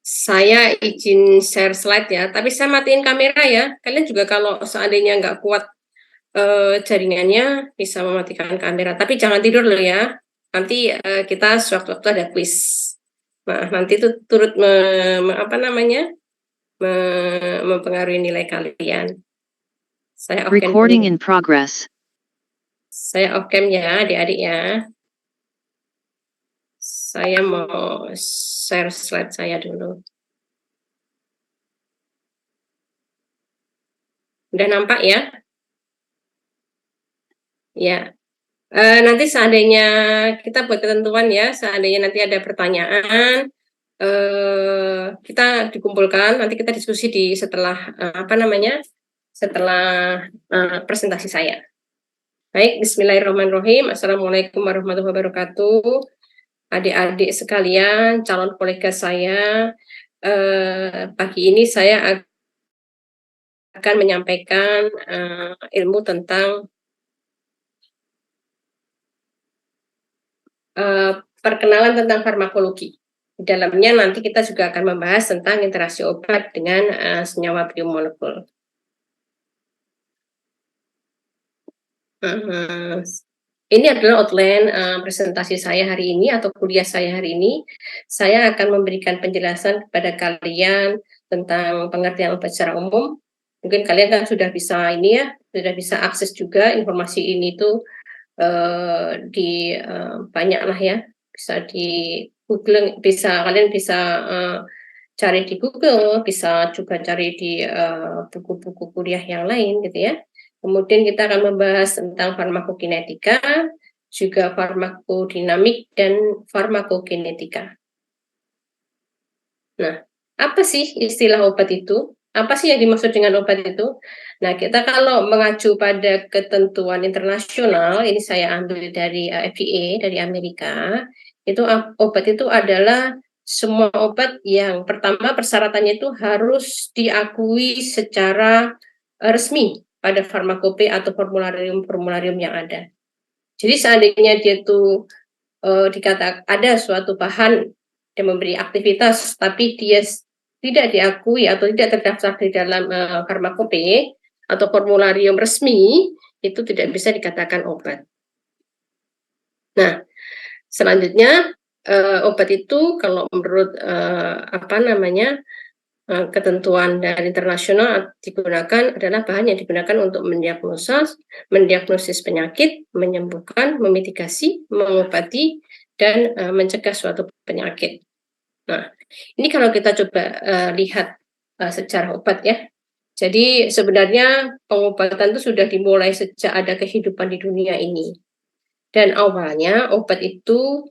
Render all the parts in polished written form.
Saya izin share slide ya, tapi saya matiin kamera ya. Kalian juga kalau seandainya nggak kuat jaringannya bisa mematikan kamera, tapi jangan tidur loh ya. Nanti kita sewaktu-waktu ada kuis. Nah, nanti itu turut apa namanya mempengaruhi nilai kalian. Saya off cam Recording dulu. in progress. Saya off cam ya, adik-adik ya. Saya mau share slide saya dulu. Udah nampak ya? Ya. Nanti seandainya kita buat ketentuan ya, seandainya nanti ada pertanyaan, kita dikumpulkan, nanti kita diskusi di setelah apa namanya, setelah presentasi saya. Baik, Bismillahirrahmanirrahim. Assalamualaikum warahmatullahi wabarakatuh. Adik-adik sekalian, calon kolega saya, pagi ini saya akan menyampaikan ilmu tentang perkenalan tentang farmakologi. Di dalamnya nanti kita juga akan membahas tentang interaksi obat dengan senyawa biomolekul. Ini adalah outline presentasi saya hari ini atau kuliah saya hari ini. Saya akan memberikan penjelasan kepada kalian tentang pengertian obat secara umum. Mungkin kalian kan sudah bisa ini ya, sudah bisa akses juga informasi ini tuh di banyak lah ya, bisa di Google, bisa kalian bisa cari di Google, bisa juga cari di buku-buku kuliah yang lain gitu ya. Kemudian kita akan membahas tentang farmakokinetika, juga farmakodinamik dan farmakokinetika. Nah, apa sih istilah obat itu? Apa sih yang dimaksud dengan obat itu? Nah, kita kalau mengacu pada ketentuan internasional, ini saya ambil dari FDA, dari Amerika, itu obat itu adalah semua obat yang pertama persyaratannya itu harus diakui secara resmi pada farmakope atau formularium-formularium yang ada. Jadi seandainya dia itu dikatakan ada suatu bahan yang memberi aktivitas, tapi dia tidak diakui atau tidak terdaftar di dalam farmakope atau formularium resmi, itu tidak bisa dikatakan obat. Nah, selanjutnya obat itu kalau menurut apa namanya ketentuan dari internasional digunakan adalah bahan yang digunakan untuk mendiagnosis penyakit, menyembuhkan, memitigasi, mengobati, dan mencegah suatu penyakit. Nah, ini kalau kita coba lihat secara obat ya. Jadi sebenarnya pengobatan itu sudah dimulai sejak ada kehidupan di dunia ini. Dan awalnya obat itu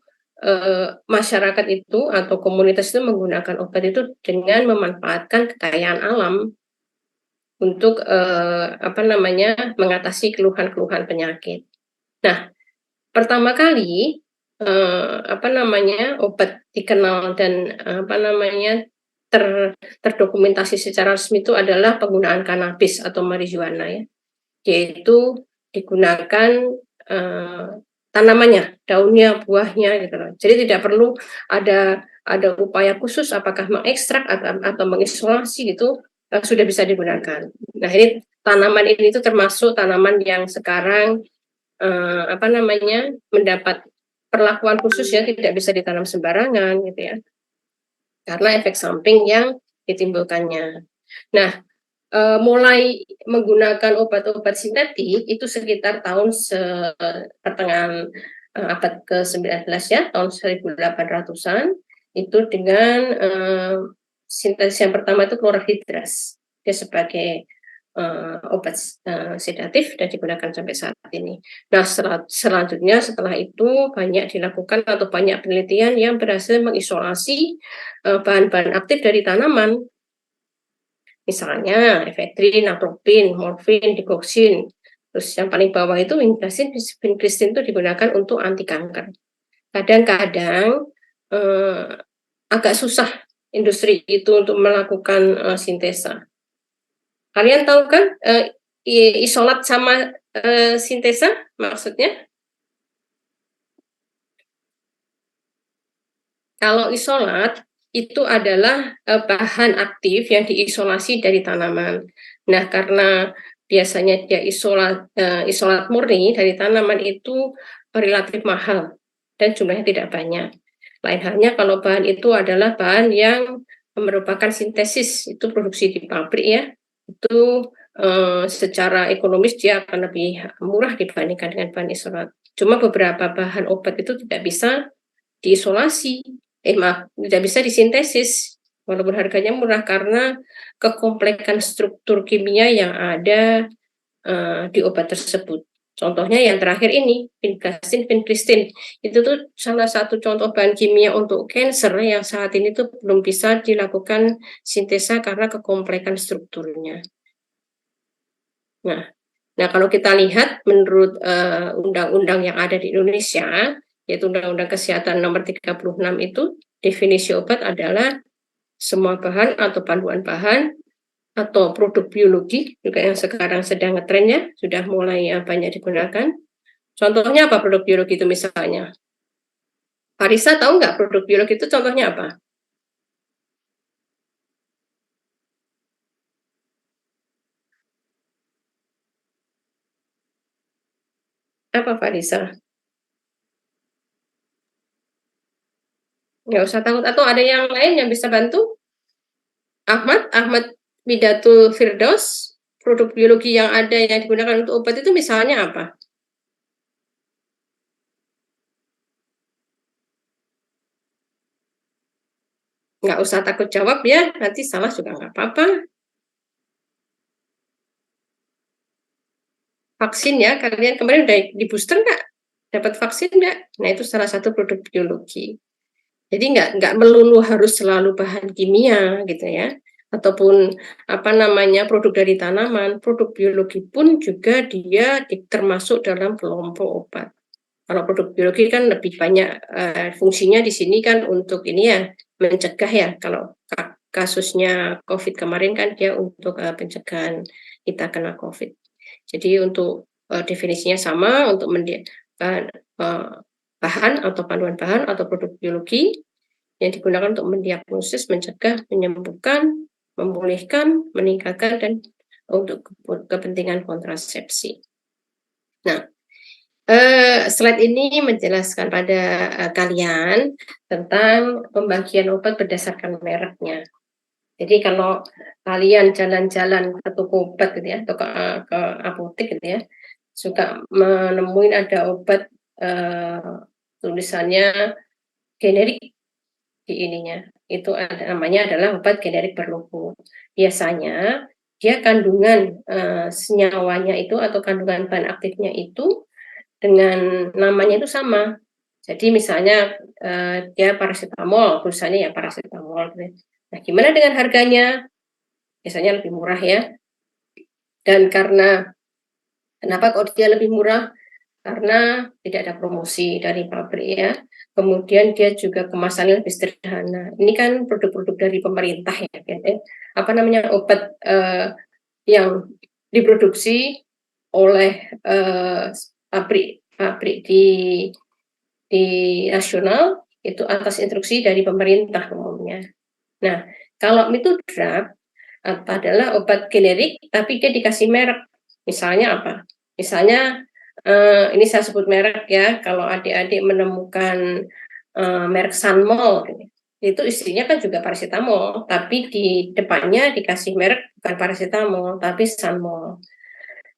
masyarakat itu atau komunitas itu menggunakan obat itu dengan memanfaatkan kekayaan alam untuk apa namanya mengatasi keluhan-keluhan penyakit. Nah, pertama kali apa namanya obat dikenal dan apa namanya terdokumentasi secara resmi itu adalah penggunaan kanabis atau marijuana ya, yaitu digunakan tanamannya, daunnya, buahnya gitu loh. Jadi tidak perlu ada upaya khusus apakah mengekstrak atau mengisolasi gitu sudah bisa digunakan. Nah, ini tanaman ini itu termasuk tanaman yang sekarang apa namanya mendapat perlakuan khusus ya, tidak bisa ditanam sembarangan gitu ya. Karena efek samping yang ditimbulkannya. Nah, mulai menggunakan obat-obat sintetik itu sekitar tahun pertengahan abad ke-19 ya, tahun 1800-an, itu dengan sintesis yang pertama itu klorhidras. Dia sebagai obat sedatif dan digunakan sampai saat ini. Nah, selanjutnya setelah itu banyak dilakukan atau banyak penelitian yang berhasil mengisolasi bahan-bahan aktif dari tanaman. Misalnya efedrin, atropin, morfin, digoxin. Terus yang paling bawah itu vincristin itu digunakan untuk anti kanker. Kadang-kadang agak susah industri itu untuk melakukan sintesa. Kalian tahu kan isolat sama sintesa maksudnya? Kalau isolat itu adalah bahan aktif yang diisolasi dari tanaman. Nah, karena biasanya dia isolat murni dari tanaman itu relatif mahal dan jumlahnya tidak banyak. Lain halnya kalau bahan itu adalah bahan yang merupakan sintesis, itu produksi di pabrik ya, itu secara ekonomis dia akan lebih murah dibandingkan dengan bahan isolat. Cuma beberapa bahan obat itu tidak bisa diisolasi, maaf, tidak bisa disintesis, walaupun harganya murah karena kekomplekan struktur kimia yang ada di obat tersebut. Contohnya yang terakhir ini, vinblastine, vincristin. Itu tuh salah satu contoh bahan kimia untuk kanker yang saat ini tuh belum bisa dilakukan sintesa karena kekomplekan strukturnya. Nah, kalau kita lihat menurut undang-undang yang ada di Indonesia, yaitu Undang-Undang Kesehatan Nomor 36 itu, definisi obat adalah semua bahan atau panduan bahan atau produk biologi, juga yang sekarang sedang ngetrennya, sudah mulai banyak digunakan. Contohnya apa produk biologi itu misalnya? Farisa tahu nggak produk biologi itu contohnya apa? Apa Farisa? Nggak usah takut. Atau ada yang lain yang bisa bantu? Ahmad Widatul Firdaus, produk biologi yang ada yang digunakan untuk obat itu misalnya apa? Nggak usah takut jawab ya, nanti salah juga nggak apa-apa. Vaksin ya, kalian kemarin udah di booster nggak? Dapat vaksin nggak? Nah itu salah satu produk biologi. Jadi nggak melulu harus selalu bahan kimia gitu ya, ataupun apa namanya produk dari tanaman, produk biologi pun juga dia termasuk dalam kelompok obat. Kalau produk biologi kan lebih banyak fungsinya di sini kan untuk ini ya mencegah ya. Kalau kasusnya COVID kemarin kan dia untuk pencegahan kita kena COVID. Jadi untuk definisinya sama untuk bahan, bahan atau panduan bahan atau produk biologi yang digunakan untuk mendiagnosis, mencegah, menyembuhkan, memulihkan, meningkatkan dan untuk kepentingan kontrasepsi. Nah, slide ini menjelaskan pada kalian tentang pembagian obat berdasarkan mereknya. Jadi kalau kalian jalan-jalan ke toko obat gitu ya, atau ke apotek gitu ya, suka menemuin ada obat tulisannya generik di ininya. Itu namanya adalah obat generik berlogo. Biasanya dia kandungan senyawanya itu atau kandungan bahan aktifnya itu dengan namanya itu sama. Jadi misalnya dia paracetamol, tulisannya ya paracetamol. Gitu. Nah, gimana dengan harganya? Biasanya lebih murah ya. Dan karena kenapa kok dia lebih murah? Karena tidak ada promosi dari pabrik ya. Kemudian dia juga kemasannya lebih sederhana. Ini kan produk-produk dari pemerintah ya, gitu. Apa namanya obat yang diproduksi oleh pabrik di nasional itu atas instruksi dari pemerintah umumnya. Nah, kalau Mitudrug adalah obat generik tapi dia dikasih merek. Misalnya apa? Misalnya ini saya sebut merek ya, kalau adik-adik menemukan merek Sanmol, itu istrinya kan juga paracetamol, tapi di depannya dikasih merek bukan paracetamol, tapi Sanmol.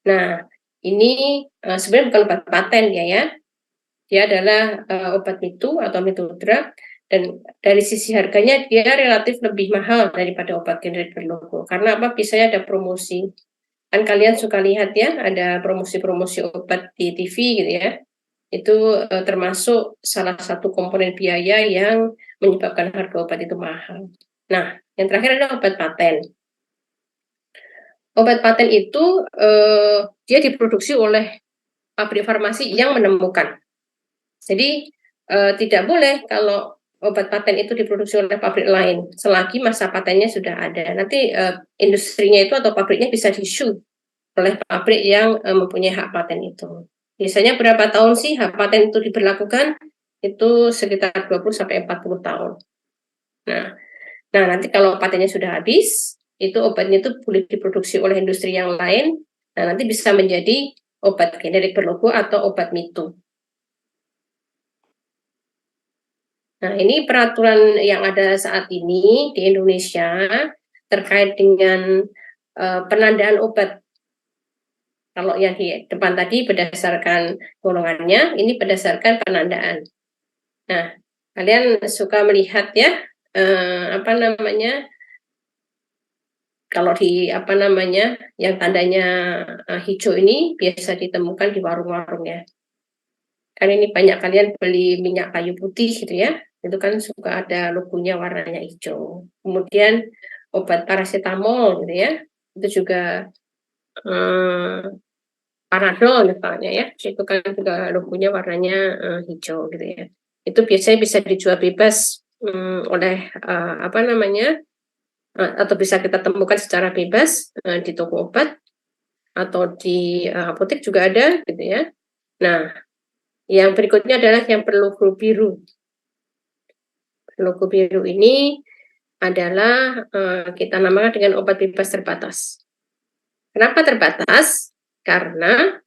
Nah, ini sebenarnya bukan obat paten ya. Dia adalah obat itu atau Mitudrug, dan dari sisi harganya dia relatif lebih mahal daripada obat generik berlogo. Karena apa? Biasanya ada promosi. Kan kalian suka lihat ya, ada promosi-promosi obat di TV gitu ya. Itu termasuk salah satu komponen biaya yang menyebabkan harga obat itu mahal. Nah, yang terakhir adalah obat paten. Obat paten itu dia diproduksi oleh pabrik farmasi yang menemukan. Jadi tidak boleh kalau obat paten itu diproduksi oleh pabrik lain selagi masa patennya sudah ada. Nanti industrinya itu atau pabriknya bisa di-sue oleh pabrik yang mempunyai hak paten itu. Biasanya berapa tahun sih hak paten itu diberlakukan? Itu sekitar 20 sampai 40 tahun. Nah, Nah, nanti kalau patentnya sudah habis, itu obatnya itu boleh diproduksi oleh industri yang lain. Nah, nanti bisa menjadi obat generik berlogo atau obat mitu. Nah, ini peraturan yang ada saat ini di Indonesia terkait dengan penandaan obat. Kalau yang di depan tadi berdasarkan golongannya, ini berdasarkan penandaan. Nah, kalian suka melihat ya, apa namanya, kalau di apa namanya, yang tandanya hijau ini biasa ditemukan di warung-warung ya. Kan ini banyak kalian beli minyak kayu putih gitu ya, itu kan suka ada logonya warnanya hijau. Kemudian obat paracetamol gitu ya, itu juga Panadol misalnya ya, itu kan juga logonya warnanya hijau gitu ya. Itu biasanya bisa dijual bebas oleh apa namanya, atau bisa kita temukan secara bebas di toko obat atau di apotek juga ada gitu ya. Nah, yang berikutnya adalah yang berlogo biru. Logo biru ini adalah kita namakan dengan obat bebas terbatas. Kenapa terbatas? Karena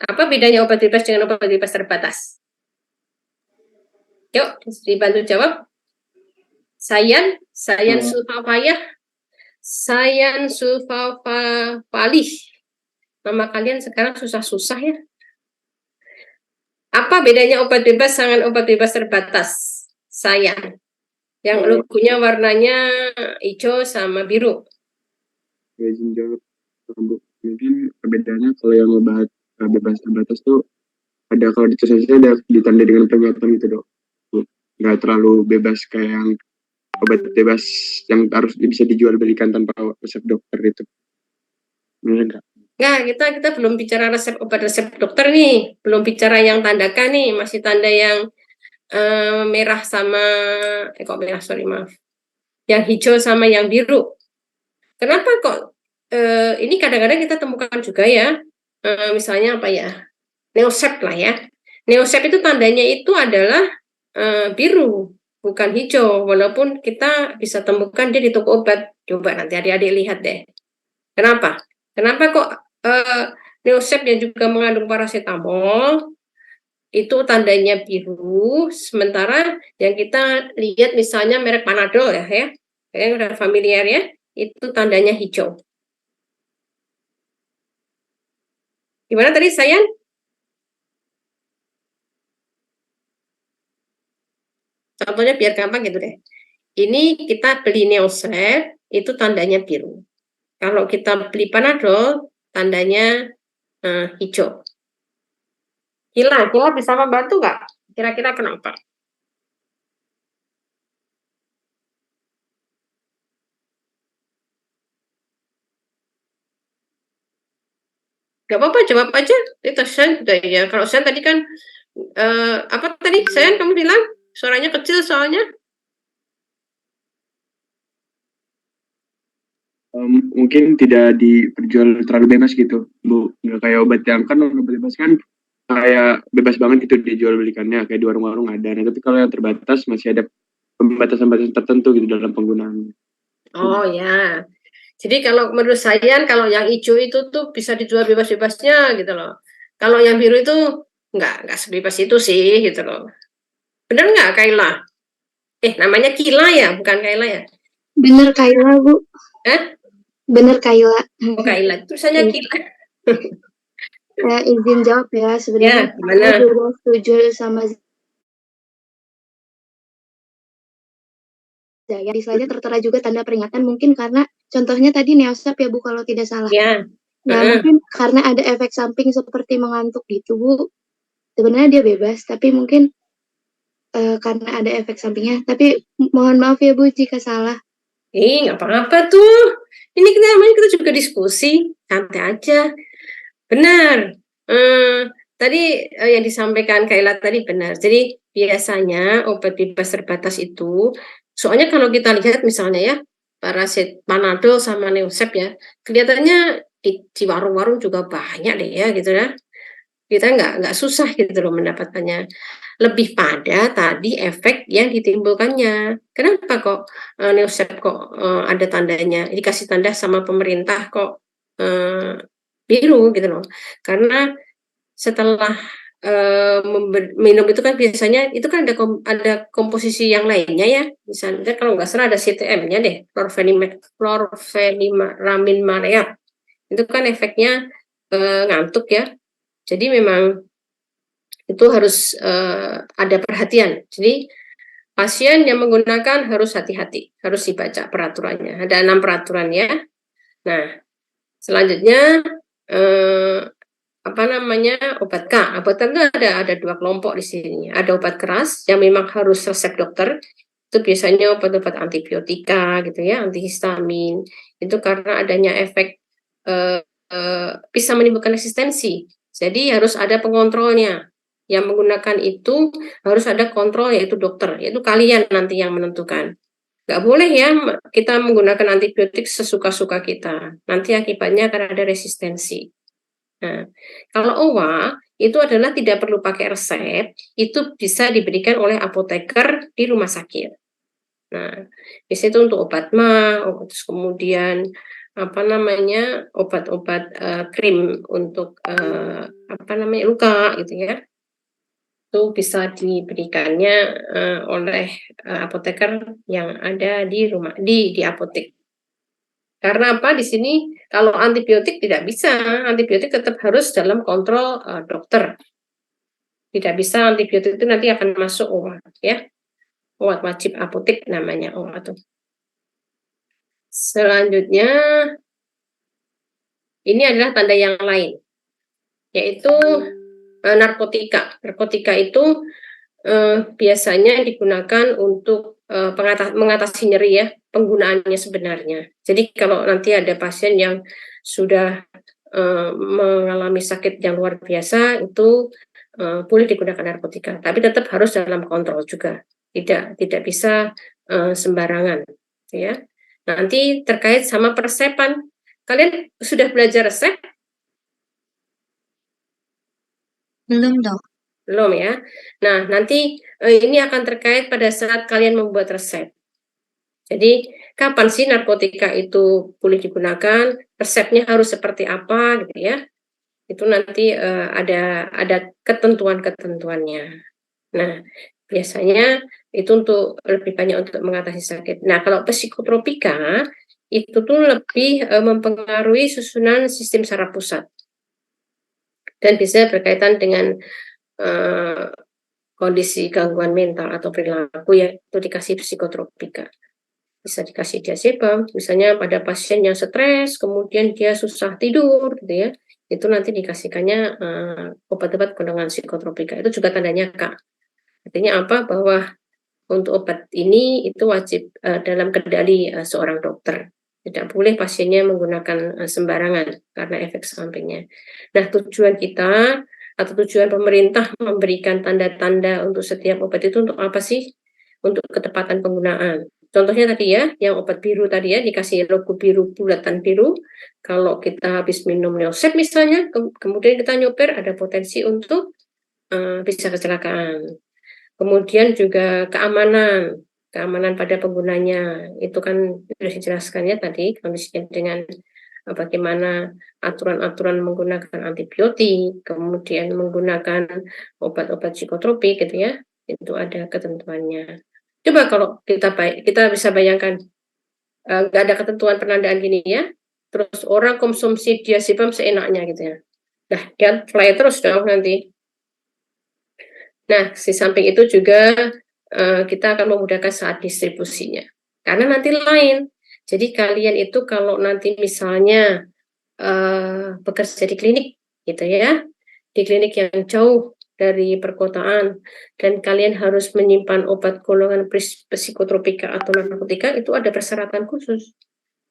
apa bedanya obat bebas dengan obat bebas terbatas? Yuk, dibantu jawab. Sayan sulfafayah, sayan sulfafalih. Nama kalian sekarang susah-susah ya. Apa bedanya obat bebas dengan obat bebas terbatas? Sayan. Yang logonya warnanya hijau sama biru. Ya, izin jawab. Mungkin perbedaannya kalau yang obat bebas terbatas tuh ada, kalau di tulisannya ada ditanda dengan peringatan gitu dok. Nggak terlalu bebas kayak yang obat bebas yang harus bisa dijual belikan tanpa resep dokter itu. Benar nggak? Nah, kita belum bicara resep obat resep dokter nih, belum bicara yang tandakan nih, masih tanda yang merah sama kok merah, sorry maaf, yang hijau sama yang biru. Kenapa kok ini kadang-kadang kita temukan juga ya, misalnya apa ya, Neosep lah ya. Neosep itu tandanya itu adalah biru, bukan hijau, walaupun kita bisa temukan dia di toko obat. Coba nanti adik-adik lihat deh. Kenapa? Kenapa kok Neosep yang juga mengandung paracetamol itu tandanya biru, sementara yang kita lihat misalnya merek Panadol ya, yang udah familiar ya, itu tandanya hijau. Gimana tadi Sayan? Contohnya biar gampang gitu deh. Ini kita beli Neosep, itu tandanya biru. Kalau kita beli Panadol, tandanya hijau. Kila bisa membantu nggak? Kira-kira kenapa? Gak apa-apa, jawab aja. Itu Sen udah ya. Kalau Sen tadi kan apa tadi? Sen kamu bilang suaranya kecil soalnya. Mungkin tidak dijual terlalu bebas gitu, Bu. Nggak kayak obat yang kan obat bebas kan kayak bebas banget gitu dijual belikannya kayak di warung-warung ada. Nah, tapi kalau yang terbatas masih ada pembatasan-pembatasan tertentu gitu dalam penggunaannya. Oh ya. Jadi kalau menurut saya kalau yang hijau itu tuh bisa dijual bebas-bebasnya gitu loh. Kalau yang biru itu nggak sebebas itu sih gitu loh. Bener nggak Kaila? Namanya Kila ya, bukan Kaila ya? Bener Kaila, Bu. Bener Kaila. Oh, Kaila. Tulisannya Kila. Izin jawab ya, sebenarnya saya juga setuju sama Zaya. Di slide tertera juga tanda peringatan, mungkin karena contohnya tadi Neosep ya Bu, kalau tidak salah. Ya. Nah, mungkin karena ada efek samping seperti mengantuk gitu Bu. Sebenarnya dia bebas, tapi mungkin karena ada efek sampingnya. Tapi mohon maaf ya Bu jika salah. Nggak apa-apa tuh. Ini kita juga diskusi, santai aja. Benar. Tadi yang disampaikan Kaila tadi benar. Jadi biasanya obat bebas terbatas itu, soalnya kalau kita lihat misalnya ya, Panadol sama Neosep ya, kelihatannya di warung-warung juga banyak deh ya gitu ya. kita nggak susah gitu loh mendapatkannya. Lebih pada tadi efek yang ditimbulkannya. Kenapa kok Neosep kok ada tandanya, dikasih tanda sama pemerintah kok biru gitu loh. Karena setelah minum itu kan biasanya itu kan ada komposisi yang lainnya ya. Misalnya kalau nggak salah ada CTM-nya deh, chlorpheniramine maleat. Itu kan efeknya ngantuk ya. Jadi memang itu harus ada perhatian. Jadi pasien yang menggunakan harus hati-hati, harus dibaca peraturannya. Ada 6 peraturan ya. Nah, selanjutnya obat K. Obat K itu ada 2 kelompok di sini. Ada obat keras yang memang harus resep dokter. Itu biasanya obat-obat antibiotika gitu ya, antihistamin. Itu karena adanya efek bisa menimbulkan resistensi. Jadi harus ada pengontrolnya. Yang menggunakan itu harus ada kontrol, yaitu dokter, yaitu kalian nanti yang menentukan. Nggak boleh ya kita menggunakan antibiotik sesuka-suka kita. Nanti akibatnya akan ada resistensi. Nah, kalau OWA itu adalah tidak perlu pakai resep, itu bisa diberikan oleh apoteker di rumah sakit. Nah, biasanya itu untuk obat mah, terus kemudian obat-obat krim untuk luka gitu ya. Itu bisa diberikannya oleh apoteker yang ada di apotek. Karena apa di sini kalau antibiotik tidak bisa, antibiotik tetap harus dalam kontrol dokter. Tidak bisa antibiotik itu nanti akan masuk obat ya. Obat wajib apotek namanya obat itu. Selanjutnya ini adalah tanda yang lain, yaitu narkotika. Narkotika itu biasanya digunakan untuk mengatasi nyeri ya, penggunaannya sebenarnya. Jadi kalau nanti ada pasien yang sudah mengalami sakit yang luar biasa, itu boleh digunakan narkotika, tapi tetap harus dalam kontrol juga, tidak bisa sembarangan, ya. Nanti terkait sama peresepan, kalian sudah belajar resep? Belum dong. Belum ya. Nah, nanti ini akan terkait pada saat kalian membuat resep. Jadi, kapan sih narkotika itu boleh digunakan? Resepnya harus seperti apa gitu ya. Itu nanti ada ketentuan-ketentuannya. Nah, biasanya itu untuk lebih banyak untuk mengatasi sakit. Nah, kalau psikotropika itu tuh lebih mempengaruhi susunan sistem saraf pusat. Dan bisa berkaitan dengan kondisi gangguan mental atau perilaku ya, itu dikasih psikotropika. Bisa dikasih diazepam, misalnya pada pasien yang stres, kemudian dia susah tidur gitu ya, itu nanti dikasihkannya obat-obat golongan psikotropika. Itu juga tandanya Kak. Artinya apa? Bahwa untuk obat ini itu wajib dalam kendali seorang dokter. Tidak boleh pasiennya menggunakan sembarangan karena efek sampingnya. Nah, tujuan kita atau tujuan pemerintah memberikan tanda-tanda untuk setiap obat itu untuk apa sih? Untuk ketepatan penggunaan. Contohnya tadi ya, yang obat biru tadi ya, dikasih logo biru, bulatan biru. Kalau kita habis minum Neosep misalnya, kemudian kita nyoper, ada potensi untuk bisa kecelakaan. Kemudian juga keamanan pada penggunanya. Itu kan sudah dijelaskan ya tadi, kondisinya dengan bagaimana aturan-aturan menggunakan antibiotik, kemudian menggunakan obat-obat psikotropik gitu ya, itu ada ketentuannya. Coba kalau kita bisa bayangkan nggak ada ketentuan penandaan gini ya, terus orang konsumsi diazepam seenaknya gitu ya. Nah, kan fly terus dong nanti. Nah, di samping itu juga kita akan memudahkan saat distribusinya. Karena nanti lain. Jadi kalian itu kalau nanti misalnya bekerja di klinik gitu ya, di klinik yang jauh dari perkotaan dan kalian harus menyimpan obat golongan psikotropika atau narkotika, itu ada persyaratan khusus.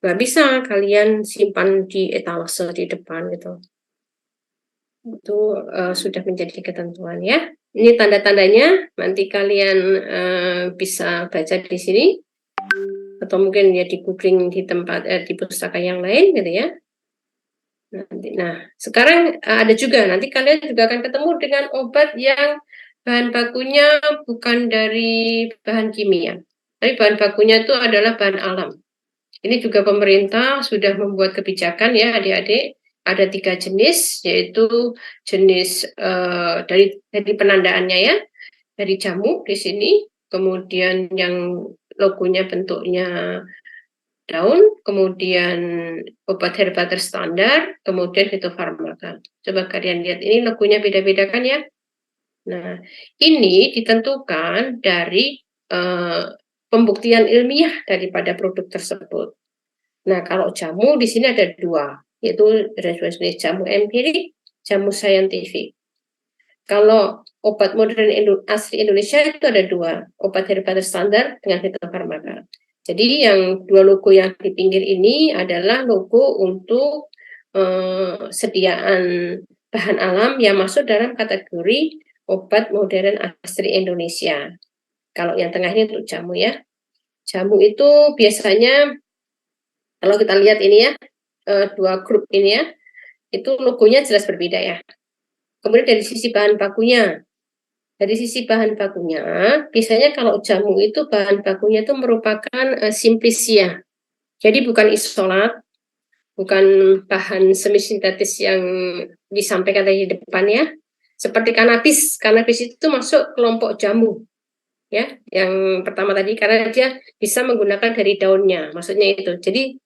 Nggak bisa kalian simpan di etalase di depan gitu. Itu sudah menjadi ketentuan ya. Ini tanda-tandanya, nanti kalian bisa baca di sini atau mungkin ya di googling di tempat di pustaka yang lain gitu ya. Nah, sekarang ada juga, nanti kalian juga akan ketemu dengan obat yang bahan bakunya bukan dari bahan kimia, tapi bahan bakunya itu adalah bahan alam. Ini juga pemerintah sudah membuat kebijakan ya adik-adik, ada 3 jenis, yaitu jenis dari penandaannya ya, dari jamu di sini, kemudian yang logonya bentuknya daun, kemudian obat herba terstandar, kemudian fitofarmaka. Coba kalian lihat, ini logonya beda-beda kan ya. Nah, ini ditentukan dari pembuktian ilmiah daripada produk tersebut. Nah, kalau jamu di sini ada 2, yaitu jenis jamu empirik, jamu saintifik. Kalau obat modern asli Indonesia itu ada 2, obat herba standar dengan fitofarmaka. Jadi yang 2 logo yang di pinggir ini adalah logo untuk sediaan bahan alam yang masuk dalam kategori obat modern asli Indonesia. Kalau yang tengah ini untuk jamu ya. Jamu itu biasanya kalau kita lihat ini ya, 2 grup ini ya, itu logonya jelas berbeda ya. Kemudian dari sisi bahan bakunya, biasanya kalau jamu itu bahan bakunya itu merupakan simplisia. Jadi bukan isolat, bukan bahan semi-sintetis yang disampaikan tadi di depan ya. Seperti kanabis, kanabis itu masuk kelompok jamu. Ya, yang pertama tadi karena dia bisa menggunakan dari daunnya, maksudnya itu. Jadi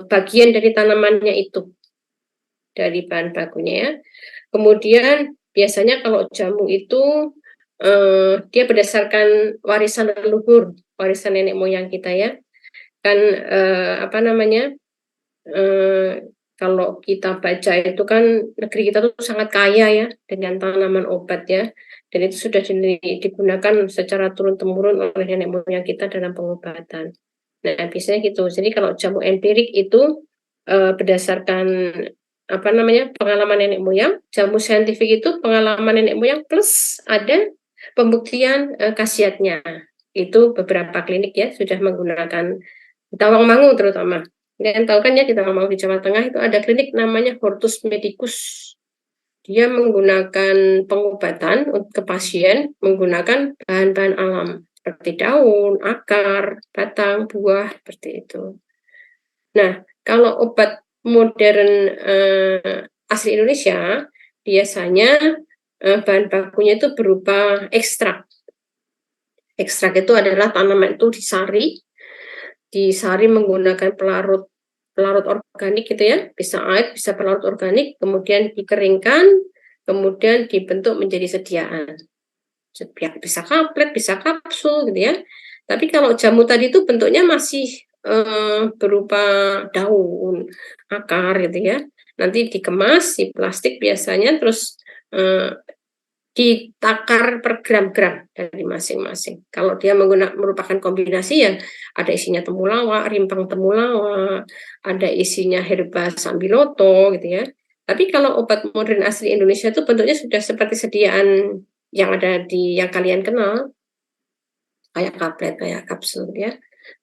bagian dari tanamannya itu dari bahan bakunya ya. Kemudian biasanya kalau jamu itu dia berdasarkan warisan leluhur, warisan nenek moyang kita ya. Kan kalau kita baca itu kan negeri kita tuh sangat kaya ya dengan tanaman obat ya, dan itu sudah digunakan secara turun-temurun oleh nenek moyang kita dalam pengobatan. Nah, biasanya gitu. Jadi kalau jamu empirik itu berdasarkan pengalaman nenek moyang, jamu saintifik itu pengalaman nenek moyang plus ada pembuktian khasiatnya. Itu beberapa klinik ya sudah menggunakan Tawangmangu terutama. Kalian tahu kan ya di Tawangmangu di Jawa Tengah itu ada klinik namanya Hortus Medicus. Dia menggunakan pengobatan ke pasien menggunakan bahan-bahan alam seperti daun, akar, batang, buah seperti itu. Nah, kalau obat modern asli Indonesia biasanya bahan bakunya itu berupa ekstrak. Ekstrak itu adalah tanaman itu disari menggunakan pelarut organik gitu ya, bisa air, bisa pelarut organik, kemudian dikeringkan, kemudian dibentuk menjadi sediaan. Bisa kaplet, bisa kapsul gitu ya. Tapi kalau jamu tadi itu bentuknya masih berupa daun, akar gitu ya. Nanti dikemas di plastik biasanya, terus ditakar per gram-gram dari masing-masing. Kalau dia merupakan kombinasi ya ada isinya temulawak, rimpang temulawak, ada isinya herba sambiloto gitu ya. Tapi kalau obat modern asli Indonesia itu bentuknya sudah seperti sediaan yang ada yang kalian kenal, kayak kaplet, kayak kapsul ya.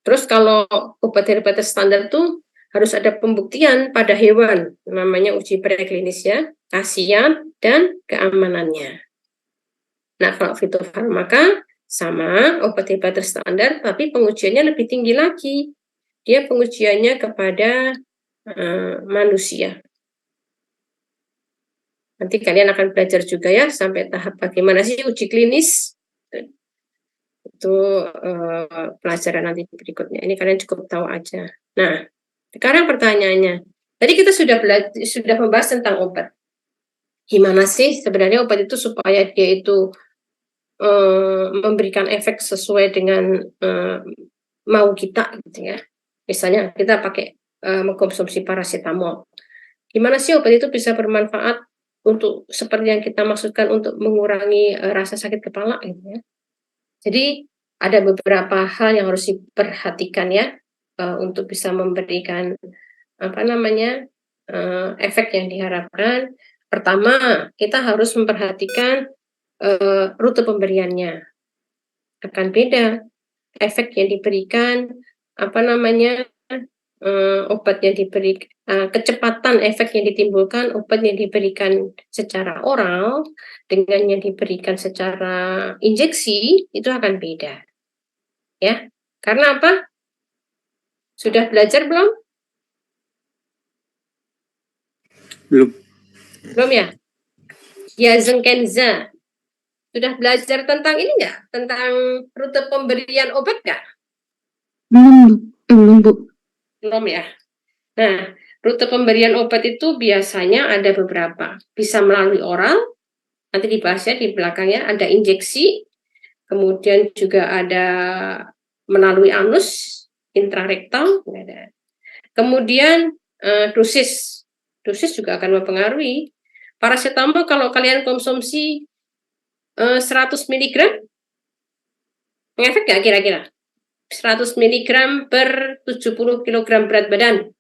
Terus kalau obat herba standar itu harus ada pembuktian pada hewan, namanya uji preklinis ya, khasiat dan keamanannya. Nah, kalau fitofarmaka sama obat herba terstandar, tapi pengujiannya lebih tinggi lagi. Dia pengujiannya kepada manusia. Nanti kalian akan belajar juga ya sampai tahap bagaimana sih uji klinis. Itu pelajaran nanti berikutnya. Ini kalian cukup tahu aja. Nah, sekarang pertanyaannya. Tadi kita sudah membahas tentang obat. Gimana sih sebenarnya obat itu supaya dia itu memberikan efek sesuai dengan mau kita gitu ya. Misalnya kita pakai mengkonsumsi paracetamol. Gimana sih obat itu bisa bermanfaat untuk seperti yang kita maksudkan untuk mengurangi rasa sakit kepala gitu ya. Jadi ada beberapa hal yang harus diperhatikan ya untuk bisa memberikan efek yang diharapkan. Pertama, kita harus memperhatikan rute pemberiannya. Akan beda efek yang diberikan obat yang kecepatan efek yang ditimbulkan obat yang diberikan secara oral dengan yang diberikan secara injeksi itu akan beda. Ya. Karena apa? Sudah belajar belum? Belum. Belum ya? Yazenkenza. Sudah belajar tentang ini nggak? Tentang rute pemberian obat nggak? Belum, Bu. Belum ya? Nah, rute pemberian obat itu biasanya ada beberapa. Bisa melalui oral, nanti dibahasnya di belakangnya, ada injeksi, kemudian juga ada melalui anus, intrarektal, kemudian dosis. Dosis juga akan mempengaruhi. Paracetamol kalau kalian konsumsi 100 mg, mengefek nggak kira-kira? 100 mg per 70 kg berat badan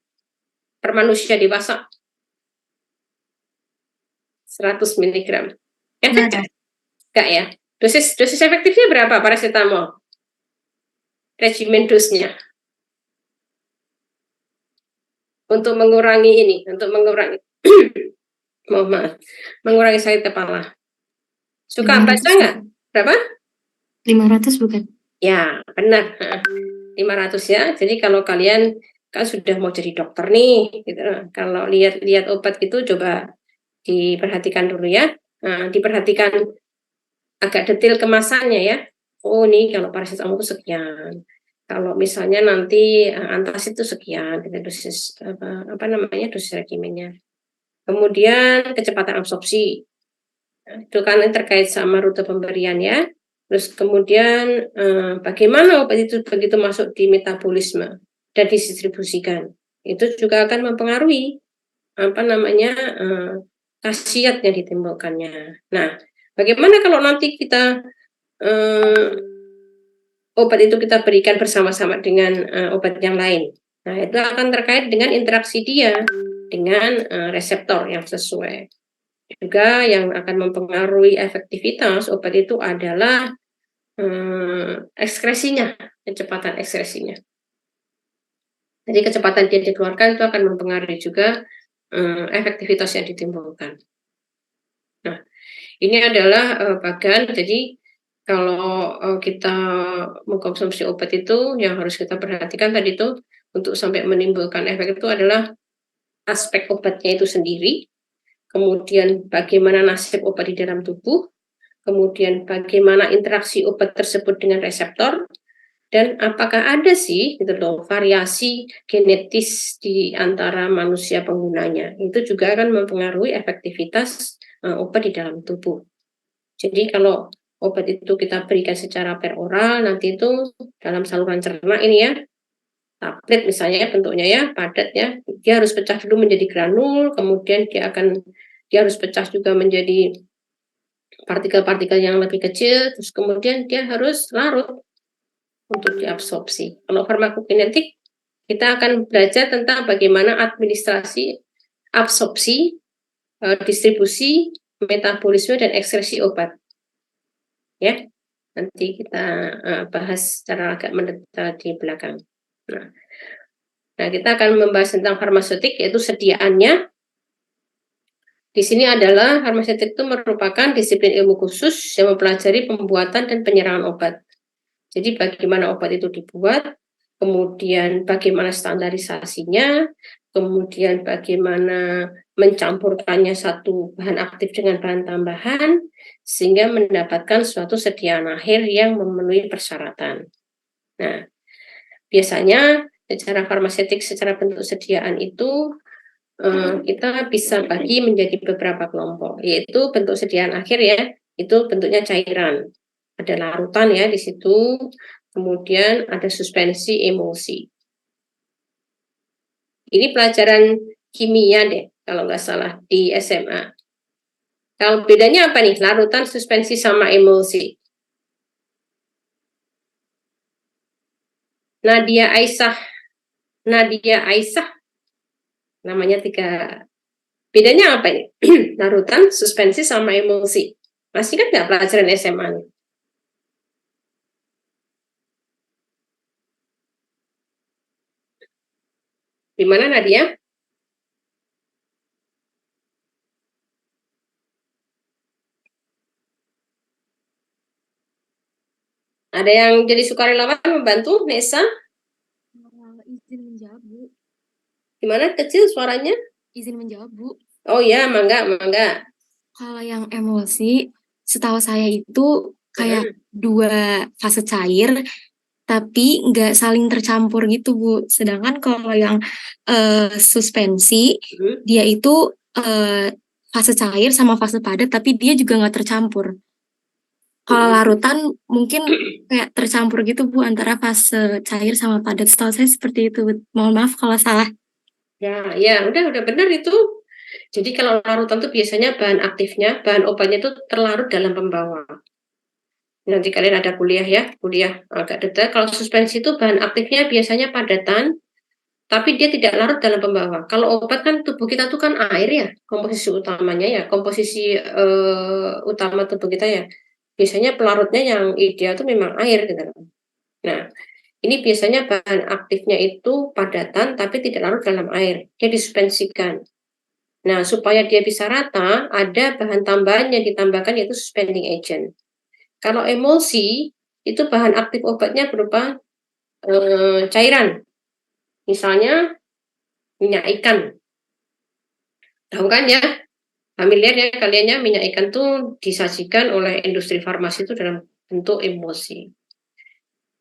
per manusia dewasa. 100 mg. Efek nggak? Nggak ya? Dosis efektifnya berapa paracetamol? Regimen dosnya. Untuk mengurangi ini, untuk mengurangi mohon maaf, mengurangi sakit kepala. Suka baca nggak? Berapa? 500 bukan? Ya, benar. 500 ya. Jadi kalau kalian kan sudah mau jadi dokter nih, gitu. Kalau lihat obat gitu coba diperhatikan dulu ya. Nah, diperhatikan agak detail kemasannya ya. Oh, nih kalau paracetamol itu sekian. Kalau misalnya nanti antacid itu sekian, gitu, dosis apa namanya dosis regimennya. Kemudian kecepatan absorpsi. Nah, itu kan terkait sama rute pemberian ya. Terus kemudian bagaimana obat itu begitu masuk di metabolisme dan didistribusikan. Itu juga akan mempengaruhi apa namanya khasiat yang ditimbulkannya. Nah, bagaimana kalau nanti kita obat itu kita berikan bersama-sama dengan obat yang lain? Nah, itu akan terkait dengan interaksi dia dengan reseptor yang sesuai. Juga yang akan mempengaruhi efektivitas obat itu adalah ekskresinya, kecepatan ekskresinya. Jadi kecepatan dia dikeluarkan itu akan mempengaruhi juga efektivitas yang ditimbulkan. Nah, ini adalah bagan. Jadi kalau kita mengkonsumsi obat itu yang harus kita perhatikan tadi itu untuk sampai menimbulkan efek itu adalah aspek obatnya itu sendiri, kemudian bagaimana nasib obat di dalam tubuh, kemudian bagaimana interaksi obat tersebut dengan reseptor, dan apakah ada sih gitu loh variasi genetis di antara manusia penggunanya. Itu juga akan mempengaruhi efektivitas obat di dalam tubuh. Jadi kalau obat itu kita berikan secara peroral, nanti itu dalam saluran cerna ini ya, tablet misalnya ya bentuknya ya, padat ya, dia harus pecah dulu menjadi granul, kemudian dia harus pecah juga menjadi partikel-partikel yang lebih kecil, terus kemudian dia harus larut untuk diabsorpsi. Kalau farmakokinetik, kita akan belajar tentang bagaimana administrasi, absorpsi, distribusi, metabolisme, dan ekskresi obat. Ya, nanti kita bahas secara agak mendetail di belakang. Nah, kita akan membahas tentang farmaseutik, yaitu sediaannya. Di sini adalah farmaseutik itu merupakan disiplin ilmu khusus yang mempelajari pembuatan dan penyerangan obat. Jadi bagaimana obat itu dibuat, kemudian bagaimana standarisasinya, kemudian bagaimana mencampurkannya satu bahan aktif dengan bahan tambahan, sehingga mendapatkan suatu sediaan akhir yang memenuhi persyaratan. Nah, biasanya secara farmaseutik, secara bentuk sediaan itu kita bisa bagi menjadi beberapa kelompok, yaitu bentuk sediaan akhir ya, itu bentuknya cairan. Ada larutan ya di situ, kemudian ada suspensi emulsi. Ini pelajaran kimia deh, kalau nggak salah di SMA. Kalau bedanya apa nih, larutan, suspensi, sama emulsi? Nadia Aisyah, namanya 3. Bedanya apa ini? Larutan, suspensi, sama emulsi. Masih kan nggak pelajaran SMA nih? Di mana Nadia? Ada yang jadi sukarelawan membantu, Nesa? Izin menjawab, Bu. Gimana kecil suaranya? Izin menjawab, Bu. Oh ya, mangga. Kalau yang emulsi, setahu saya itu kayak dua fase cair, tapi nggak saling tercampur gitu, Bu. Sedangkan kalau yang suspensi, dia itu fase cair sama fase padat, tapi dia juga nggak tercampur. Kalau larutan mungkin kayak tercampur gitu, Bu, antara fase cair sama padat. Setahu saya seperti itu, Bu. Mohon maaf kalau salah. Ya, udah benar itu. Jadi kalau larutan itu biasanya bahan aktifnya, bahan obatnya itu terlarut dalam pembawa. Nanti kalian ada kuliah agak detail. Kalau suspensi itu bahan aktifnya biasanya padatan, tapi dia tidak larut dalam pembawa. Kalau obat kan tubuh kita tuh kan air ya, komposisi utamanya ya, komposisi utama tubuh kita ya. Biasanya pelarutnya yang ideal itu memang air gitu. Nah, ini biasanya bahan aktifnya itu padatan tapi tidak larut dalam air. Dia disuspensikan. Nah, supaya dia bisa rata, ada bahan tambahan yang ditambahkan yaitu suspending agent. Kalau emulsi, itu bahan aktif obatnya berupa cairan. Misalnya minyak ikan. Tahu kan ya? Familiar ya kaliannya minyak ikan tuh disajikan oleh industri farmasi itu dalam bentuk emulsi.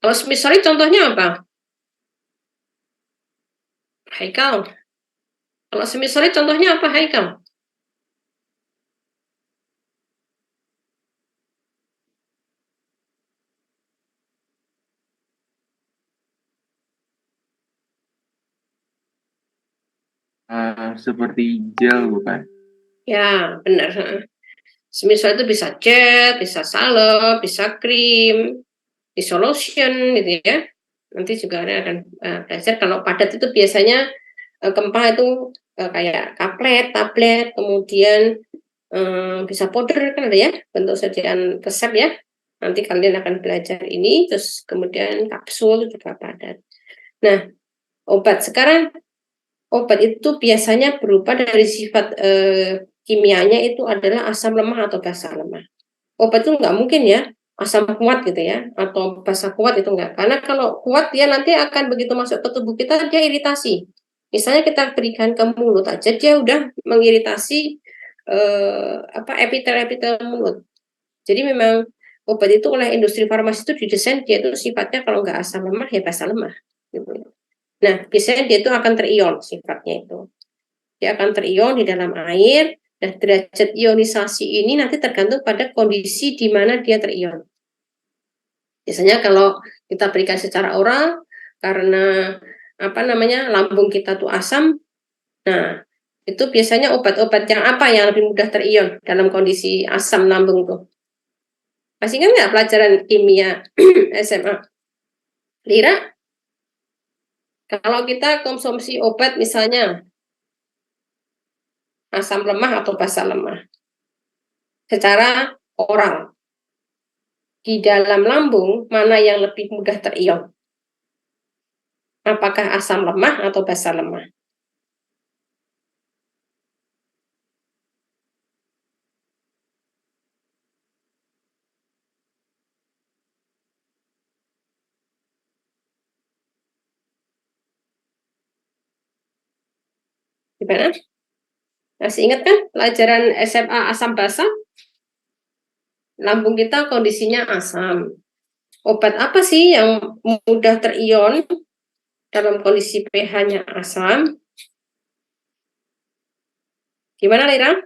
Kalau misalnya contohnya apa? Haikal. Kalau misalnya contohnya apa, Haikal? Seperti gel bukan? Ya, benar. Semisal itu bisa jet, bisa salep, bisa krim, dissolution gitu ya. Nanti juga akan belajar kalau padat itu biasanya kempah itu kayak kaplet, tablet, kemudian bisa powder kan ada ya, bentuk sediaan resep ya. Nanti kalian akan belajar ini, terus kemudian kapsul juga padat. Nah, obat itu biasanya berupa dari sifat kimianya itu adalah asam lemah atau basa lemah. Obat itu nggak mungkin ya asam kuat gitu ya, atau basa kuat itu enggak. Karena kalau kuat dia nanti akan begitu masuk ke tubuh kita dia iritasi. Misalnya kita berikan ke mulut aja dia udah mengiritasi epitel-epitel mulut. Jadi memang obat itu oleh industri farmasi itu didesain dia itu sifatnya kalau nggak asam lemah ya basa lemah. Gitu. Nah biasanya dia itu akan terion sifatnya itu. Dia akan terion di dalam air. Nah, derajat ionisasi ini nanti tergantung pada kondisi di mana dia terion. Biasanya kalau kita berikan secara oral, karena lambung kita tuh asam, nah itu biasanya obat-obat yang apa yang lebih mudah terion dalam kondisi asam lambung tuh. Masih ingat nggak pelajaran kimia SMA? Lira, kalau kita konsumsi obat misalnya asam lemah atau basa lemah, secara oral, di dalam lambung mana yang lebih mudah terion? Apakah asam lemah atau basa lemah? Gimana? Masih ingat kan pelajaran SMA asam basa? Lambung kita kondisinya asam. Obat apa sih yang mudah terion dalam kondisi pH-nya asam? Gimana, Lira?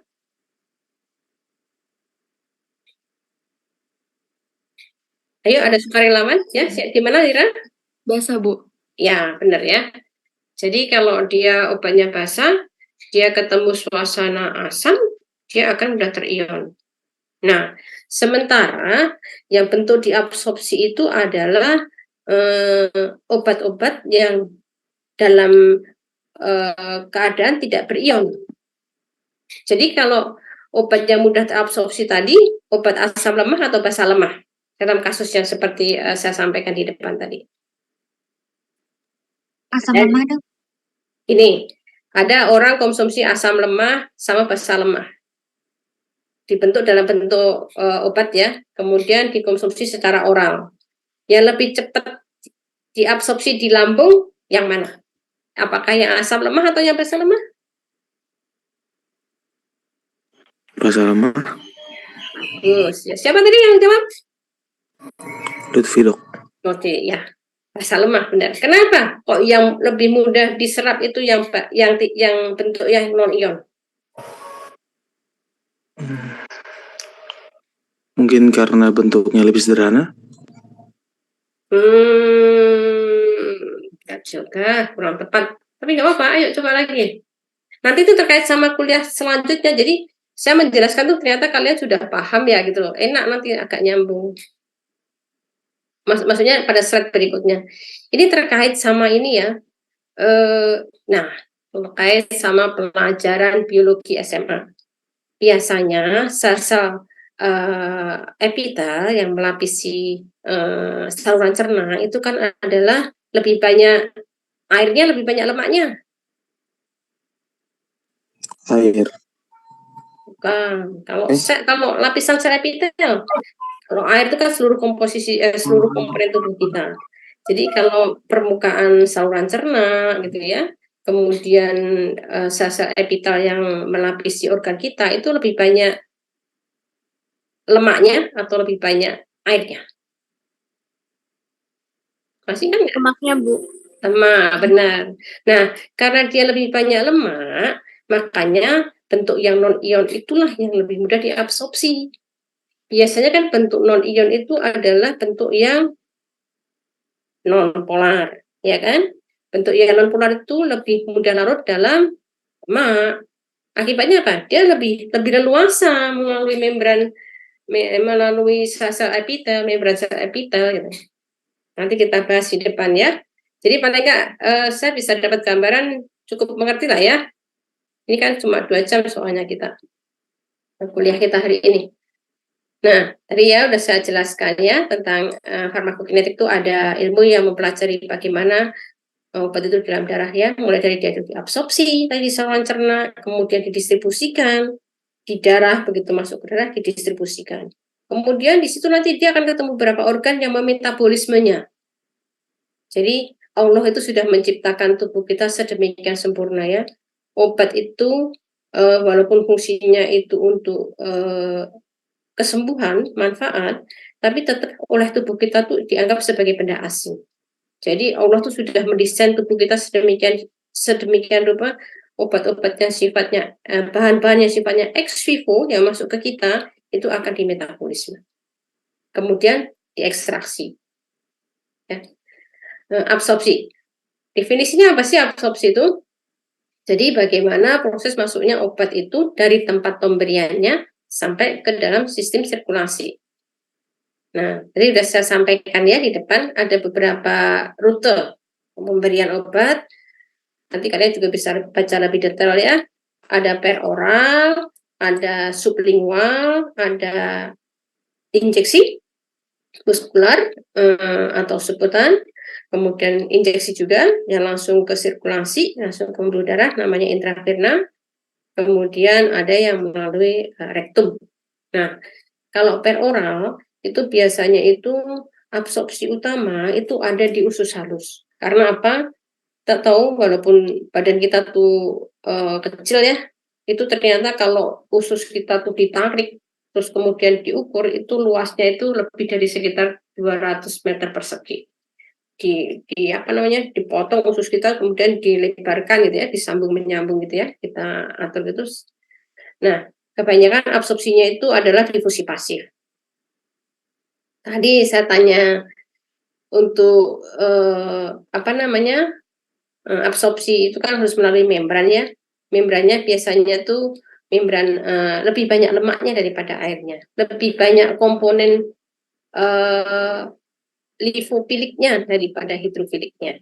Ayo, ada sukarelawan ya? Gimana, Lira? Basa, Bu. Ya, benar ya. Jadi kalau dia obatnya basah, dia ketemu suasana asam, dia akan mudah terion. Nah, sementara yang bentuk diabsorpsi itu adalah obat-obat yang dalam keadaan tidak berion. Jadi kalau obat yang mudah terabsorpsi tadi, obat asam lemah atau basa lemah? Dalam kasus yang seperti saya sampaikan di depan tadi. Asam lemah dong. Ini, ada orang konsumsi asam lemah sama basa lemah. Dibentuk dalam bentuk obat ya, kemudian dikonsumsi secara oral. yang lebih cepat diabsorpsi di lambung yang mana? Apakah yang asam lemah atau yang basa lemah? Basa lemah. Bagus. Ya, siapa tadi yang jawab? Lutfi, Dok. Oke, ya. Basa lemah, benar. Kenapa? Kok yang lebih mudah diserap itu yang bentuk yang non ion? Mungkin karena bentuknya lebih sederhana. Enggak juga, kurang tepat. Tapi nggak apa-apa, ayo coba lagi. Nanti itu terkait sama kuliah selanjutnya. Jadi saya menjelaskan tuh ternyata kalian sudah paham ya gitu loh. Enak nanti agak nyambung. Maksudnya pada slide berikutnya. Ini terkait sama ini ya. Nah, terkait sama pelajaran biologi SMA. Biasanya sel-sel epitel yang melapisi saluran cerna itu kan adalah lebih banyak airnya, lebih banyak lemaknya. Air. Bukan. Kalau lapisan sel epitel, kalau air itu kan seluruh komponen tubuh kita. Jadi kalau permukaan saluran cerna gitu ya, kemudian sel-sel epitel yang melapisi organ kita itu lebih banyak lemaknya atau lebih banyak airnya? Masih kan nggak? Lemaknya, Bu. Lemak, benar. Nah, karena dia lebih banyak lemak, makanya bentuk yang non-ion itulah yang lebih mudah diabsorpsi. Biasanya kan bentuk non-ion itu adalah bentuk yang non-polar, ya kan? Bentuk yang non-polar itu lebih mudah larut dalam lemak. Akibatnya apa? Dia lebih leluasa melalui melalui sel epitel, membran sel epitel gitu. Nanti kita bahas di depan ya. Jadi paling nggak saya bisa dapat gambaran cukup mengerti lah ya. Ini kan cuma 2 jam soalnya kita kuliah kita hari ini. Nah, tadi ya udah saya jelaskan ya tentang farmakokinetik itu ada ilmu yang mempelajari bagaimana obat itu dalam darah ya, mulai dari dia diabsorpsi tadi di saluran cerna, kemudian didistribusikan di darah, begitu masuk ke darah didistribusikan. Kemudian di situ nanti dia akan ketemu beberapa organ yang memetabolismenya. Jadi Allah itu sudah menciptakan tubuh kita sedemikian sempurna ya. Obat itu walaupun fungsinya itu untuk kesembuhan, manfaat, tapi tetap oleh tubuh kita tuh dianggap sebagai benda asing. Jadi Allah tuh sudah mendesain tubuh kita sedemikian rupa obat-obat yang sifatnya bahan-bahan yang sifatnya ex vivo yang masuk ke kita itu akan dimetabolisme. Kemudian diekstraksi. Ya. Absorpsi. Definisinya apa sih absorpsi itu? Jadi bagaimana proses masuknya obat itu dari tempat pemberiannya sampai ke dalam sistem sirkulasi. Nah, tadi sudah saya sampaikan ya di depan ada beberapa rute pemberian obat. Nanti kalian juga bisa baca lebih detail ya. Ada peroral, ada sublingual, ada injeksi muskular atau subutan, kemudian injeksi juga yang langsung ke sirkulasi, langsung ke pembuluh darah namanya intravena. Kemudian ada yang melalui rektum. Nah, kalau peroral itu biasanya itu absorpsi utama itu ada di usus halus. Karena apa? Kita tahu walaupun badan kita tuh kecil ya, itu ternyata kalau usus kita tuh ditarik terus kemudian diukur itu luasnya itu lebih dari sekitar 200 meter persegi. Apa namanya, dipotong usus kita kemudian dilebarkan gitu ya, disambung menyambung gitu ya, kita atur gitu. Nah, kebanyakan absorpsinya itu adalah difusi pasif. Tadi saya tanya untuk apa namanya, absorpsi itu kan harus melalui membran ya. Membrannya biasanya tuh membran lebih banyak lemaknya daripada airnya. Lebih banyak komponen lifofiliknya daripada hidrofiliknya.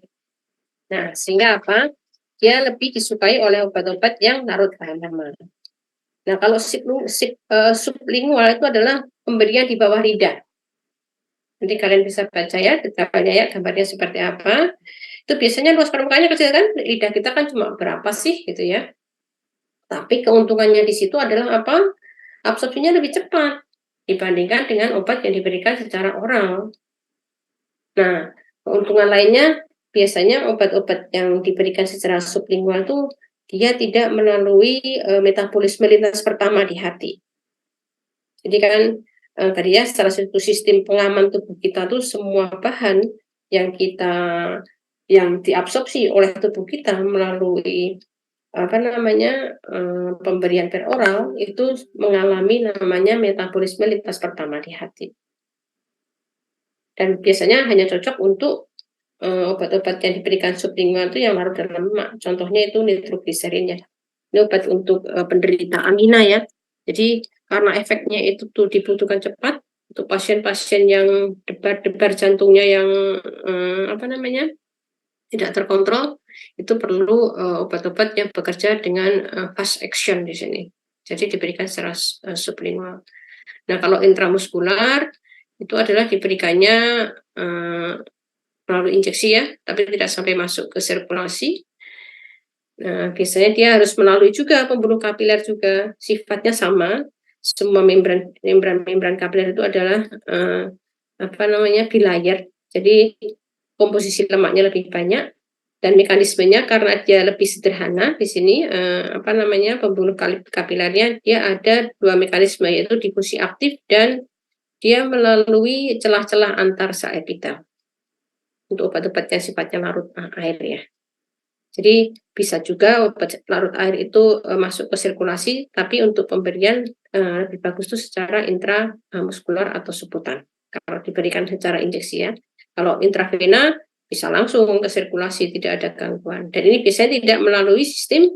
Nah, sehingga apa? Dia lebih disukai oleh obat-obat yang larut tahan lama. Nah, kalau sublingual itu adalah pemberian di bawah lidah. Nanti kalian bisa baca ya detailnya ya, gambarnya seperti apa. Itu biasanya luas permukaannya kecil kan, lidah kita kan cuma berapa sih gitu ya. Tapi keuntungannya di situ adalah apa? Absorpsinya lebih cepat dibandingkan dengan obat yang diberikan secara oral. Nah, keuntungan lainnya biasanya obat-obat yang diberikan secara sublingual itu dia tidak melalui metabolisme lintas pertama di hati. Jadi kan tadi ya salah satu sistem pengaman tubuh kita tuh semua bahan yang diabsorpsi oleh tubuh kita melalui pemberian peroral itu mengalami namanya metabolisme lintas pertama di hati. Dan biasanya hanya cocok untuk obat-obat yang diberikan sublingual itu yang larut dalam lemak. Contohnya itu nitrogliserin ya. Ini obat untuk penderita angina ya. Jadi karena efeknya itu tuh dibutuhkan cepat untuk pasien-pasien yang debar-debar jantungnya yang tidak terkontrol, itu perlu obat-obat yang bekerja dengan fast action di sini. Jadi diberikan secara sublingual. Nah, kalau intramuskular itu adalah diberikannya melalui injeksi ya, tapi tidak sampai masuk ke sirkulasi. Nah, biasanya dia harus melalui juga pembuluh kapiler juga, sifatnya sama. Semua membran kapiler itu adalah bilayer. Jadi komposisi lemaknya lebih banyak dan mekanismenya karena dia lebih sederhana di sini pembuluh kapilernya dia ada dua mekanisme yaitu difusi aktif dan dia melalui celah-celah antar sel epitel. Untuk obat-obat yang sifatnya larut air ya. Jadi bisa juga obat larut air itu masuk ke sirkulasi, tapi untuk pemberian lebih bagus itu secara intramuskular atau subutan. Kalau diberikan secara injeksi ya. Kalau intravena bisa langsung ke sirkulasi, tidak ada gangguan. Dan ini biasanya tidak melalui sistem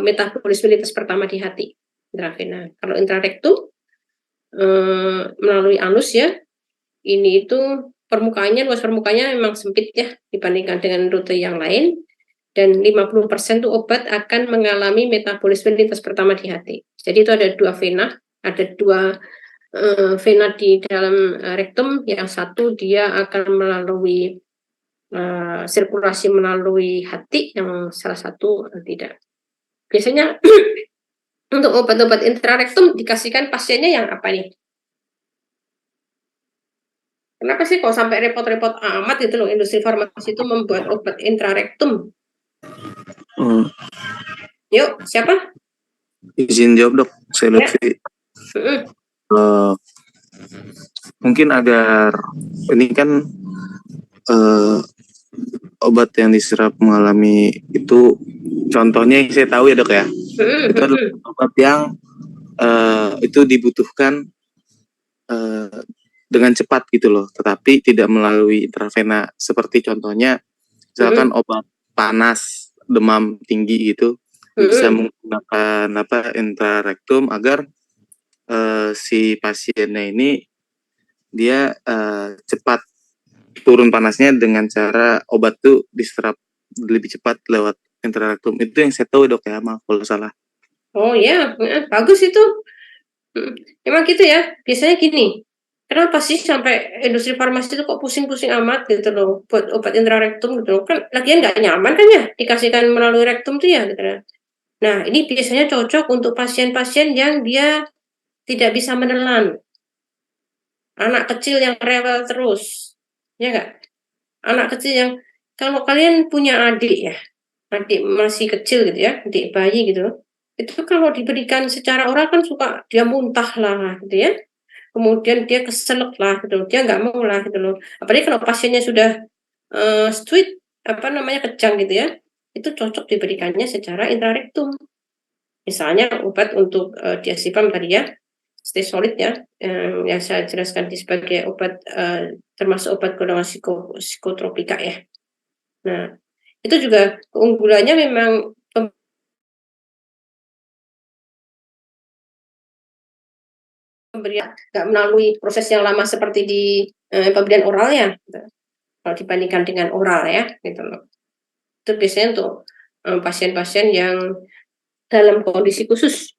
metabolisme lintas pertama di hati, intravena. Kalau intrarektum melalui anus ya, ini itu luas permukaannya memang sempit ya dibandingkan dengan rute yang lain, dan 50% itu obat akan mengalami metabolisme lintas pertama di hati. Jadi itu ada dua vena di dalam rektum, yang satu dia akan melalui sirkulasi melalui hati, yang salah satu tidak. Biasanya untuk obat-obat intrarektum dikasihkan pasiennya yang apa nih? Kenapa sih kok sampai repot-repot amat gitu loh industri farmasi itu membuat obat intrarektum? Yuk, siapa? Izin jawab dok, saya Lutfi. Mungkin agar ini kan obat yang diserap mengalami itu, contohnya yang saya tahu ya dok ya, itu adalah obat yang itu dibutuhkan dengan cepat gitu loh, tetapi tidak melalui intravena. Seperti contohnya, misalkan obat panas, demam tinggi gitu, bisa menggunakan intrarektum agar si pasiennya ini dia cepat turun panasnya dengan cara obat tuh diserap lebih cepat lewat intrarektum. Itu yang saya tahu dok ya, maaf kalau salah. Oh ya, bagus itu. Emang gitu ya, biasanya gini. Kenapa sih sampai industri farmasi itu kok pusing-pusing amat gitu loh buat obat intrarektum gitu loh. Kan lagian nggak nyaman kan ya dikasihkan melalui rektum tuh ya gitu. Nah, ini biasanya cocok untuk pasien-pasien yang dia tidak bisa menelan. Anak kecil yang rewel terus. Ya nggak? Anak kecil yang, kalau kalian punya adik ya, adik masih kecil gitu ya, adik bayi gitu, itu kalau diberikan secara oral kan suka dia muntah lah gitu ya. Kemudian dia keselak lah gitu, dia nggak mau lah gitu loh. Apalagi kalau pasiennya sudah sweet, kejang gitu ya, itu cocok diberikannya secara intrarektum. Misalnya obat untuk diazepam tadi ya, stay solid ya, yang saya jelaskan di sebagai obat termasuk obat golongan psikotropika ya. Nah, itu juga keunggulannya memang pemberian nggak melalui proses yang lama seperti di pemberian oral ya, gitu. Kalau dibandingkan dengan oral ya, gitu loh. Itu biasanya untuk pasien-pasien yang dalam kondisi khusus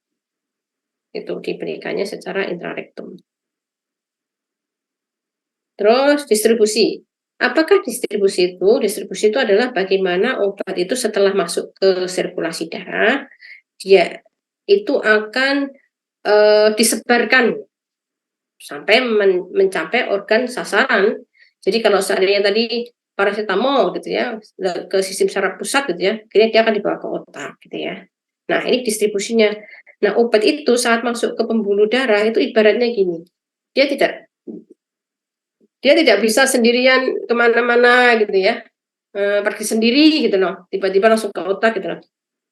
itu diberikannya secara intrarektum. Terus distribusi. Apakah distribusi itu? Distribusi itu adalah bagaimana obat itu setelah masuk ke sirkulasi darah, dia itu akan disebarkan sampai mencapai organ sasaran Jadi kalau seandainya tadi paracetamol gitu ya, ke sistem saraf pusat gitu ya, kemudian dia akan dibawa ke otak gitu ya. Nah, ini distribusinya. Nah, obat itu saat masuk ke pembuluh darah itu ibaratnya gini, dia tidak bisa sendirian kemana-mana gitu ya, pergi sendiri gitu loh, tiba-tiba langsung ke otak gitu loh.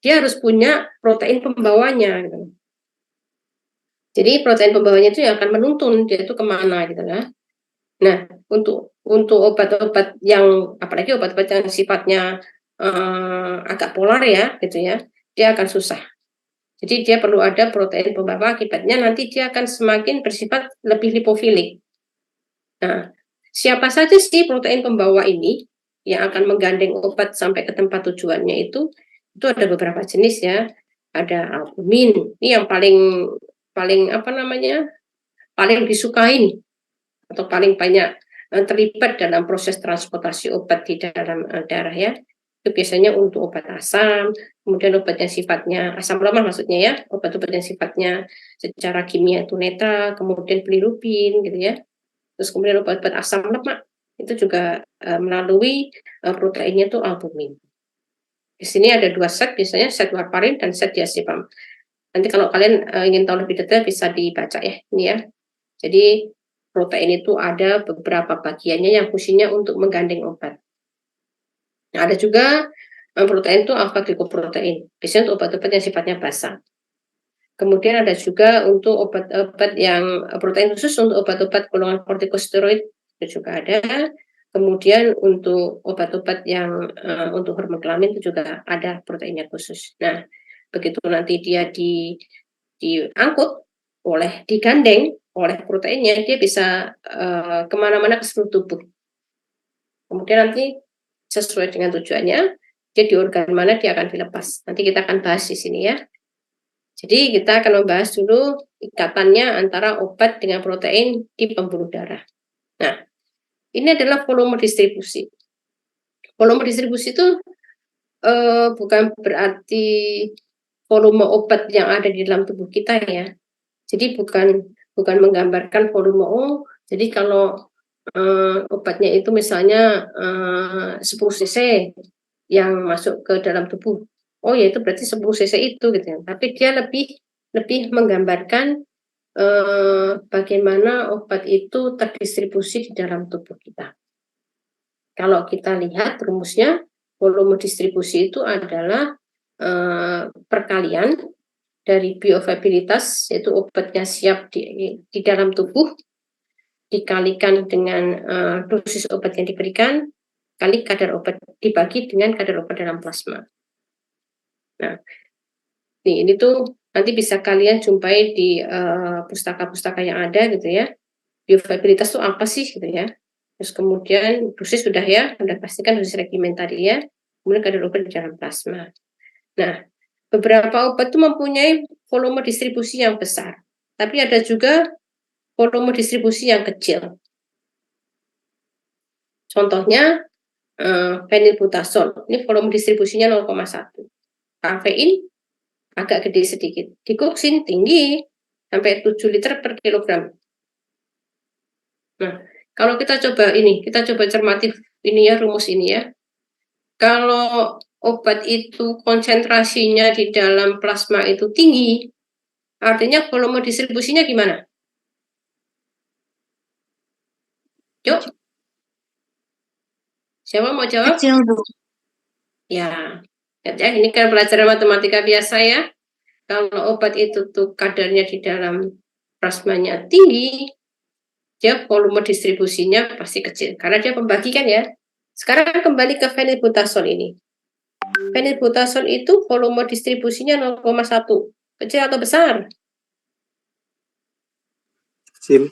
Dia harus punya protein pembawanya gitu loh. Jadi protein pembawanya itu yang akan menuntun dia itu kemana gitu lah. Nah, untuk obat-obat yang apalagi obat-obat yang sifatnya agak polar ya gitu ya, dia akan susah. Jadi dia perlu ada protein pembawa, akibatnya nanti dia akan semakin bersifat lebih lipofilik. Nah, siapa saja sih protein pembawa ini yang akan menggandeng obat sampai ke tempat tujuannya itu ada beberapa jenis ya. Ada albumin, ini yang paling apa namanya? Paling disukain atau paling banyak terlibat dalam proses transportasi obat di dalam darah ya. Itu biasanya untuk obat asam, kemudian obat yang sifatnya asam lemah maksudnya ya, obat-obat yang sifatnya secara kimia itu netral, kemudian bilirubin gitu ya. Terus kemudian obat-obat asam lemak itu juga melalui proteinnya itu albumin. Di sini ada 2 set, biasanya set warfarin dan set diazepam. Nanti kalau kalian ingin tahu lebih detail bisa dibaca ya, ini ya. Jadi protein itu ada beberapa bagiannya yang fungsinya untuk menggandeng obat. Nah, ada juga protein itu alfa glikoprotein, biasanya untuk obat-obat yang sifatnya basa. Kemudian ada juga untuk obat-obat yang protein khusus untuk obat-obat golongan kortikosteroid itu juga ada. Kemudian untuk obat-obat yang untuk hormon kelamin itu juga ada proteinnya khusus. Nah, begitu nanti dia diangkut digandeng oleh proteinnya, dia bisa kemana-mana ke seluruh tubuh. Kemudian nanti sesuai dengan tujuannya, dia di organ mana dia akan dilepas. Nanti kita akan bahas di sini ya. Jadi kita akan membahas dulu ikatannya antara obat dengan protein di pembuluh darah. Nah, ini adalah volume distribusi. Volume distribusi itu bukan berarti volume obat yang ada di dalam tubuh kita ya. Jadi bukan menggambarkan volume, jadi kalau obatnya itu misalnya 10 cc yang masuk ke dalam tubuh. Oh ya itu berarti 10 cc itu gitu ya. Tapi dia lebih menggambarkan bagaimana obat itu terdistribusi di dalam tubuh kita. Kalau kita lihat rumusnya, volume distribusi itu adalah perkalian dari bioavailabilitas, yaitu obatnya siap di dalam tubuh, dikalikan dengan dosis obat yang diberikan, kali kadar obat dibagi dengan kadar obat dalam plasma. Nah, ini tuh nanti bisa kalian jumpai di pustaka-pustaka yang ada gitu ya. Bioavailabilitas itu apa sih gitu ya. Terus kemudian dosis sudah ya, sudah pastikan dosis regimen tadi ya. Kemudian kadar obat di dalam plasma. Nah, beberapa obat itu mempunyai volume distribusi yang besar, tapi ada juga volume distribusi yang kecil. Contohnya phenylbutazol, ini volume distribusinya 0,1. Kafein agak gede sedikit. Digoxin tinggi sampai 7 liter per kilogram. Nah, kalau kita coba cermati ini ya, rumus ini ya. Kalau obat itu konsentrasinya di dalam plasma itu tinggi, artinya volume distribusinya gimana? Yuk. Siapa mau jawab? Kecil, Bu. Ya, ini kan pelajaran matematika biasa ya. Kalau obat itu tuh kadarnya di dalam plasmanya tinggi, dia volume distribusinya pasti kecil. Karena dia pembagi kan ya. Sekarang kembali ke phenylbutazol ini. Phenylbutazol itu volume distribusinya 0,1. Kecil atau besar? Kecil.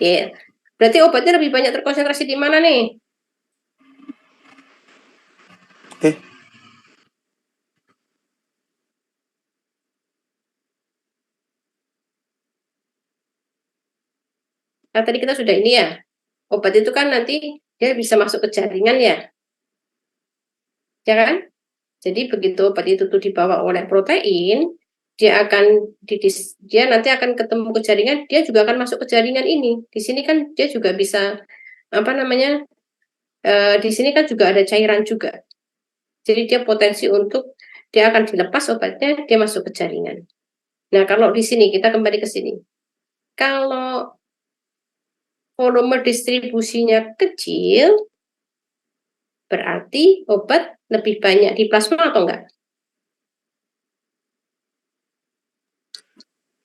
Ya. Berarti obatnya lebih banyak terkonsentrasi di mana nih? Nah, tadi kita sudah ini ya. Obat itu kan nanti dia bisa masuk ke jaringan ya. Ya kan? Jadi begitu obat itu tuh dibawa oleh protein, dia nanti akan ketemu ke jaringan, dia juga akan masuk ke jaringan ini. Di sini kan dia juga bisa apa namanya, di sini kan juga ada cairan juga. Jadi dia potensi untuk dia akan dilepas obatnya, dia masuk ke jaringan. Nah, kalau di sini kita kembali ke sini. Kalau volume distribusinya kecil, berarti obat lebih banyak di plasma atau enggak?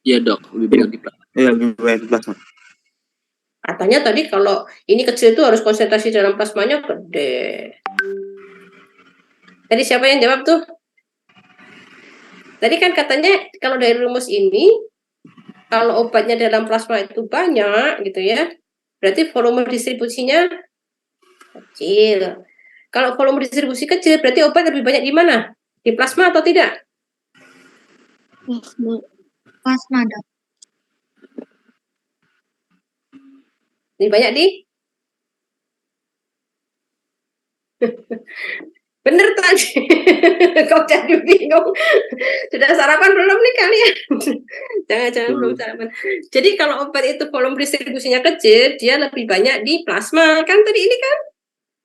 Iya dok, lebih banyak di plasma. Iya, lebih banyak di plasma. Katanya tadi kalau ini kecil itu harus konsentrasi dalam plasmanya gede. Tadi siapa yang jawab tuh? Tadi kan katanya kalau dari rumus ini, kalau obatnya dalam plasma itu banyak gitu ya, berarti volume distribusinya kecil. Kalau volume distribusi kecil, berarti obat lebih banyak di mana? Di plasma atau tidak? Plasma, Dok. Lebih banyak di? Bener tadi. Kau jadi bingung. Sudah sarapan belum nih kalian? Jangan-jangan belum sarapan. Jadi kalau obat itu volume distribusinya kecil, dia lebih banyak di plasma. Kan tadi ini kan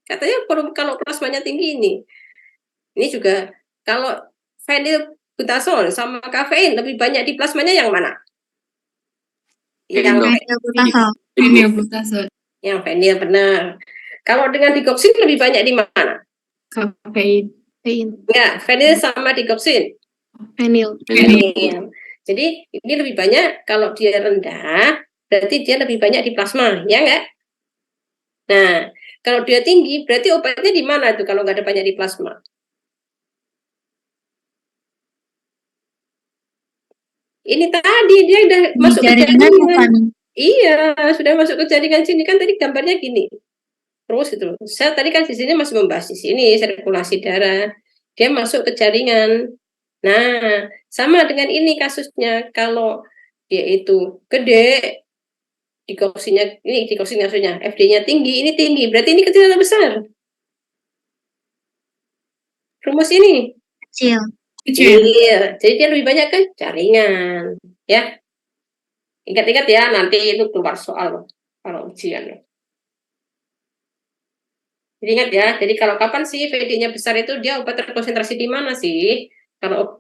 katanya volume kalau plasmanya tinggi ini. Ini juga kalau phenylbutazol sama kafein lebih banyak di plasmanya yang mana? Yang Phenylbutazol. yang fenil benar. Kalau dengan digoxin lebih banyak di mana? Kafein. Enggak, fenil sama digoxin. Fenil. Fenil. Jadi ini lebih banyak kalau dia rendah, berarti dia lebih banyak di plasma, ya enggak? Nah, kalau dia tinggi, berarti obatnya di mana tuh kalau nggak ada banyak di plasma? Ini tadi dia udah masuk ke jaringan. Iya, sudah masuk ke jaringan sini kan tadi gambarnya gini. Terus itu, saya tadi kan di sini masih membahas di sini sirkulasi darah. Dia masuk ke jaringan. Nah, sama dengan ini kasusnya. Kalau dia itu gede, dikoksinya maksudnya, FD-nya tinggi, ini tinggi. Berarti ini kecil atau besar? Rumus ini Kecil. kecil. Jadi dia lebih banyak ke jaringan. Ya, ingat-ingat ya, nanti itu keluar soal kalau ujian. Jadi ingat ya, jadi kalau kapan sih VD-nya besar itu dia obat terkonsentrasi di mana sih? Kalau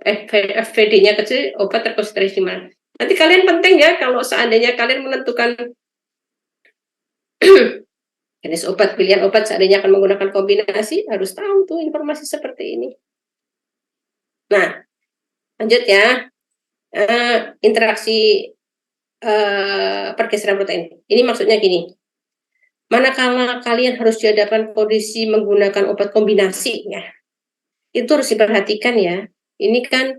VD-nya kecil, obat terkonsentrasi di mana? Nanti kalian penting ya, kalau seandainya kalian menentukan jenis obat, pilihan obat seandainya akan menggunakan kombinasi, harus tahu tuh informasi seperti ini. Nah, lanjut ya. Interaksi pergeseran protein. Ini maksudnya gini, manakala kalian harus dihadapkan kondisi menggunakan obat kombinasi, ya, itu harus diperhatikan ya. Ini kan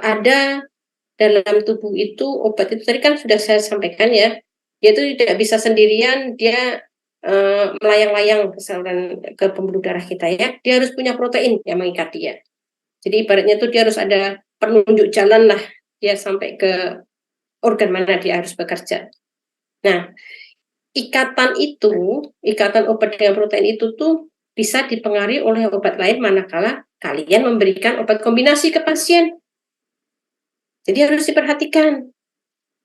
ada dalam tubuh itu obat itu tadi kan sudah saya sampaikan ya, dia itu tidak bisa sendirian, dia melayang-layang ke saluran ke pembuluh darah kita ya. Dia harus punya protein yang mengikat dia. Jadi ibaratnya itu dia harus ada penunjuk jalan lah dia sampai ke organ mana dia harus bekerja. Nah, ikatan obat dengan protein itu tuh bisa dipengaruhi oleh obat lain manakala kalian memberikan obat kombinasi ke pasien. Jadi harus diperhatikan.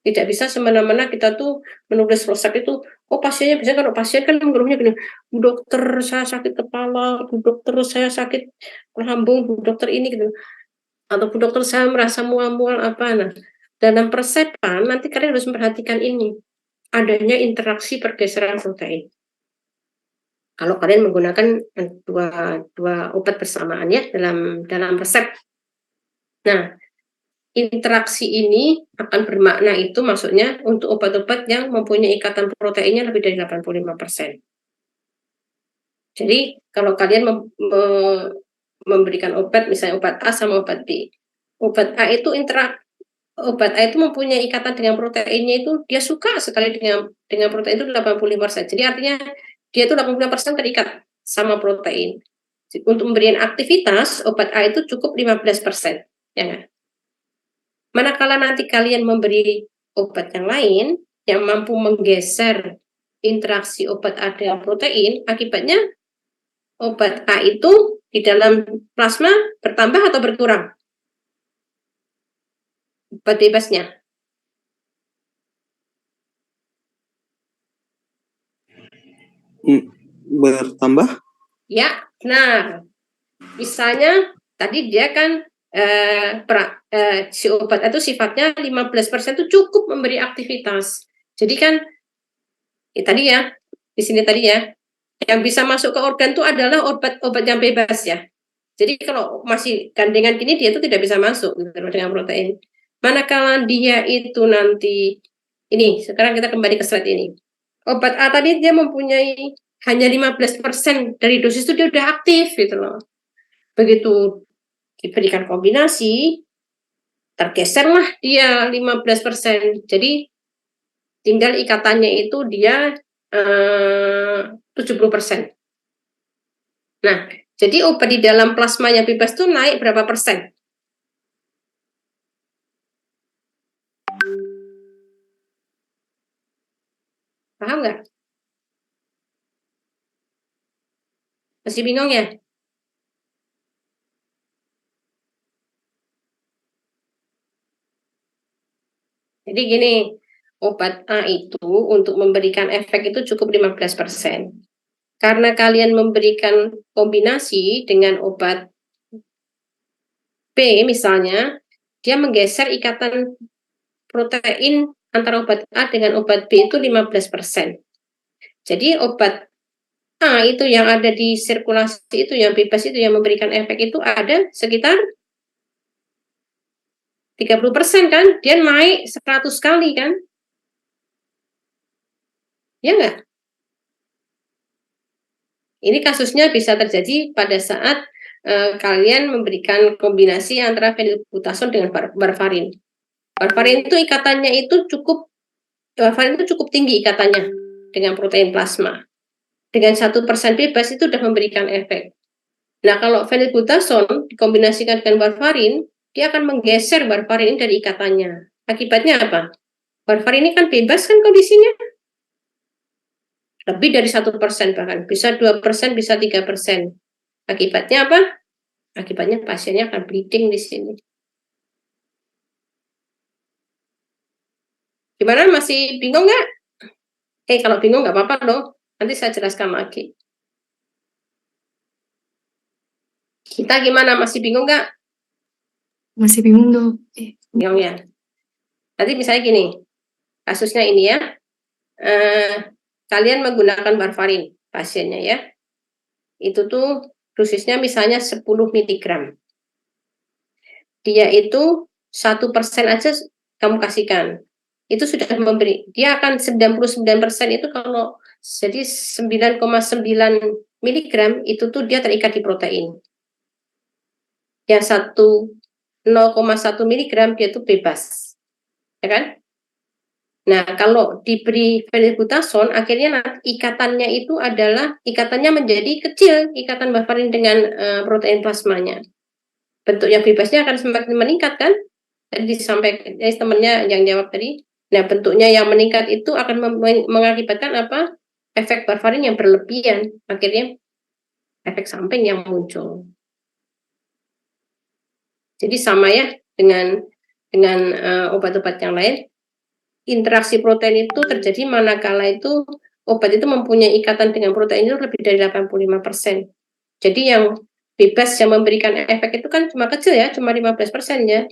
Tidak bisa semena-mena kita tuh menulis resep itu, oh pasiennya bisa, kalau pasien kan mengeluhnya gini, Bu dokter saya sakit kepala, Bu dokter saya sakit lambung, Bu dokter ini gitu. Atau Bu dokter saya merasa mual-mual apa. Nah, dalam persepan nanti kalian harus memperhatikan ini. Adanya interaksi pergeseran protein. Kalau kalian menggunakan dua obat bersamaan ya dalam resep. Nah, interaksi ini akan bermakna itu maksudnya untuk obat-obat yang mempunyai ikatan proteinnya lebih dari 85%. Jadi kalau kalian memberikan obat, misalnya obat A sama obat B, obat A itu mempunyai ikatan dengan proteinnya itu dia suka sekali dengan protein itu 85%. Jadi artinya dia itu 85% terikat sama protein. Untuk memberikan aktivitas obat A itu cukup 15%, ya kan? Manakala nanti kalian memberi obat yang lain yang mampu menggeser interaksi obat A dengan protein, akibatnya obat A itu di dalam plasma bertambah atau berkurang? Obat bebasnya. bertambah? Ya, benar. Misalnya tadi dia kan si obat itu sifatnya 15% itu cukup memberi aktivitas. Jadi kan tadi ya, di sini tadi ya, yang bisa masuk ke organ itu adalah obat-obat yang bebas ya. Jadi kalau masih gandengan gini dia itu tidak bisa masuk gitu loh, dengan protein. Manakala dia itu nanti ini, sekarang kita kembali ke slide ini. Obat A tadi dia mempunyai hanya 15% dari dosis itu dia udah aktif gitu loh. Begitu diberikan kombinasi, tergeserlah dia 15%. Jadi tinggal ikatannya itu dia 70%. Nah, jadi obat di dalam plasma yang bebas itu naik berapa persen? Paham nggak? Masih bingung ya? Jadi gini, obat A itu untuk memberikan efek itu cukup 15%. Karena kalian memberikan kombinasi dengan obat B misalnya, dia menggeser ikatan protein antara obat A dengan obat B itu 15%. Jadi obat A itu yang ada di sirkulasi itu, yang bebas itu, yang memberikan efek itu ada sekitar 30% kan? Dia naik 100 kali kan? Ya nggak? Ini kasusnya bisa terjadi pada saat kalian memberikan kombinasi antara phenylbutazone dengan warfarin. Warfarin itu ikatannya itu warfarin itu cukup tinggi ikatannya dengan protein plasma. Dengan 1% bebas itu sudah memberikan efek. Nah, kalau phenylbutazone dikombinasikan dengan warfarin, dia akan menggeser warfarin ini dari ikatannya. Akibatnya apa? Warfarin ini kan bebas kan kondisinya? Lebih dari 1%, bahkan bisa 2%, bisa 3%. Akibatnya apa? Akibatnya pasiennya akan bleeding di sini. Gimana, masih bingung nggak? Kalau bingung nggak apa-apa loh, nanti saya jelaskan lagi. Kita gimana, masih bingung nggak? Masih bingung dong. Bingung ya? Nanti misalnya gini, kasusnya ini ya, kalian menggunakan warfarin pasiennya ya, itu tuh dosisnya misalnya 10 mg. Dia itu 1% aja kamu kasihkan, itu sudah memberi, dia akan 99% itu kalau jadi 9,9 mg itu tuh dia terikat di protein. Yang 0,1 mg dia itu bebas, ya kan? Nah, kalau diberi phenylbutazone, akhirnya ikatannya itu adalah ikatannya menjadi kecil, ikatan warfarin dengan protein plasmanya. Bentuk yang bebasnya akan semakin meningkat kan? Tadi disampaikan temannya yang jawab tadi. Nah, bentuknya yang meningkat itu akan mengakibatkan apa? Efek warfarin yang berlebihan, akhirnya efek samping yang muncul. Jadi sama ya dengan obat-obat yang lain. Interaksi protein itu terjadi manakala itu obat itu mempunyai ikatan dengan protein itu lebih dari 85%. Jadi yang bebas yang memberikan efek itu kan cuma kecil ya, cuma 15% ya.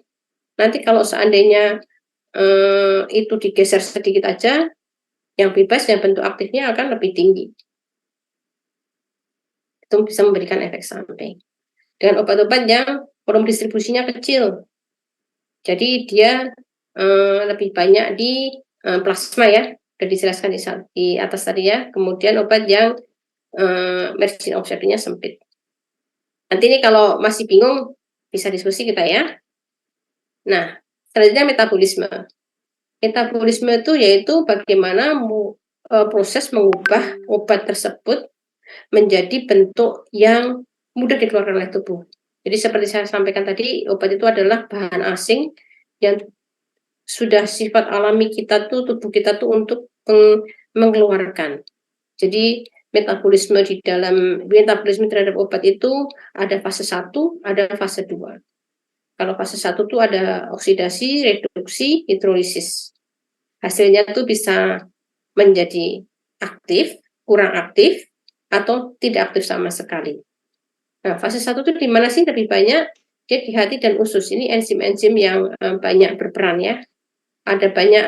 Nanti kalau seandainya itu digeser sedikit aja, yang bebas yang bentuk aktifnya akan lebih tinggi. Itu bisa memberikan efek samping. Dengan obat-obat yang volume distribusinya kecil. Jadi dia lebih banyak di plasma ya, sudah dijelaskan di atas tadi ya. Kemudian obat yang margin of safety-nya sempit. Nanti ini kalau masih bingung bisa diskusi kita ya. Nah, selanjutnya metabolisme. Metabolisme itu yaitu bagaimana proses mengubah obat tersebut menjadi bentuk yang mudah dikeluarkan oleh tubuh. Jadi seperti saya sampaikan tadi, obat itu adalah bahan asing yang sudah sifat alami kita tuh, tubuh kita tuh untuk mengeluarkan. Jadi metabolisme terhadap obat itu ada fase 1, ada fase 2. Kalau fase 1 tuh ada oksidasi, reduksi, hidrolisis. Hasilnya tuh bisa menjadi aktif, kurang aktif, atau tidak aktif sama sekali. Nah, fase 1 itu di mana sih lebih banyak? Dia di hati dan usus. Ini enzim-enzim yang banyak berperan ya. Ada banyak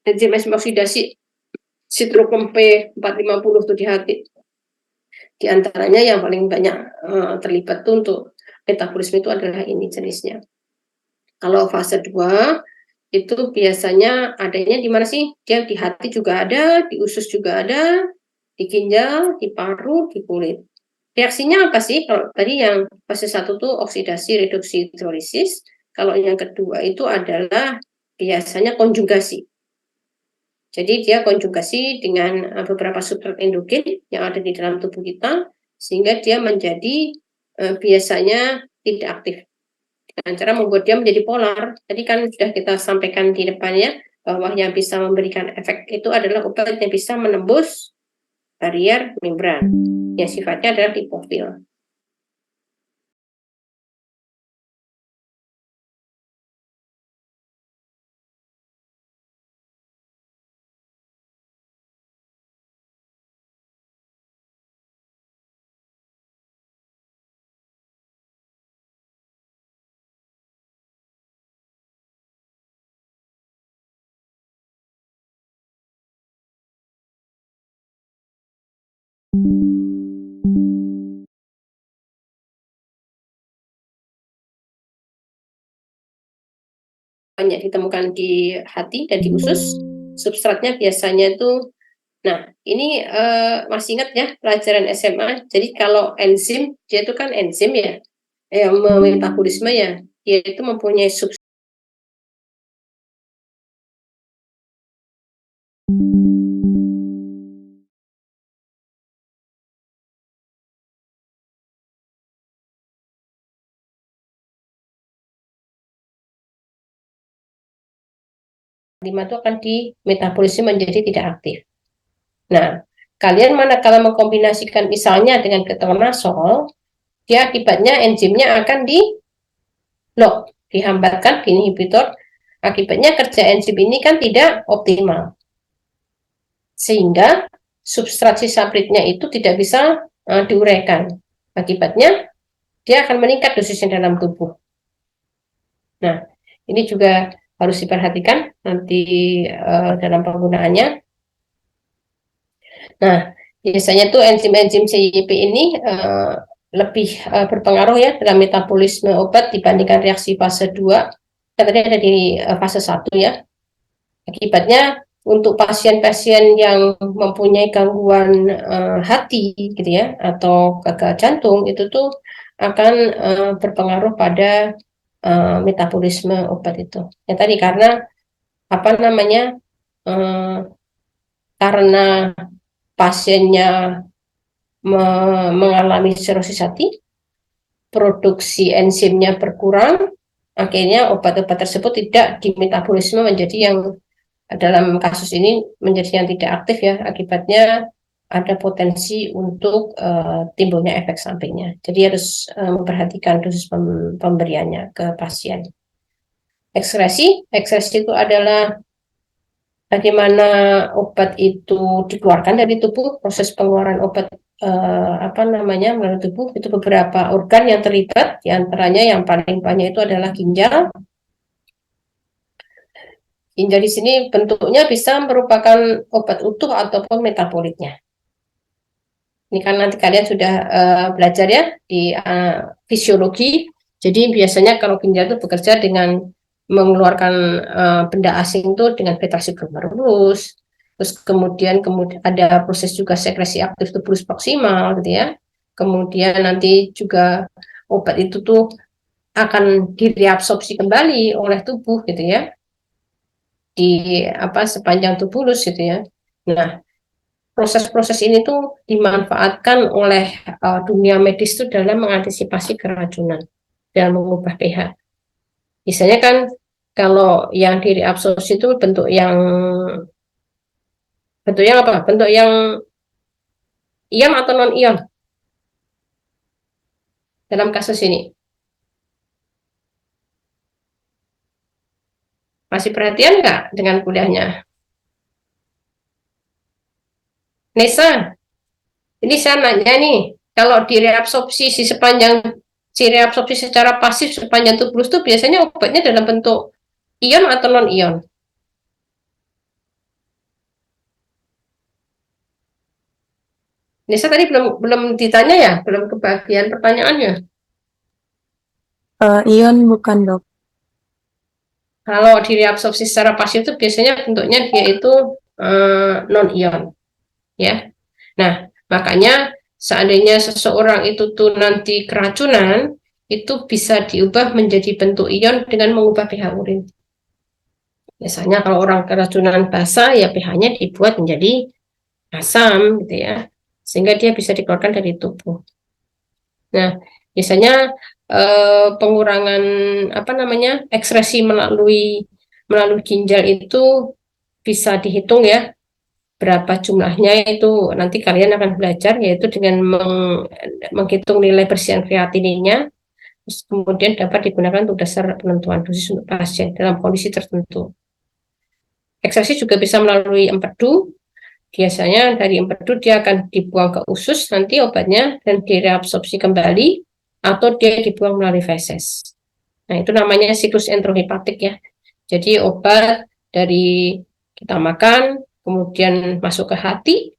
enzim oksidasi sitokrom P450 itu di hati. Di antaranya yang paling banyak terlibat tuh untuk metabolisme itu adalah ini jenisnya. Kalau fase 2 itu biasanya adanya di mana sih? Dia di hati juga ada, di usus juga ada, di ginjal, di paru, di kulit. Reaksinya apa sih? Kalau tadi yang fase 1 tuh oksidasi, reduksi, hidrolisis. Kalau yang kedua itu adalah biasanya konjugasi. Jadi dia konjugasi dengan beberapa substrat endogen yang ada di dalam tubuh kita, sehingga dia menjadi biasanya tidak aktif. Dengan cara membuat dia menjadi polar. Tadi kan sudah kita sampaikan di depannya, bahwa yang bisa memberikan efek itu adalah obat yang bisa menembus barier membran, yang sifatnya adalah lipofil. Banyak ditemukan di hati dan di usus. Substratnya biasanya itu, nah ini masih ingat ya pelajaran SMA. Jadi kalau enzim, dia itu kan enzim ya, yang metabolisme ya, dia itu mempunyai substrat itu akan di metabolisme menjadi tidak aktif. Nah, kalian manakala mengkombinasikan misalnya dengan ketoconazole, dia akibatnya enzimnya akan di lock, dihambatkan, inhibitor. Akibatnya kerja enzim ini kan tidak optimal, sehingga substrat sisapritnya itu tidak bisa diuraikan. Akibatnya dia akan meningkat dosisnya dalam tubuh. Nah, ini juga harus diperhatikan nanti dalam penggunaannya. Nah, biasanya tuh enzim-enzim CYP ini lebih berpengaruh ya dalam metabolisme obat dibandingkan reaksi fase 2. Tadi ada di fase 1 ya. Akibatnya untuk pasien-pasien yang mempunyai gangguan hati gitu ya, atau gagal jantung, itu tuh akan berpengaruh pada metabolisme obat itu. Ya tadi karena apa namanya, karena pasiennya mengalami sirosis hati, produksi enzimnya berkurang, akhirnya obat-obat tersebut tidak dimetabolisme menjadi yang dalam kasus ini menjadi yang tidak aktif ya, akibatnya ada potensi untuk timbulnya efek sampingnya. Jadi harus memperhatikan dosis pemberiannya ke pasien. Ekskresi itu adalah bagaimana obat itu dikeluarkan dari tubuh, proses pengeluaran obat melalui tubuh. Itu beberapa organ yang terlibat, diantaranya yang paling banyak itu adalah ginjal. Ginjal di sini bentuknya bisa merupakan obat utuh ataupun metabolitnya. Ini kan nanti kalian sudah belajar ya di fisiologi. Jadi biasanya kalau ginjal itu bekerja dengan mengeluarkan benda asing itu dengan filtrasi glomerulus. Terus kemudian ada proses juga sekresi aktif tubulus proksimal gitu ya. Kemudian nanti juga obat itu tuh akan direabsorpsi kembali oleh tubuh gitu ya, di sepanjang tubulus gitu ya. Nah, proses-proses ini tuh dimanfaatkan oleh dunia medis itu dalam mengantisipasi keracunan, dalam mengubah pH. Misalnya kan kalau yang direabsorpsi itu bentuk yang apa? Bentuk yang ion atau non ion dalam kasus ini. Masih perhatian nggak dengan kuliahnya? Nesa, ini saya nanya nih, kalau direabsorpsi secara pasif sepanjang tubuh itu biasanya obatnya dalam bentuk ion atau non-ion? Nesa tadi belum ditanya ya, belum kebagian pertanyaannya. Ion bukan dok. Kalau direabsorpsi secara pasif itu biasanya bentuknya dia itu non-ion, ya. Nah, makanya seandainya seseorang itu tuh nanti keracunan, itu bisa diubah menjadi bentuk ion dengan mengubah pH urin. Biasanya kalau orang keracunan basa, ya pH-nya dibuat menjadi asam, gitu ya, sehingga dia bisa dikeluarkan dari tubuh. Nah, biasanya pengurangan ekskresi melalui ginjal itu bisa dihitung ya, berapa jumlahnya itu nanti kalian akan belajar, yaitu dengan menghitung nilai bersihan kreatininnya, terus kemudian dapat digunakan untuk dasar penentuan dosis untuk pasien dalam kondisi tertentu. Ekskresi juga bisa melalui empedu. Biasanya dari empedu dia akan dibuang ke usus nanti obatnya dan direabsorpsi kembali, atau dia dibuang melalui feses. Nah, itu namanya siklus enterohepatik ya. Jadi obat dari kita makan, kemudian masuk ke hati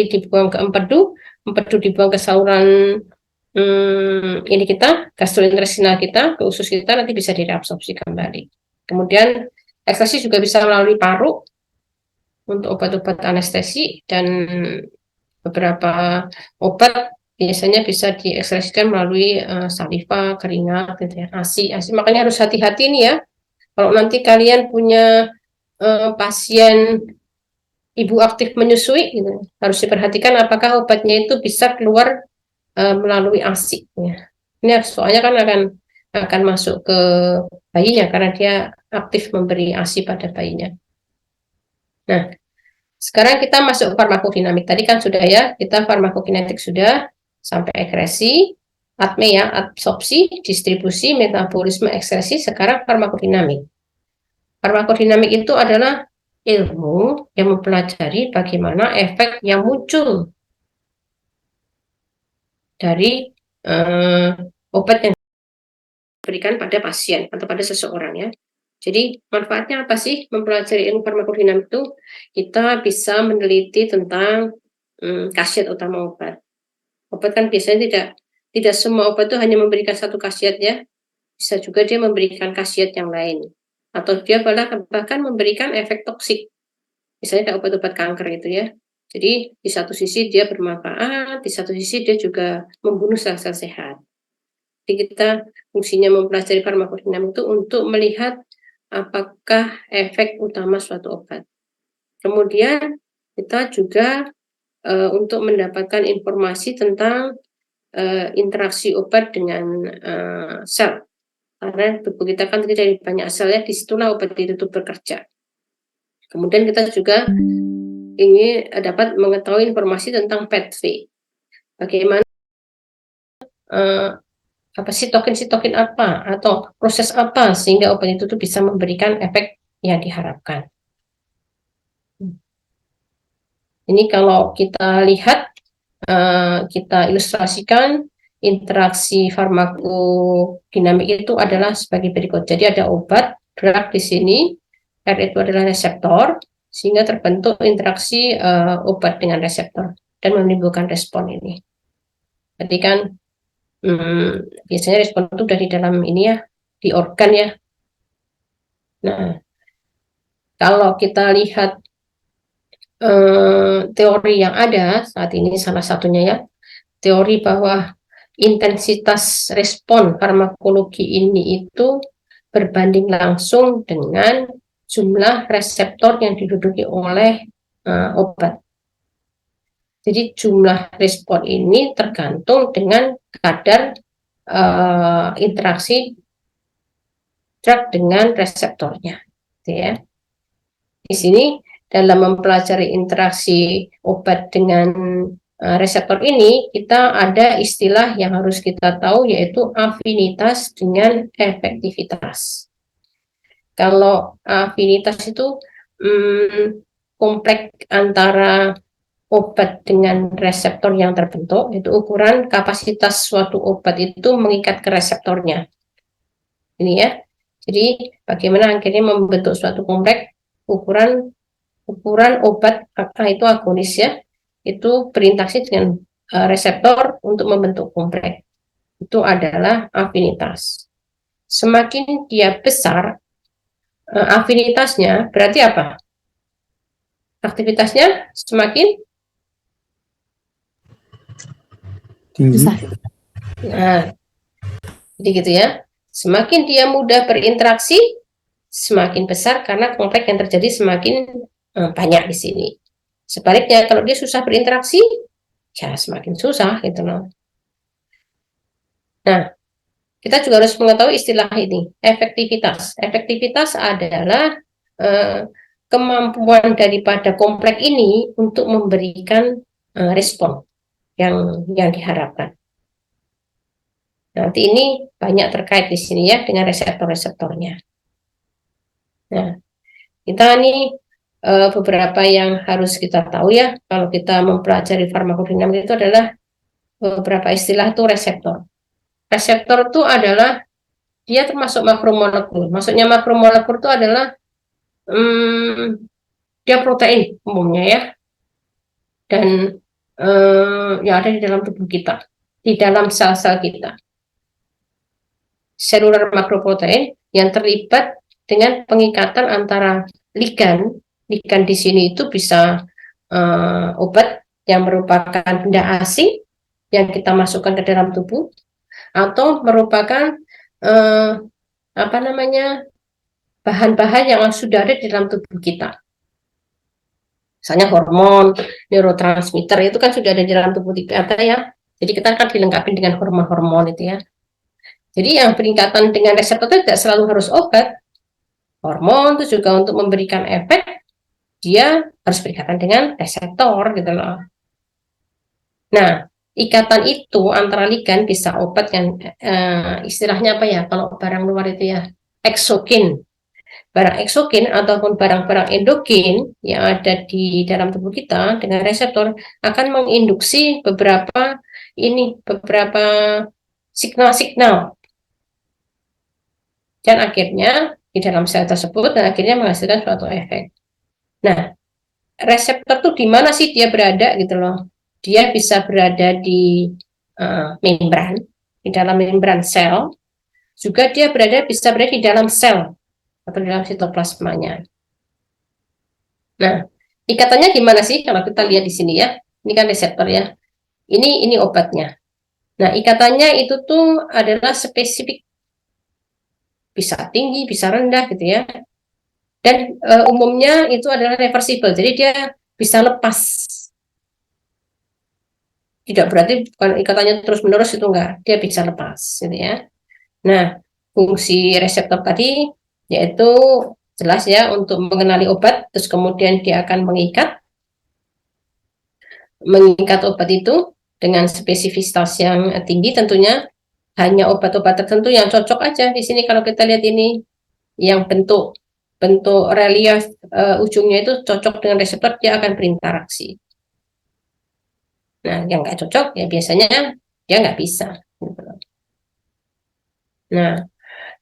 dibuang ke empedu dibuang ke saluran ini kita, gastrointestinal kita, ke usus kita, nanti bisa direabsorpsi kembali. Kemudian ekskresi juga bisa melalui paru untuk obat-obat anestesi, dan beberapa obat biasanya bisa diekskresikan melalui saliva, keringat, gitu ya, ASI. Makanya harus hati-hati nih ya. Kalau nanti kalian punya pasien ibu aktif menyusui, gitu, harus diperhatikan apakah obatnya itu bisa keluar melalui ASI. Ya. Ini soalnya kan akan masuk ke bayinya karena dia aktif memberi ASI pada bayinya. Nah, sekarang kita masuk farmakodinamik. Tadi kan sudah ya, kita farmakokinetik sudah sampai ekskresi, ATME ya, absorpsi, distribusi, metabolisme, ekskresi. Sekarang farmakodinamik. Farmakodinamik itu adalah ilmu yang mempelajari bagaimana efek yang muncul dari obat yang diberikan pada pasien atau pada seseorang ya. Jadi manfaatnya apa sih mempelajari ilmu farmakodinamik itu? Kita bisa meneliti tentang khasiat utama obat. Obat kan biasanya tidak semua obat itu hanya memberikan satu khasiat ya. Bisa juga dia memberikan khasiat yang lain. Atau dia bahkan memberikan efek toksik. Misalnya kayak obat-obat kanker itu ya. Jadi di satu sisi dia bermanfaat, di satu sisi dia juga membunuh sel-sel sehat. Jadi kita fungsinya mempelajari farmakodinamik itu untuk melihat apakah efek utama suatu obat. Kemudian kita juga untuk mendapatkan informasi tentang interaksi obat dengan sel. Karena tubuh kita kan dari banyak sel ya, disitulah obat itu bekerja. Kemudian kita juga ingin dapat mengetahui informasi tentang pathway. Bagaimana sitokin apa atau proses apa sehingga obat itu tuh bisa memberikan efek yang diharapkan. Ini kalau kita lihat, kita ilustrasikan interaksi farmakodinamik itu adalah sebagai berikut. Jadi ada obat, drug di sini, R itu adalah reseptor, sehingga terbentuk interaksi obat dengan reseptor dan menimbulkan respon ini. Jadi kan biasanya respon itu udah di dalam ini ya, di organ ya. Nah, kalau kita lihat teori yang ada saat ini, salah satunya ya, teori bahwa intensitas respon farmakologi ini itu berbanding langsung dengan jumlah reseptor yang diduduki oleh obat. Jadi jumlah respon ini tergantung dengan kadar interaksi drug dengan reseptornya, gitu ya. Di sini dalam mempelajari interaksi obat dengan reseptor ini, kita ada istilah yang harus kita tahu, yaitu afinitas dengan efektivitas. Kalau afinitas itu kompleks antara obat dengan reseptor yang terbentuk, itu ukuran kapasitas suatu obat itu mengikat ke reseptornya. Ini ya. Jadi bagaimana akhirnya membentuk suatu kompleks, ukuran obat itu agonis ya, itu berinteraksi dengan reseptor untuk membentuk kompleks. Itu adalah afinitas. Semakin dia besar afinitasnya, berarti apa? Aktivitasnya semakin Besar. Nah, jadi gitu ya. Semakin dia mudah berinteraksi, semakin besar karena kompleks yang terjadi semakin banyak di sini. Sebaliknya kalau dia susah berinteraksi, ya semakin susah gitu loh. Nah, kita juga harus mengetahui istilah ini, efektivitas. Efektivitas adalah kemampuan daripada kompleks ini untuk memberikan respon yang diharapkan. Nanti ini banyak terkait di sini ya dengan reseptor-reseptornya. Nah, kita nih beberapa yang harus kita tahu ya kalau kita mempelajari farmakodinamik itu adalah beberapa istilah itu reseptor. Reseptor itu adalah dia termasuk makromolekul. Maksudnya makromolekul itu adalah dia protein umumnya ya, dan yang ada di dalam tubuh kita, di dalam sel-sel kita. Seluler makroprotein yang terlibat dengan pengikatan antara ligan. Ligan di sini itu bisa obat yang merupakan benda asing yang kita masukkan ke dalam tubuh, atau merupakan bahan-bahan yang sudah ada di dalam tubuh kita. Misalnya hormon, neurotransmitter itu kan sudah ada di dalam tubuh kita ya. Jadi kita akan dilengkapi dengan hormon-hormon itu ya. Jadi yang berikatan dengan reseptor itu tidak selalu harus obat. Hormon itu juga untuk memberikan efek, dia harus berikatan dengan reseptor gitu loh. Nah, ikatan itu antara ligan bisa obat yang istilahnya apa ya, kalau barang luar itu ya, eksogen. Barang eksogen ataupun barang-barang endogen yang ada di dalam tubuh kita dengan reseptor akan menginduksi beberapa signal-signal. Dan akhirnya di dalam sel tersebut dan akhirnya menghasilkan suatu efek. Nah, reseptor tuh di mana sih dia berada gitu loh? Dia bisa berada di membran, di dalam membran sel. Juga dia bisa berada di dalam sel atau di dalam sitoplasmanya. Nah, ikatannya gimana sih kalau kita lihat di sini ya? Ini kan reseptor ya. Ini obatnya. Nah, ikatannya itu tuh adalah spesifik. Bisa tinggi, bisa rendah gitu ya. Dan umumnya itu adalah reversible, jadi dia bisa lepas. Tidak berarti bukan ikatannya terus-menerus, itu enggak, dia bisa lepas gitu ya. Nah, fungsi reseptor tadi yaitu jelas ya untuk mengenali obat, terus kemudian dia akan mengikat obat itu dengan spesifitas yang tinggi tentunya. Hanya obat-obat tertentu yang cocok aja di sini. Kalau kita lihat ini yang bentuk relief ujungnya itu cocok dengan reseptor, dia akan berinteraksi. Nah, yang nggak cocok ya biasanya dia nggak bisa. Nah,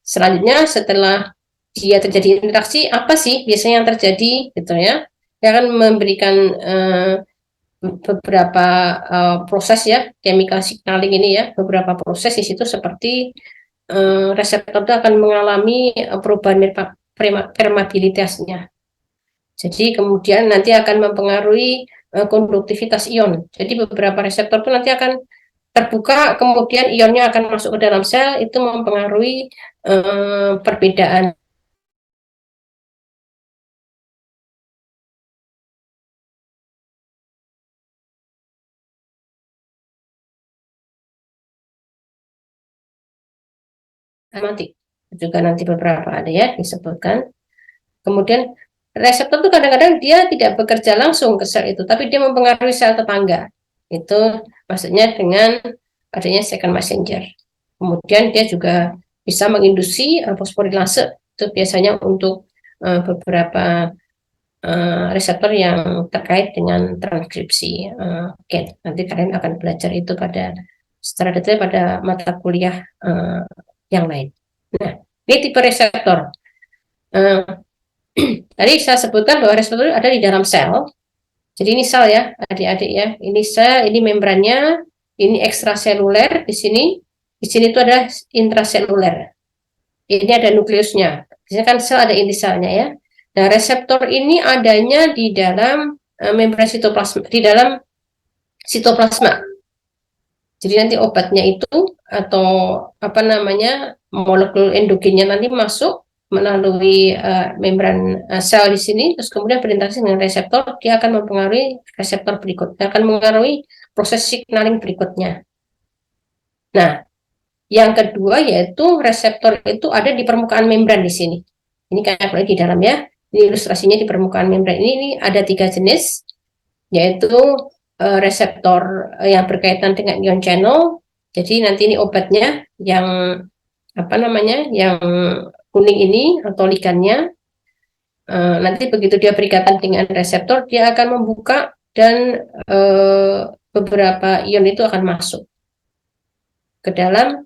selanjutnya setelah dia terjadi interaksi, apa sih biasanya yang terjadi gitu ya? Dia akan memberikan beberapa proses ya, chemical signaling ini ya, beberapa proses di situ seperti reseptor itu akan mengalami perubahan permeabilitasnya. Jadi kemudian nanti akan mempengaruhi konduktivitas ion. Jadi beberapa reseptor itu nanti akan terbuka, kemudian ionnya akan masuk ke dalam sel, itu mempengaruhi perbedaan mati. Juga nanti beberapa ada ya disebutkan. Kemudian reseptor itu kadang-kadang dia tidak bekerja langsung ke sel itu, tapi dia mempengaruhi sel tetangga. Itu maksudnya dengan adanya second messenger. Kemudian dia juga bisa menginduksi fosforilase, itu biasanya untuk beberapa reseptor yang terkait dengan transkripsi gen. Nanti kalian akan belajar itu secara detail pada mata kuliah yang lain. Nah, ini tipe reseptor. Tadi saya sebutkan bahwa reseptor ada di dalam sel. Jadi ini sel ya, adik-adik ya. Ini sel, ini membrannya, ini ekstraseluler di sini. Di sini itu ada intraseluler. Ini ada nukleusnya. Biasanya kan sel ada inti selnya ya. Nah, reseptor ini adanya di dalam membran sitoplasma, di dalam sitoplasma. Jadi nanti obatnya itu atau apa namanya molekul endogennya nanti masuk melalui membran sel di sini, terus kemudian berinteraksi dengan reseptor, dia akan mempengaruhi reseptor berikutnya, akan mempengaruhi proses signaling berikutnya. Nah, yang kedua yaitu reseptor itu ada di permukaan membran di sini. Ini kayak di dalam ya. Ini ilustrasinya di permukaan membran ini ada 3 jenis, yaitu reseptor yang berkaitan dengan ion channel. Jadi nanti ini obatnya yang apa namanya, yang kuning ini atau ligannya. Nanti begitu dia berikatan dengan reseptor, dia akan membuka dan beberapa ion itu akan masuk ke dalam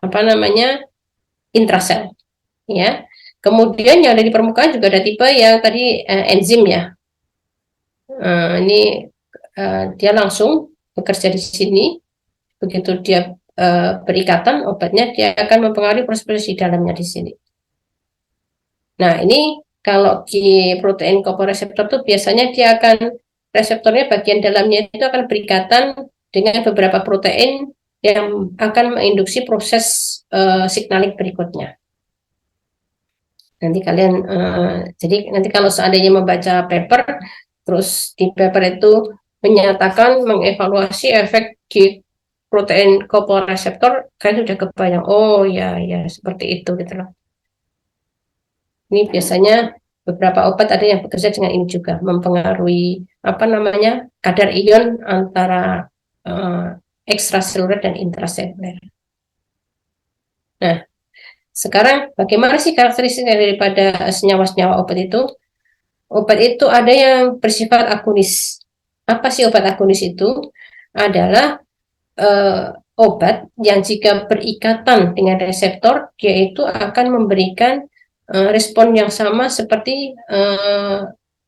apa namanya intrasel, ya. Kemudian yang ada di permukaan juga ada tipe yang tadi enzim ya. Ini dia langsung bekerja di sini. Begitu dia berikatan obatnya, dia akan mempengaruhi proses di dalamnya di sini. Nah, ini kalau di protein koporeseptor itu biasanya dia akan reseptornya bagian dalamnya itu akan berikatan dengan beberapa protein yang akan menginduksi proses signaling berikutnya. Nanti kalian jadi nanti kalau seandainya membaca paper, terus di paper itu menyatakan mengevaluasi efek di protein koporeseptor, kalian sudah kebayang, oh ya seperti itu gitu loh. Ini biasanya beberapa obat ada yang bekerja dengan ini juga, mempengaruhi apa namanya kadar ion antara ekstraseluler dan intraseluler. Nah, sekarang bagaimana sih karakteristik daripada senyawa-senyawa obat itu? Obat itu ada yang bersifat agonis. Apa sih obat agonis itu? Adalah obat yang jika berikatan dengan reseptor, dia itu akan memberikan respon yang sama seperti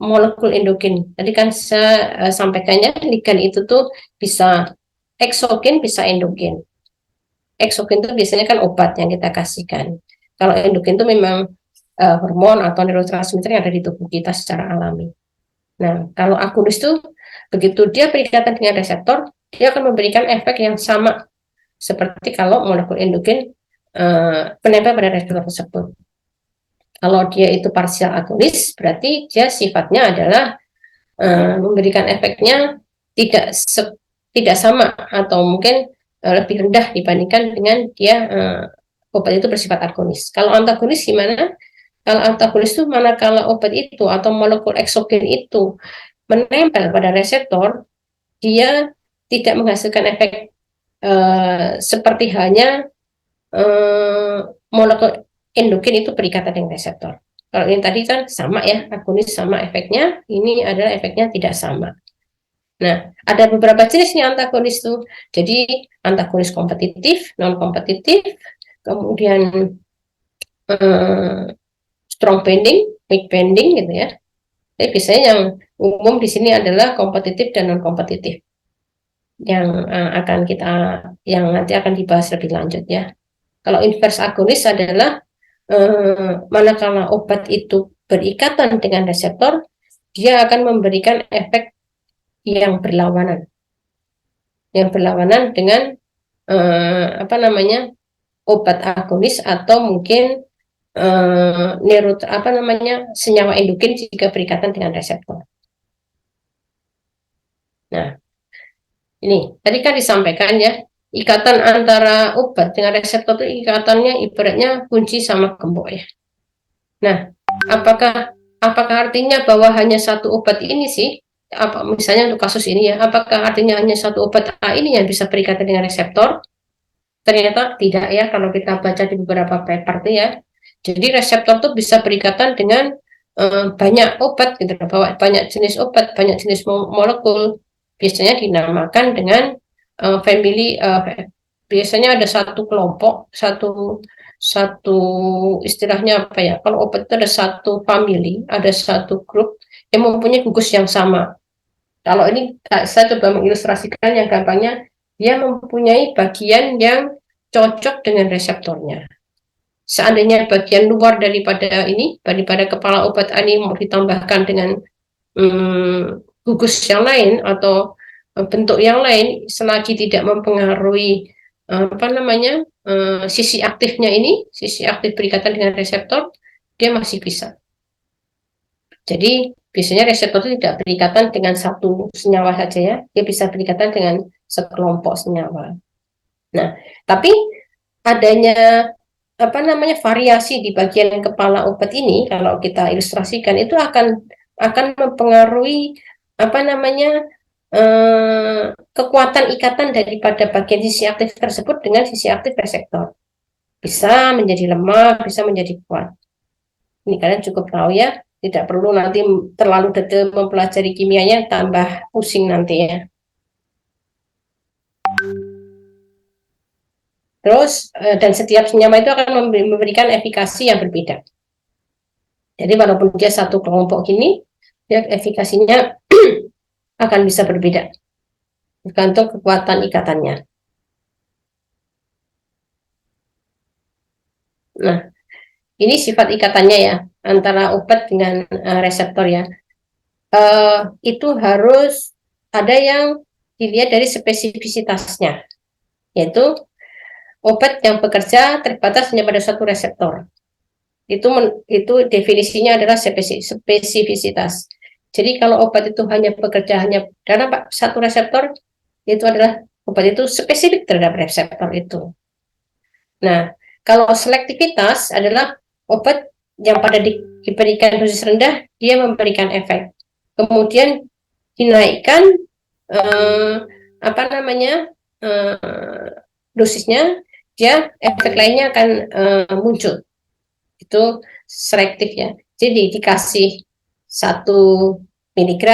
molekul endogen. Tadi kan saya sampaikannya ligan itu tuh bisa eksogen, bisa endogen. Eksogen itu biasanya kan obat yang kita kasihkan. Kalau endogen itu memang hormon atau neurotransmitter yang ada di tubuh kita secara alami. Nah, kalau agonis itu begitu dia berikatan dengan reseptor, dia akan memberikan efek yang sama seperti kalau molekul endogen menempel pada reseptor tersebut. Kalau dia itu parsial agonis, berarti dia sifatnya adalah memberikan efeknya tidak sama atau mungkin lebih rendah dibandingkan dengan dia obat itu bersifat agonis. Kalau antagonis gimana? Kalau antagonis itu manakala obat itu atau molekul eksogen itu menempel pada reseptor, dia tidak menghasilkan efek seperti halnya molekul endogen itu berikatan dengan reseptor. Kalau ini tadi kan sama ya, agonis sama efeknya, ini adalah efeknya tidak sama. Nah, ada beberapa jenis nih antagonis tuh. Jadi antagonis kompetitif, non kompetitif, kemudian strong binding, weak binding gitu ya. Jadi biasanya yang umum di sini adalah kompetitif dan non kompetitif. Yang yang nanti akan dibahas lebih lanjut ya. Kalau inverse agonis adalah manakala obat itu berikatan dengan reseptor, dia akan memberikan efek yang berlawanan dengan apa namanya obat agonis atau mungkin senyawa endogen jika berikatan dengan reseptor. Nah, ini tadi kan disampaikan ya, ikatan antara obat dengan reseptor itu ikatannya ibaratnya kunci sama gembok ya. Nah, apakah artinya bahwa hanya satu obat ini sih? Misalnya untuk kasus ini ya, apakah artinya hanya satu obat A ini yang bisa berikatan dengan reseptor? Ternyata tidak ya, kalau kita baca di beberapa paper itu ya. Jadi reseptor itu bisa berikatan dengan banyak obat gitu, bawa banyak jenis obat, banyak jenis molekul, biasanya dinamakan dengan family. Biasanya ada satu kelompok, satu istilahnya apa ya? Kalau obat itu ada satu family, ada satu grup yang mempunyai gugus yang sama. Kalau ini saya coba mengilustrasikan yang gampangnya, dia mempunyai bagian yang cocok dengan reseptornya. Seandainya bagian luar daripada kepala obat ini mau ditambahkan dengan gugus yang lain atau bentuk yang lain, selagi tidak mempengaruhi sisi aktifnya ini, sisi aktif berikatan dengan reseptor, dia masih bisa. Jadi biasanya reseptor itu tidak berikatan dengan satu senyawa saja ya, dia bisa berikatan dengan sekelompok senyawa. Nah, tapi adanya variasi di bagian kepala obat ini, kalau kita ilustrasikan itu akan mempengaruhi kekuatan ikatan daripada bagian sisi aktif tersebut dengan sisi aktif reseptor. Bisa menjadi lemah, bisa menjadi kuat. Ini kalian cukup tahu ya, tidak perlu nanti terlalu detail mempelajari kimianya, tambah pusing nanti ya. Terus, dan setiap senyawa itu akan memberikan efikasi yang berbeda. Jadi walaupun dia satu kelompok gini, ya efikasinya akan bisa berbeda, tergantung kekuatan ikatannya. Nah, ini sifat ikatannya ya, antara obat dengan reseptor ya. Itu harus ada yang dilihat dari spesifisitasnya, yaitu obat yang bekerja terbatas hanya pada satu reseptor. Itu definisinya adalah spesifisitas. Jadi kalau obat itu hanya bekerja hanya dalam satu reseptor, itu adalah obat itu spesifik terhadap reseptor itu. Nah, kalau selektivitas adalah obat yang pada diberikan dosis rendah, dia memberikan efek. Kemudian dinaikkan dosisnya, dia efek lainnya akan muncul. Itu selektif ya. Jadi dikasih 1 mg,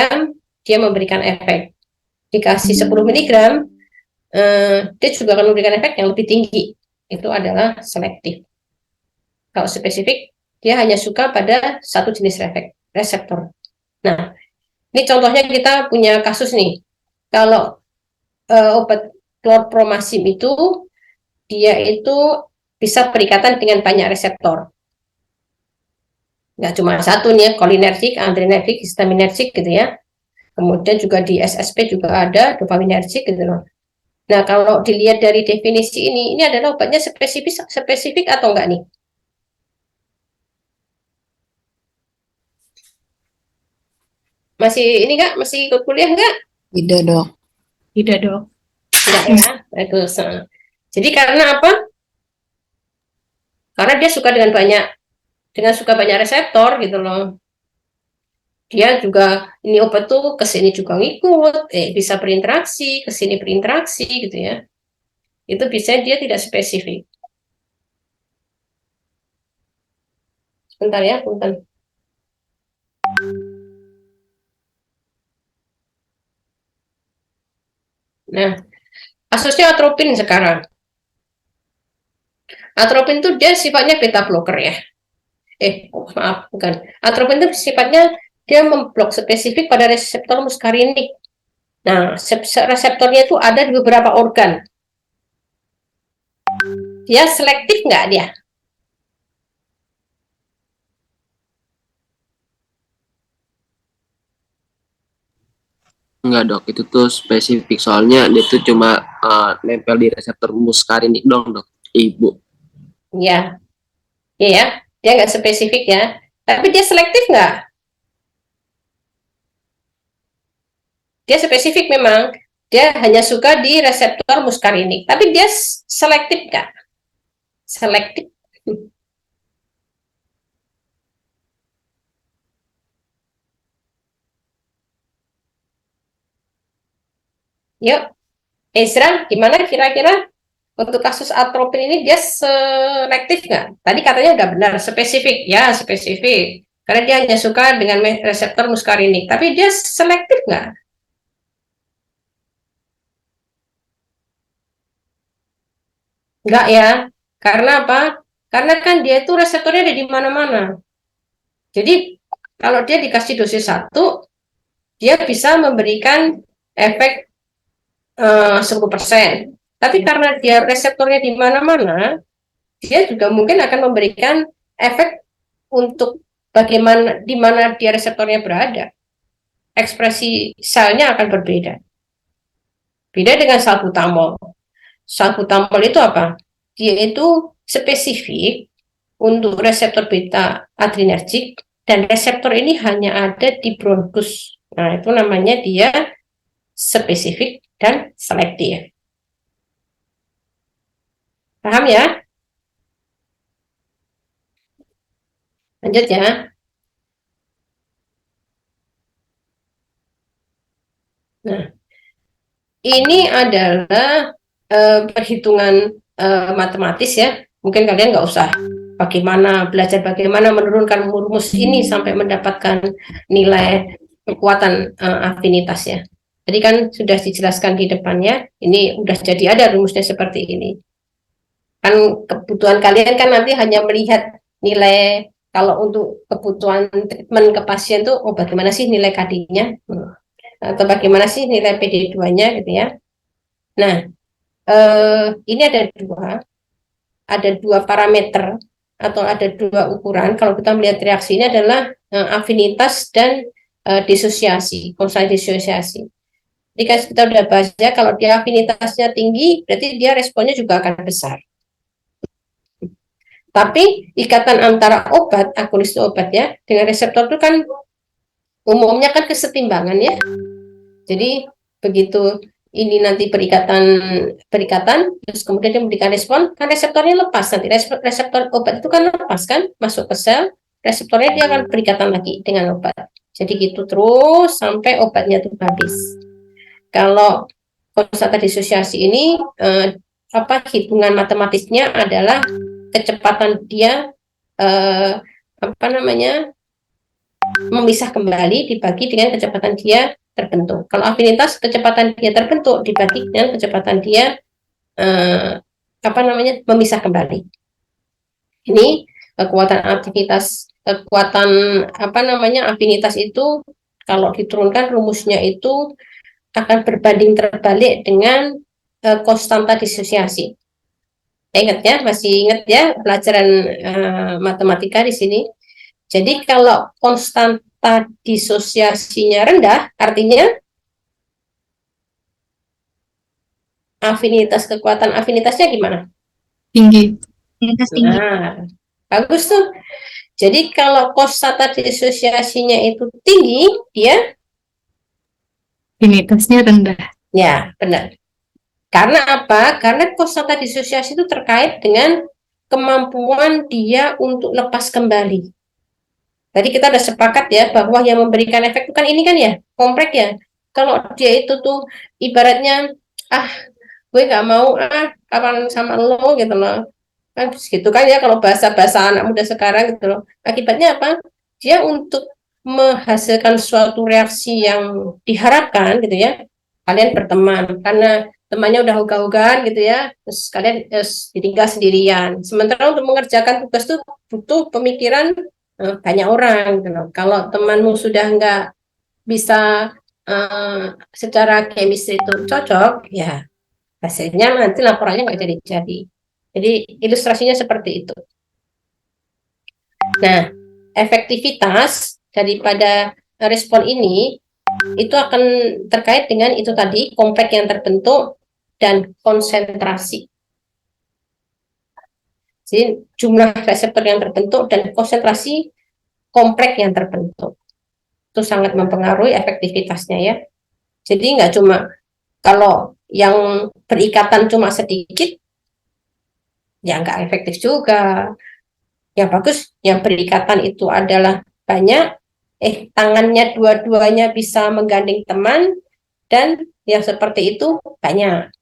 dia memberikan efek. Dikasih 10 mg, dia juga akan memberikan efek yang lebih tinggi. Itu adalah selektif. Kalau spesifik, dia hanya suka pada satu jenis reseptor. Nah, ini contohnya kita punya kasus nih. Kalau obat chlorpromazine itu, dia itu bisa berikatan dengan banyak reseptor. Nggak cuma satu nih, cholinergic, adrenergic, histaminergic gitu ya. Kemudian juga di SSP juga ada dopaminergic gitu loh. Nah, kalau dilihat dari definisi ini adalah obatnya spesifik atau enggak nih? Masih ini enggak? Masih ikut kuliah enggak? Tidak, Dok. Tidak, Dok. Enggak ya? Itu. Jadi karena apa? Karena dia suka dengan banyak reseptor gitu loh. Dia juga, ini obat tuh ke sini juga ngikut, bisa berinteraksi, ke sini berinteraksi gitu ya. Itu biasanya dia tidak spesifik. Sebentar ya, punten. Nah, kasusnya atropin sekarang. Atropin itu dia sifatnya beta blocker ya. Maaf, bukan. Atropin itu sifatnya dia memblok spesifik pada reseptor muskarinik. Nah, reseptornya itu ada di beberapa organ. Dia selektif nggak dia? Enggak, Dok. Itu tuh spesifik. Soalnya dia tuh cuma nempel di reseptor muskarinik dong, Dok. Ibu. Iya. Iya ya. Dia nggak spesifik ya. Tapi dia selektif nggak? Dia spesifik memang. Dia hanya suka di reseptor muskarinik. Tapi dia selektif nggak? Selektif. Yuk, Ezra, gimana kira-kira untuk kasus atropin ini dia selektif nggak? Tadi katanya udah benar, spesifik. Ya, spesifik. Karena dia hanya suka dengan reseptor muskarinik. Tapi dia selektif nggak? Nggak ya. Karena apa? Karena kan dia itu reseptornya ada di mana-mana. Jadi kalau dia dikasih dosis 1, dia bisa memberikan efek 10%. Tapi karena dia reseptornya di mana-mana, dia juga mungkin akan memberikan efek untuk bagaimana di mana dia reseptornya berada. Ekspresi selnya akan berbeda. Beda dengan salbutamol. Salbutamol itu apa? Dia itu spesifik untuk reseptor beta adrenergik dan reseptor ini hanya ada di bronkus. Nah, itu namanya dia spesifik dan selektif. Paham ya? Lanjut ya. Nah, ini adalah perhitungan matematis ya. Mungkin kalian nggak usah belajar bagaimana menurunkan rumus ini sampai mendapatkan nilai kekuatan afinitas ya. Tadi kan sudah dijelaskan di depannya, ini udah jadi ada rumusnya seperti ini. Kan kebutuhan kalian kan nanti hanya melihat nilai, kalau untuk kebutuhan treatment ke pasien tuh, oh bagaimana sih nilai KD-nya, atau bagaimana sih nilai PD2-nya gitu ya. Nah, ini ada dua parameter atau ada dua ukuran. Kalau kita melihat reaksi ini adalah afinitas dan disosiasi, konstans disosiasi. Jadi kan kita udah bahas ya, kalau dia afinitasnya tinggi, berarti dia responnya juga akan besar. Tapi ikatan antara obat, agonis obat ya, dengan reseptor itu kan umumnya kan kesetimbangan ya. Jadi begitu ini nanti perikatan, terus kemudian dia memberikan respon, kan reseptornya lepas nanti. Reseptor obat itu kan lepas kan, masuk ke sel, reseptornya dia akan berikatan lagi dengan obat. Jadi gitu terus sampai obatnya itu habis. Kalau konstanta disosiasi ini hitungan matematisnya adalah kecepatan dia memisah kembali dibagi dengan kecepatan dia terbentuk. Kalau afinitas, kecepatan dia terbentuk dibagi dengan kecepatan dia memisah kembali. Ini kekuatan afinitas itu kalau diturunkan rumusnya itu akan berbanding terbalik dengan konstanta disosiasi. Ingat ya, masih ingat ya pelajaran matematika di sini. Jadi kalau konstanta disosiasinya rendah, artinya kekuatan afinitasnya gimana? Tinggi. Afinitas tinggi. Nah, bagus tuh. Jadi kalau konstanta disosiasinya itu tinggi, dia Afinitasnya rendah. ya, benar. Karena apa? Karena konstanta disosiasi itu terkait dengan kemampuan dia untuk lepas kembali. Tadi kita udah sepakat ya bahwa yang memberikan efek itu kan ini kan ya, kompleks ya. Kalau dia itu tuh ibaratnya, gue nggak mau kapan sama lo gitu loh. Kan gitu kan ya kalau bahasa anak muda sekarang gitu loh. Akibatnya apa? Dia untuk menghasilkan suatu reaksi yang diharapkan gitu ya, kalian berteman karena temannya udah ogah-ogahan gitu ya, terus kalian ditinggal sendirian. Sementara untuk mengerjakan tugas itu butuh pemikiran banyak orang gitu loh. Kalau temanmu sudah nggak bisa secara chemistry itu cocok, ya hasilnya nanti laporannya nggak jadi. Jadi ilustrasinya seperti itu. Nah, efektivitas daripada respon ini itu akan terkait dengan itu tadi, kompleks yang terbentuk dan konsentrasi. Jadi jumlah reseptor yang terbentuk dan konsentrasi kompleks yang terbentuk itu sangat mempengaruhi efektivitasnya ya. Jadi nggak cuma kalau yang berikatan cuma sedikit, ya nggak efektif juga. Yang bagus, yang berikatan itu adalah banyak, tangannya dua-duanya bisa menggandeng teman, dan yang seperti itu banyak.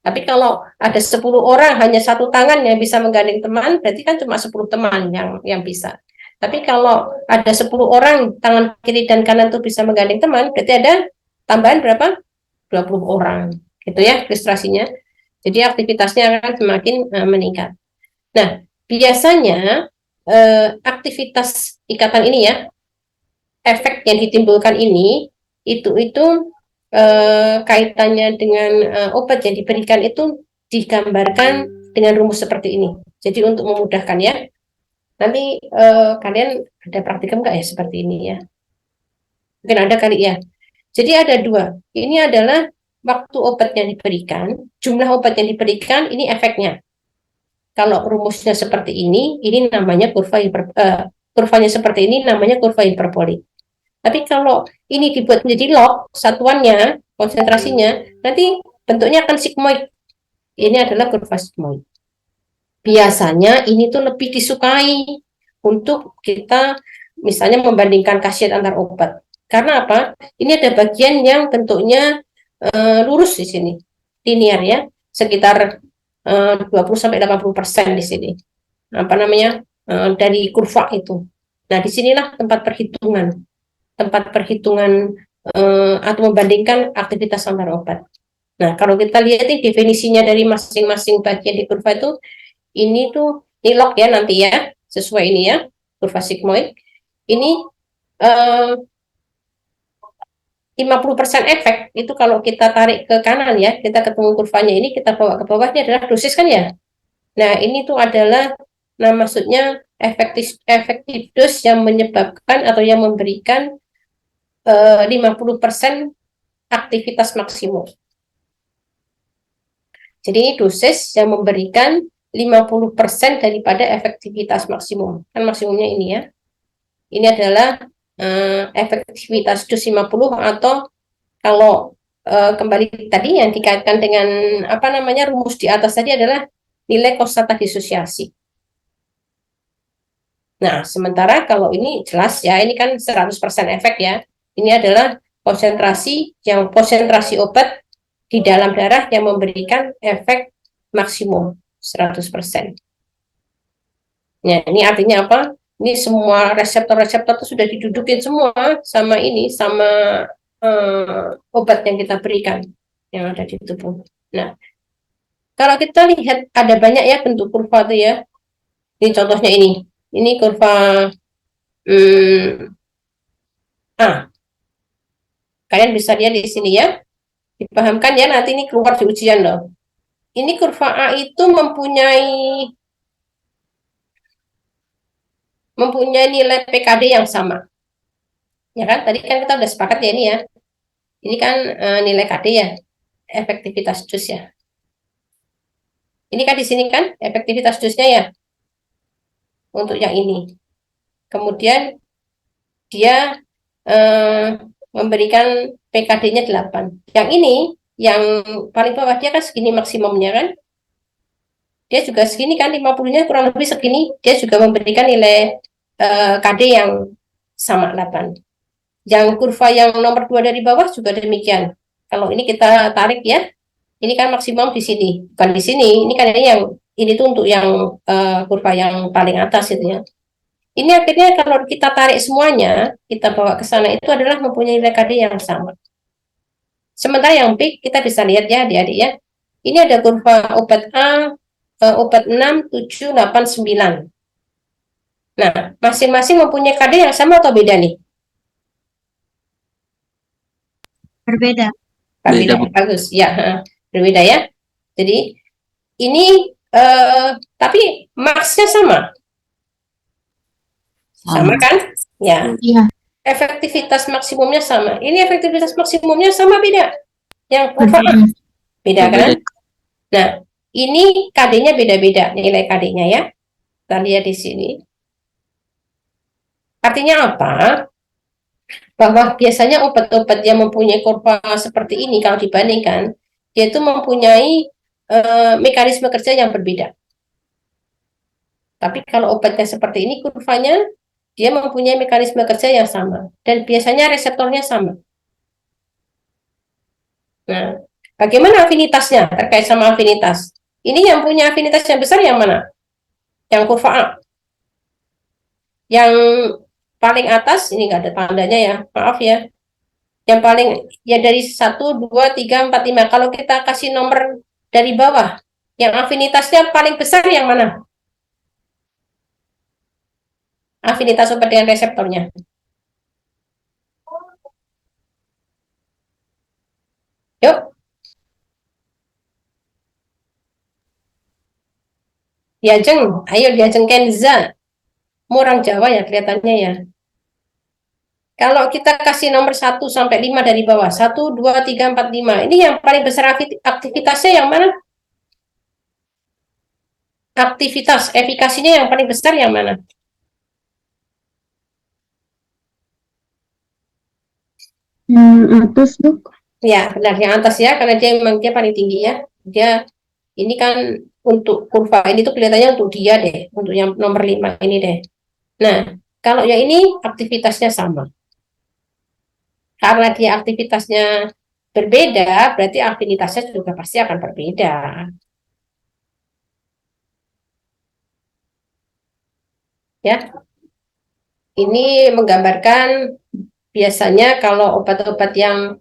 Tapi kalau ada 10 orang hanya satu tangan yang bisa menggandeng teman, berarti kan cuma 10 teman yang bisa. Tapi kalau ada 10 orang, tangan kiri dan kanan tuh bisa menggandeng teman, berarti ada tambahan berapa? 20 orang. Gitu ya ilustrasinya. Jadi aktivitasnya akan semakin meningkat. Nah, biasanya aktivitas ikatan ini ya, efek yang ditimbulkan ini itu kaitannya dengan obat yang diberikan itu digambarkan dengan rumus seperti ini. Jadi untuk memudahkan ya, nanti kalian ada praktikum nggak ya seperti ini ya? Mungkin ada kali ya. Jadi ada dua. Ini adalah waktu obat yang diberikan, jumlah obat yang diberikan, ini efeknya. Kalau rumusnya seperti ini namanya kurvanya seperti ini namanya kurva hiperbolik. Tapi kalau ini dibuat menjadi log, satuannya, konsentrasinya, nanti bentuknya akan sigmoid. Ini adalah kurva sigmoid. Biasanya ini tuh lebih disukai untuk kita misalnya membandingkan khasiat antar obat. Karena apa? Ini ada bagian yang bentuknya lurus di sini, linear ya, sekitar 20-80% di sini. Apa namanya? Dari kurva itu. Nah, disinilah tempat perhitungan atau membandingkan aktivitas antar obat. Nah, kalau kita lihat ini definisinya dari masing-masing bagian di kurva itu, ini tuh ini log ya nanti ya, sesuai ini ya, kurva sigmoid. Ini 50% efek itu kalau kita tarik ke kanan ya, kita ketemu kurvanya ini, kita bawa ke bawah, ini adalah dosis kan ya. Nah, ini tuh adalah, nah maksudnya efektif dos yang menyebabkan atau yang memberikan 50% aktivitas maksimum. Jadi ini dosis yang memberikan 50% daripada efektivitas maksimum. Kan maksimumnya ini ya. Ini adalah efektivitas dos 50 atau kalau kembali tadi yang dikaitkan dengan apa namanya rumus di atas tadi adalah nilai konstanta disosiasi. Nah, sementara kalau ini jelas ya, ini kan 100% efek ya. Ini adalah konsentrasi obat di dalam darah yang memberikan efek maksimum 100%. Nah, ini artinya apa? Ini semua reseptor-reseptor itu sudah didudukin semua sama ini, sama obat yang kita berikan yang ada di tubuh. Nah, kalau kita lihat ada banyak ya bentuk kurva itu ya. Ini contohnya ini. Ini kurva A. Kalian bisa lihat di sini ya. Dipahamkan ya, nanti ini keluar di ujian loh. Ini kurva A itu mempunyai nilai PKD yang sama. Ya kan? Tadi kan kita udah sepakat ya ini ya. Ini kan nilai KD ya, efektivitas dos ya. Ini kan di sini kan efektivitas dosnya ya. Untuk yang ini. Kemudian dia memberikan PKD-nya 8. Yang ini, yang paling bawah dia kan segini maksimumnya kan. Dia juga segini kan, 50-nya kurang lebih segini. Dia juga memberikan nilai KD yang sama 8. Yang kurva yang nomor 2 dari bawah juga demikian. Kalau ini kita tarik ya, ini kan maksimum di sini. Bukan di sini, ini kan ini tuh untuk yang kurva yang paling atas itu ya. Ini akhirnya kalau kita tarik semuanya, kita bawa ke sana itu adalah mempunyai nilai KD yang sama. Sementara yang B kita bisa lihat ya adik-adik ya. Ini ada kurva obat A, obat 6, 7, 8, 9. Nah, masing-masing mempunyai KD yang sama atau beda nih? Berbeda. Beda, Bu. Bagus, ya, berbeda ya. Jadi ini tapi maksnya sama. Sama kan? Ya. Iya. Efektivitas maksimumnya sama. Ini efektivitas maksimumnya sama beda? Yang kurva A. Beda kan? Nah, ini KD-nya beda-beda, nilai KD-nya ya. Kita lihat di sini. Artinya apa? Bahwa biasanya obat-obat yang mempunyai kurva seperti ini kalau dibandingkan, dia itu mempunyai mekanisme kerja yang berbeda. Tapi kalau obatnya seperti ini, kurvanya dia mempunyai mekanisme kerja yang sama. Dan biasanya reseptornya sama. Nah, bagaimana afinitasnya terkait sama afinitas? Ini yang punya afinitas yang besar yang mana? Yang kurva A. Yang paling atas ini nggak ada tandanya ya, maaf ya. Yang paling ya dari 1, 2, 3, 4, 5. Kalau kita kasih nomor dari bawah, yang afinitasnya paling besar yang mana? Afinitas obat dengan reseptornya. Yuk, Diajeng, ayo Diajeng Kenza. Orang Jawa ya kelihatannya ya. Kalau kita kasih nomor 1 sampai 5 dari bawah, 1, 2, 3, 4, 5. Ini yang paling besar aktivitasnya yang mana? Aktivitas, efikasinya yang paling besar yang mana? Atas dok. Ya, benar yang atas ya, karena dia memang dia paling tinggi ya. Dia ini kan untuk kurva ini tuh kelihatannya untuk dia deh, untuk yang nomor 5 ini deh. Nah, kalau yang ini aktivitasnya sama. Karena dia aktivitasnya berbeda, berarti afinitasnya juga pasti akan berbeda. Ya, ini menggambarkan biasanya kalau obat-obat yang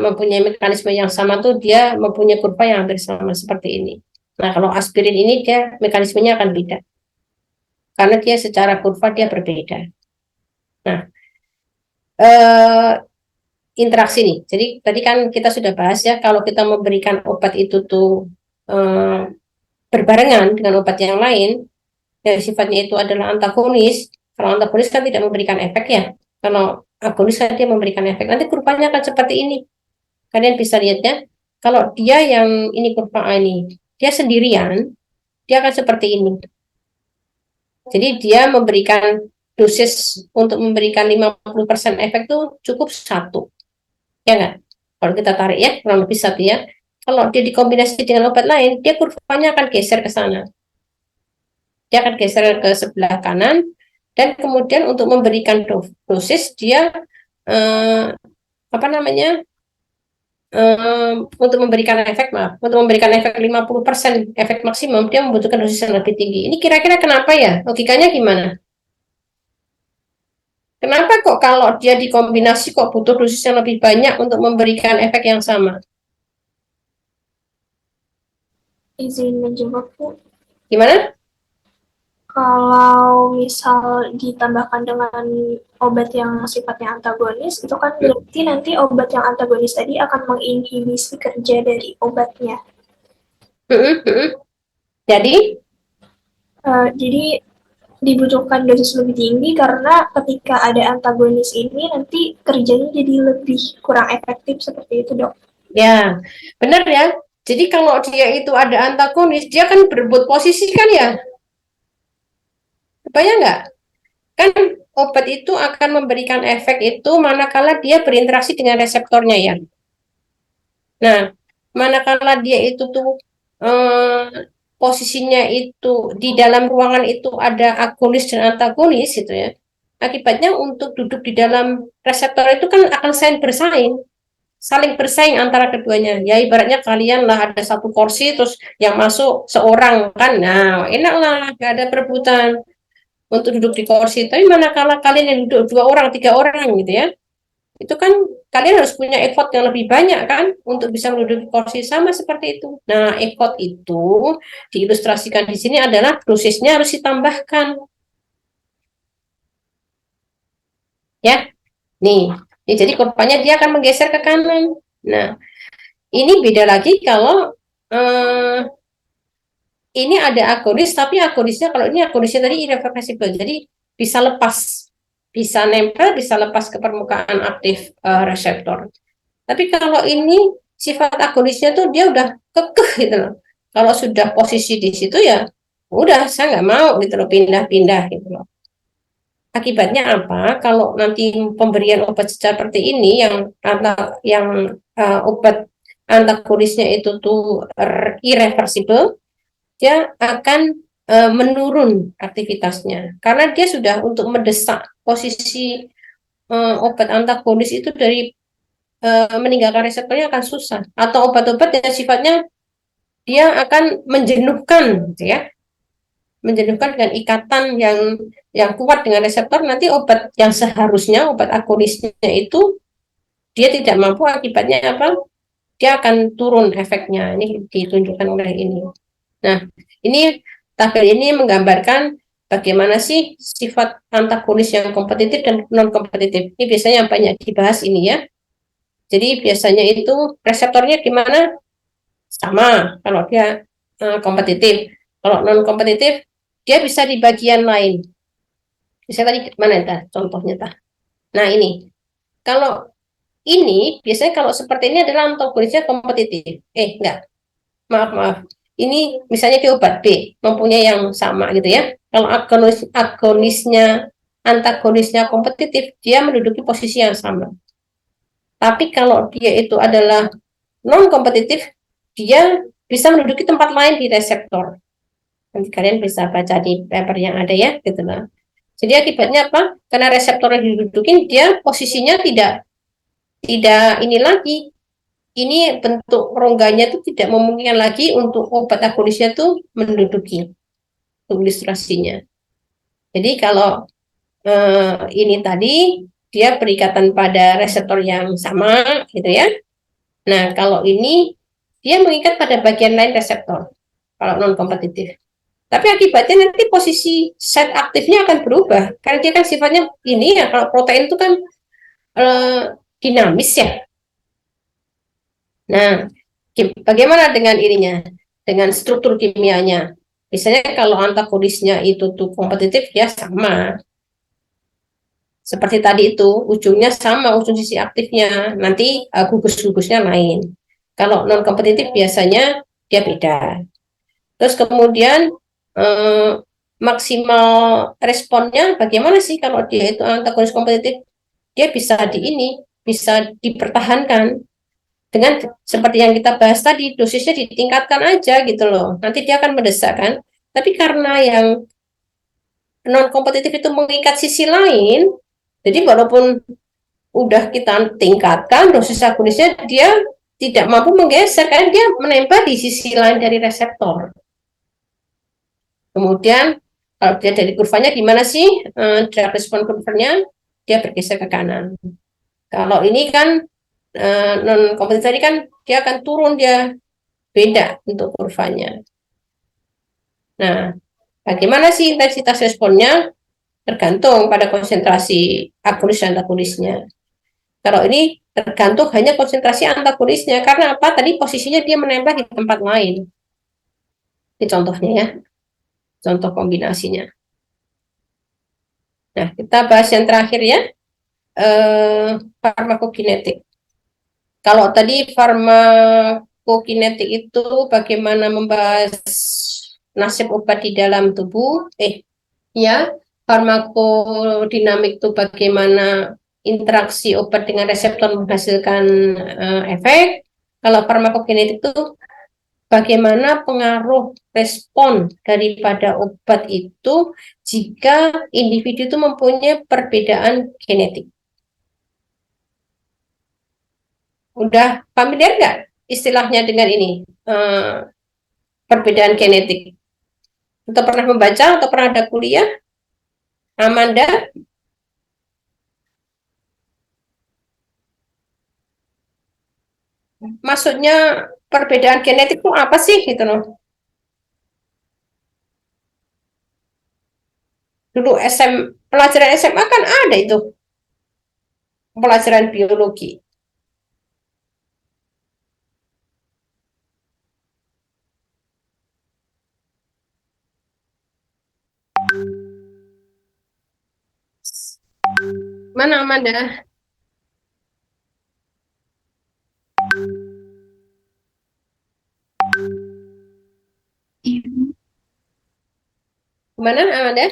mempunyai mekanisme yang sama tuh dia mempunyai kurva yang hampir sama seperti ini. Nah, kalau aspirin ini dia mekanismenya akan beda. Karena dia secara kurva dia berbeda. Nah, interaksi nih. Jadi tadi kan kita sudah bahas ya, kalau kita memberikan obat itu tuh berbarengan dengan obat yang lain, yang sifatnya itu adalah antagonis. Kalau antagonis kan tidak memberikan efek ya. Kalau agonis kan dia memberikan efek. Nanti kurvanya akan seperti ini. Kalian bisa lihat ya. Kalau dia yang ini kurva A ini, dia sendirian, dia akan seperti ini. Jadi dia memberikan dosis untuk memberikan 50% efek itu cukup 1. Ya nggak? Kalau kita tarik ya, kurang lebih 1 ya. Kalau dia dikombinasi dengan obat lain, dia kurvanya akan geser ke sana. Dia akan geser ke sebelah kanan, dan kemudian untuk memberikan dosis, dia untuk memberikan efek, untuk memberikan efek 50% efek maksimum, dia membutuhkan dosis yang lebih tinggi. Ini kira-kira kenapa ya? Logikanya gimana? Kenapa kok kalau dia dikombinasi kok butuh dosis yang lebih banyak untuk memberikan efek yang sama? Izin menjawab, Bu. Gimana? Kalau misal ditambahkan dengan obat yang sifatnya antagonis, itu kan berarti nanti obat yang antagonis tadi akan menginhibisi kerja dari obatnya. Jadi dibutuhkan dosis lebih tinggi karena ketika ada antagonis ini nanti kerjanya jadi lebih kurang efektif seperti itu, dok. Ya, benar ya. Jadi kalau dia itu ada antagonis, dia kan berebut posisi kan ya? Kebayang nggak? Kan obat itu akan memberikan efek itu manakala dia berinteraksi dengan reseptornya ya. Nah, manakala dia itu tuh posisinya itu di dalam ruangan itu ada agonis dan antagonis gitu ya. Akibatnya untuk duduk di dalam reseptor itu kan akan saling bersaing antara keduanya. Ya ibaratnya kalian lah ada satu kursi terus yang masuk seorang kan. Nah, enak lah, nggak ada perebutan untuk duduk di kursi. Tapi manakala kalian yang duduk 2 orang, 3 orang gitu ya, itu kan kalian harus punya effort yang lebih banyak kan untuk bisa menduduki kursi sama seperti itu. Nah, effort itu diilustrasikan di sini adalah dosisnya harus ditambahkan. Ya, nih, jadi kurvanya dia akan menggeser ke kanan. Nah, ini beda lagi kalau ini ada agonis, tapi agonisnya kalau ini agonisnya tadi irreversible, jadi bisa lepas, bisa nempel, bisa lepas ke permukaan aktif reseptor. Tapi kalau ini sifat agonisnya tuh dia udah kekeh gitu loh. Kalau sudah posisi di situ ya udah saya nggak mau gitu loh, pindah-pindah gitu loh. Akibatnya apa? Kalau nanti pemberian obat seperti ini yang obat antagonisnya itu tuh irreversible, dia akan menurun aktivitasnya karena dia sudah untuk mendesak posisi obat antagonis itu dari meninggalkan reseptornya akan susah, atau obat-obat yang sifatnya dia akan menjenuhkan gitu ya. menjenuhkan dengan ikatan yang kuat dengan reseptor, nanti obat yang seharusnya obat agonisnya itu dia tidak mampu, akibatnya apa? Dia akan turun efeknya. Ini ditunjukkan oleh ini. Nah, ini tabel ini menggambarkan bagaimana sih sifat antagonis yang kompetitif dan non kompetitif. Ini biasanya yang banyak dibahas ini ya. Jadi biasanya itu reseptornya gimana? Sama kalau dia kompetitif. Kalau non kompetitif dia bisa di bagian lain. Bisa tadi mana ya contohnya tah? Nah ini kalau ini biasanya kalau seperti ini adalah antagonisnya kompetitif. Enggak, maaf. Ini misalnya di obat B mempunyai yang sama gitu ya. Kalau antagonisnya kompetitif, dia menduduki posisi yang sama. Tapi kalau dia itu adalah non kompetitif, dia bisa menduduki tempat lain di reseptor. Nanti kalian bisa baca di paper yang ada ya, gitu lah. Jadi akibatnya apa? Karena reseptor yang didudukin, dia posisinya tidak ini lagi. Ini bentuk rongganya itu tidak memungkinkan lagi untuk obat agonisnya itu menduduki ilustrasinya. Jadi kalau ini tadi dia berikatan pada reseptor yang sama, gitu ya. Nah kalau ini dia mengikat pada bagian lain reseptor. Kalau non kompetitif. Tapi akibatnya nanti posisi set aktifnya akan berubah karena dia kan sifatnya ini ya, kalau protein itu kan dinamis ya. Nah, bagaimana dengan ininya? Dengan struktur kimianya. Misalnya kalau antagonisnya itu tuh kompetitif ya sama. Seperti tadi itu, ujungnya sama, ujung sisi aktifnya. Nanti gugus-gugusnya lain. Kalau non kompetitif biasanya dia beda. Terus kemudian maksimal responnya bagaimana sih kalau dia itu antagonis kompetitif? Dia bisa dipertahankan dengan seperti yang kita bahas tadi, dosisnya ditingkatkan aja gitu loh. Nanti dia akan mendesak kan. Tapi karena yang non kompetitif itu mengikat sisi lain, jadi walaupun udah kita tingkatkan dosis agonisnya, dia tidak mampu menggeser karena dia menempel di sisi lain dari reseptor. Kemudian kalau dia dari kurvanya gimana sih drug response kurvanya? Dia bergeser ke kanan. Kalau ini kan non kompetitif tadi kan dia akan turun, dia beda untuk kurvanya. Nah, bagaimana sih intensitas responnya? Tergantung pada konsentrasi agonis dan antagonisnya. Kalau ini tergantung hanya konsentrasi antagonisnya, karena apa? Tadi posisinya dia menempel di tempat lain. Ini contohnya ya, contoh kombinasinya. Nah, kita bahas yang terakhir ya, farmakokinetik. Kalau tadi farmakokinetik itu bagaimana membahas nasib obat di dalam tubuh, ya, farmakodinamik itu bagaimana interaksi obat dengan reseptor menghasilkan efek. Kalau farmakokinetik itu bagaimana pengaruh respon daripada obat itu jika individu itu mempunyai perbedaan genetik. Udah familiar nggak istilahnya dengan ini? Perbedaan genetik. Atau pernah membaca atau pernah ada kuliah? Amanda? Maksudnya perbedaan genetik itu apa sih gitu loh? Dulu pelajaran SMA kan ada itu pelajaran biologi. Mana Amanda? Gimana Amanda?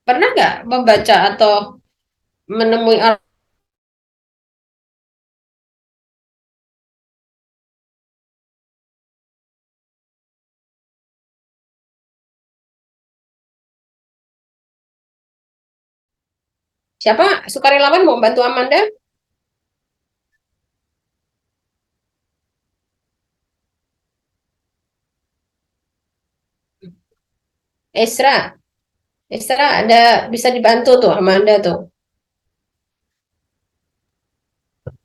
Pernah nggak membaca atau menemui siapa sukarelawan mau bantu Amanda? Esra. Esra ada bisa dibantu tuh Amanda tuh.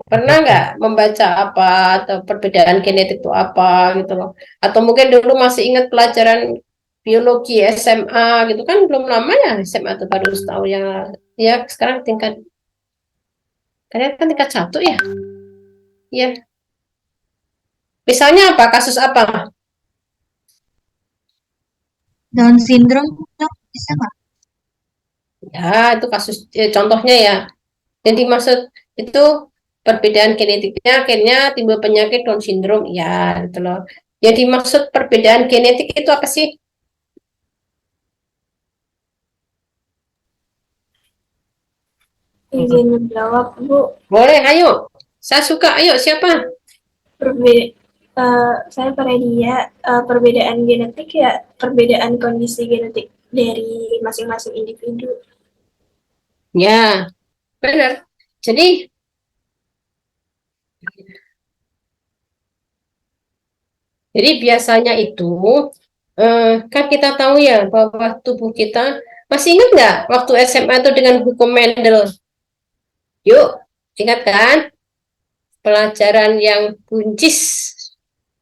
Pernah nggak membaca apa atau perbedaan genetik itu apa gitu loh? Atau mungkin dulu masih ingat pelajaran biologi SMA gitu kan belum lama ya SMA tuh baru setahun ya sekarang tingkat kalian kan tingkat 1 ya? Iya. Misalnya apa? Kasus apa? Down syndrome dok, bisa nggak? Ya, itu kasus contohnya ya. Yang dimaksud itu perbedaan genetiknya akhirnya timbul penyakit Down syndrome. Ya, gitu loh. Yang dimaksud perbedaan genetik itu apa sih? Izin menjawab, Bu. Boleh, ayo. Saya suka. Ayo, siapa? Saya Pradia, perbedaan genetik ya perbedaan kondisi genetik dari masing-masing individu. Ya, benar. Jadi biasanya itu kan kita tahu ya bahwa tubuh kita masih ingat nggak waktu SMA itu dengan hukum Mendel? Yuk, ingat kan? Pelajaran yang buncis.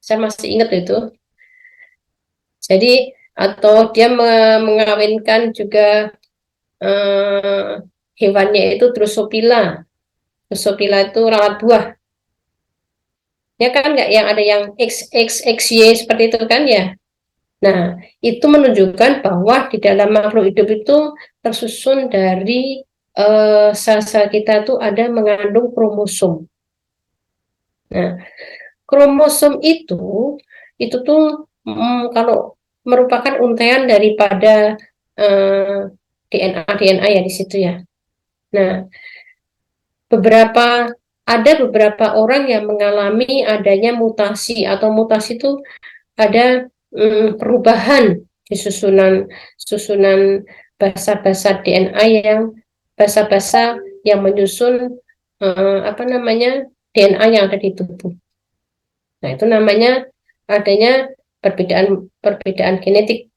Saya masih ingat itu. Jadi atau dia mengawinkan juga hewannya itu Drosophila. Drosophila itu rawat buah. Ya kan nggak yang ada yang XXXY seperti itu kan ya. Nah, itu menunjukkan bahwa di dalam makhluk hidup itu tersusun dari sel-sel kita itu ada mengandung kromosom. Nah, kromosom itu tuh kalau merupakan untaian daripada DNA ya di situ ya. Nah, ada beberapa orang yang mengalami adanya mutasi atau mutasi itu ada perubahan di susunan basa-basa DNA basa-basa yang menyusun DNA yang ada di tubuh. Nah, itu namanya adanya perbedaan genetik.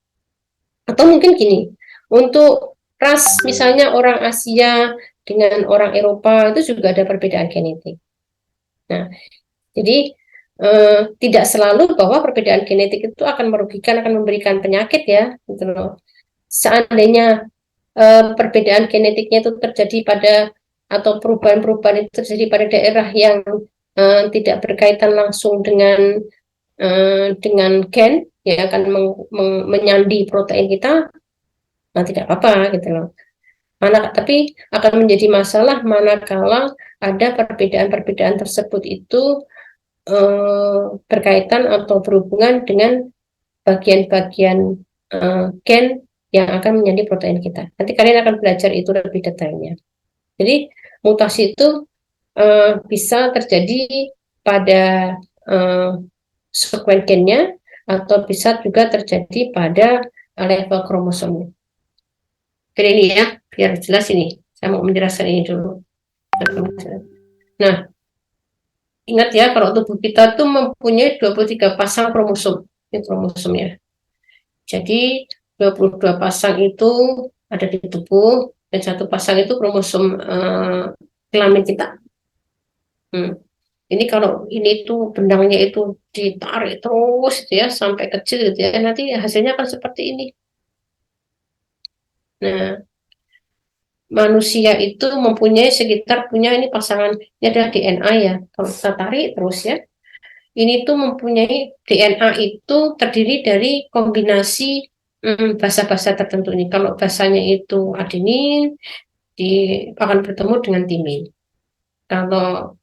Atau mungkin gini, untuk ras misalnya orang Asia dengan orang Eropa itu juga ada perbedaan genetik. Nah, jadi tidak selalu bahwa perbedaan genetik itu akan merugikan, akan memberikan penyakit ya, gitu loh. Seandainya perbedaan genetiknya itu terjadi pada atau perubahan-perubahan itu terjadi pada daerah yang tidak berkaitan langsung dengan gen, ya akan menyandi protein kita, nah tidak apa-apa gitu loh. Tapi akan menjadi masalah manakala ada perbedaan-perbedaan tersebut itu berkaitan atau berhubungan dengan bagian-bagian gen yang akan menjadi protein kita. Nanti kalian akan belajar itu lebih detailnya. Jadi mutasi itu bisa terjadi pada sekuen gennya atau bisa juga terjadi pada level kromosomnya. Oke, ini ya, biar jelas ini. Saya mau menjelaskan ini dulu. Nah, ingat ya, kalau tubuh kita tuh mempunyai 23 pasang kromosom. Ini kromosomnya. Jadi, 22 pasang itu ada di tubuh, dan satu pasang itu kromosom kelamin kita. Ini kalau ini tuh benangnya itu ditarik terus gitu ya, sampai kecil gitu ya, nanti hasilnya akan seperti ini. Nah, manusia itu mempunyai punya ini pasangan, ini adalah DNA ya, kalau kita tarik terus ya, ini tuh mempunyai DNA itu terdiri dari kombinasi basa-basa tertentu ini. Kalau basanya itu adenin, akan bertemu dengan timin. Kalau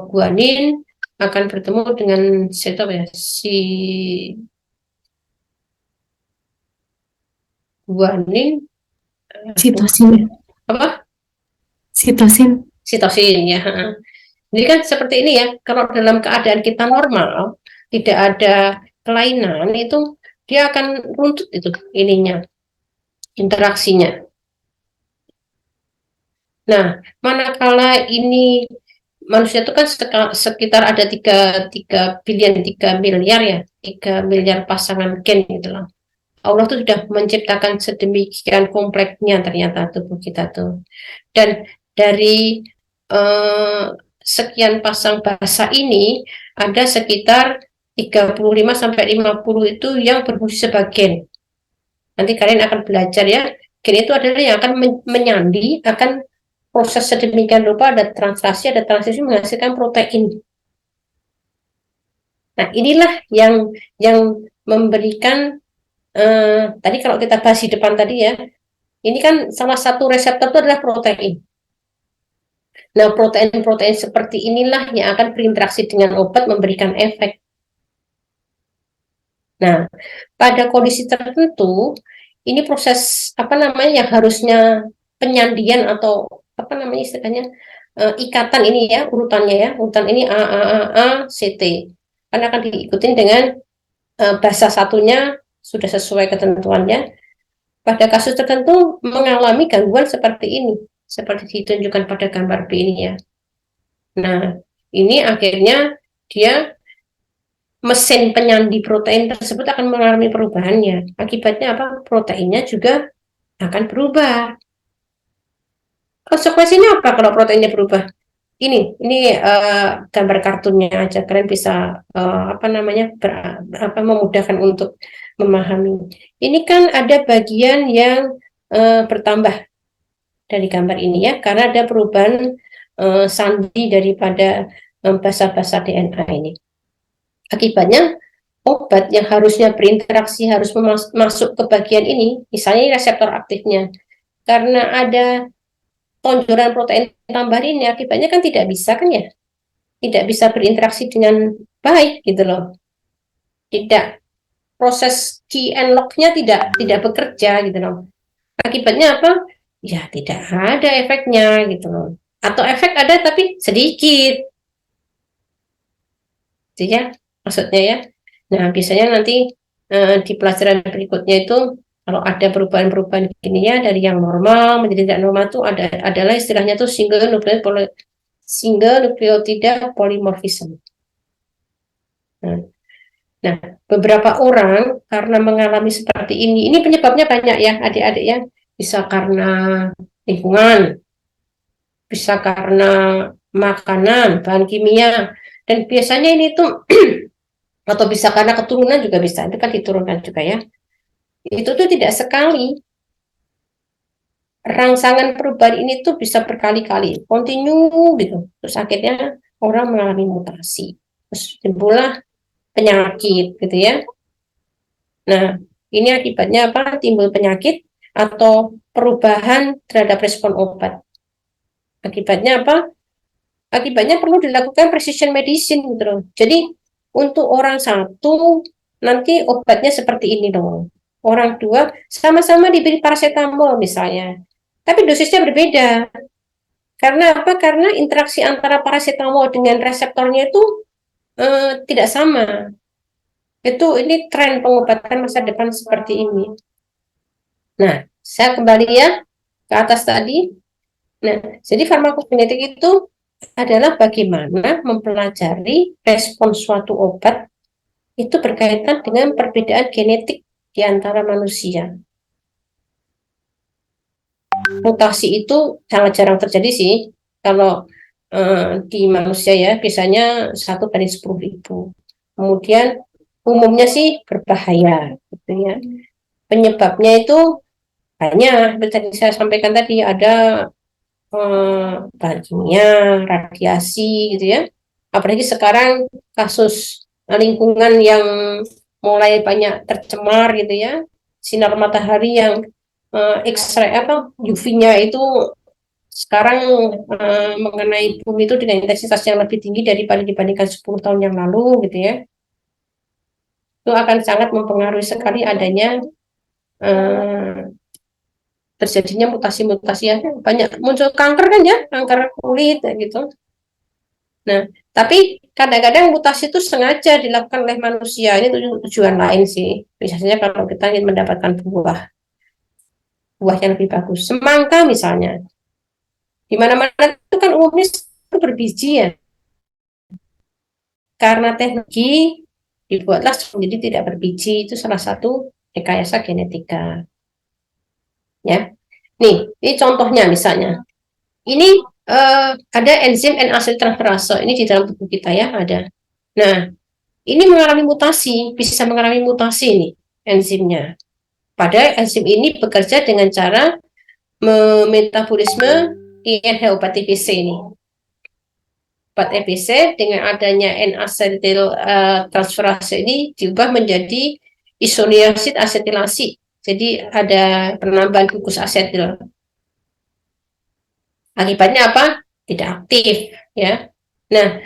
guanin akan bertemu dengan guanin Sitosin. apa? Sitosin. Sitosin ya. Jadi kan seperti ini ya, kalau dalam keadaan kita normal, tidak ada kelainan, itu dia akan runtut itu ininya, interaksinya. Nah, manakala ini manusia itu kan sekitar ada 3 miliar ya, 3 miliar pasangan gen gitu loh. Allah tuh sudah menciptakan sedemikian kompleksnya ternyata tubuh kita tuh. Dan dari sekian pasang bahasa ini ada sekitar 35 sampai 50 itu yang berfungsi sebagai gen. Nanti kalian akan belajar ya, gen itu adalah yang akan menyandi, akan proses sedemikian rupa, ada translasi menghasilkan protein. Nah, inilah yang memberikan tadi kalau kita bahas di depan tadi ya, ini kan salah satu reseptor itu adalah protein. Nah, protein-protein seperti inilah yang akan berinteraksi dengan obat memberikan efek. Nah, pada kondisi tertentu, ini proses yang harusnya penyandian atau istilahnya ikatan ini ya, urutannya ya, urutan ini CT. Karena akan diikutin dengan bahasa satunya sudah sesuai ketentuannya. Pada kasus tertentu mengalami gangguan seperti ini, seperti ditunjukkan pada gambar B ini ya. Nah, ini akhirnya dia mesin penyandi protein tersebut akan mengalami perubahannya. Akibatnya apa? Proteinnya juga akan berubah. Konsekuensinya apa kalau proteinnya berubah? Ini gambar kartunnya aja, kalian bisa memudahkan untuk memahami. Ini kan ada bagian yang bertambah dari gambar ini ya, karena ada perubahan sandi daripada basa-basa DNA ini. Akibatnya obat yang harusnya berinteraksi harus masuk ke bagian ini, misalnya reseptor aktifnya, karena ada tonjolan protein tambahan ini, akibatnya kan tidak bisa kan ya, tidak bisa berinteraksi dengan baik gitu loh, tidak, proses key and lock-nya tidak bekerja gitu loh. Akibatnya apa? Ya tidak ada efeknya gitu loh, atau efek ada tapi sedikit, gitu ya maksudnya ya. Nah, biasanya nanti di pelajaran berikutnya itu kalau ada perubahan-perubahan gini ya, dari yang normal menjadi tidak normal itu adalah istilahnya tuh single nucleotide polymorphism. Nah, beberapa orang karena mengalami seperti ini penyebabnya banyak ya adik-adik ya, bisa karena lingkungan, bisa karena makanan, bahan kimia, dan biasanya ini tuh atau bisa karena keturunan juga bisa, itu kan diturunkan juga ya. Itu tuh tidak sekali, rangsangan perubahan ini tuh bisa berkali-kali, continue gitu, terus akhirnya orang mengalami mutasi, terus timbullah penyakit gitu ya. Nah, ini akibatnya apa? Timbul penyakit atau perubahan terhadap respon obat. Akibatnya apa? Akibatnya perlu dilakukan precision medicine gitu loh. Jadi untuk orang satu nanti obatnya seperti ini dong. Orang dua sama-sama diberi paracetamol misalnya, tapi dosisnya berbeda. Karena apa? Karena interaksi antara paracetamol dengan reseptornya itu tidak sama. Ini tren pengobatan masa depan seperti ini. Nah, saya kembali ya ke atas tadi. Nah, jadi farmakokinetik itu adalah bagaimana mempelajari respon suatu obat itu berkaitan dengan perbedaan genetik di antara manusia. Mutasi itu sangat jarang terjadi sih kalau di manusia ya, biasanya 1/10.000. Kemudian umumnya sih berbahaya gitu ya. Penyebabnya itu banyak, seperti tadi saya sampaikan tadi, ada bahan kimia, radiasi gitu ya. Apalagi sekarang kasus lingkungan yang mulai banyak tercemar gitu ya, sinar matahari yang X-ray UV-nya itu sekarang mengenai bumi itu dengan intensitas yang lebih tinggi daripada dibandingkan 10 tahun yang lalu gitu ya. Itu akan sangat mempengaruhi sekali adanya terjadinya mutasi-mutasi ya, banyak muncul kanker kan ya, kanker kulit gitu. Nah, tapi kadang-kadang mutasi itu sengaja dilakukan oleh manusia, ini tujuan lain sih. Biasanya kalau kita ingin mendapatkan buah yang lebih bagus, semangka misalnya, di mana-mana itu kan umumnya itu berbiji ya. Karena teknologi dibuatlah menjadi tidak berbiji, itu salah satu rekayasa genetika. Ya, nih, ini contohnya misalnya. Ini ada enzim N-asetiltransferase ini di dalam tubuh kita ya ada. Nah, ini mengalami mutasi, bisa mengalami mutasi nih enzimnya. Padahal enzim ini bekerja dengan cara metabolisme INH obat TBC ini. Obat TBC dengan adanya N-asetil transferase ini diubah menjadi isoniazid asetilasi. Jadi ada penambahan gugus asetil. Akibatnya apa? Tidak aktif, ya. Nah,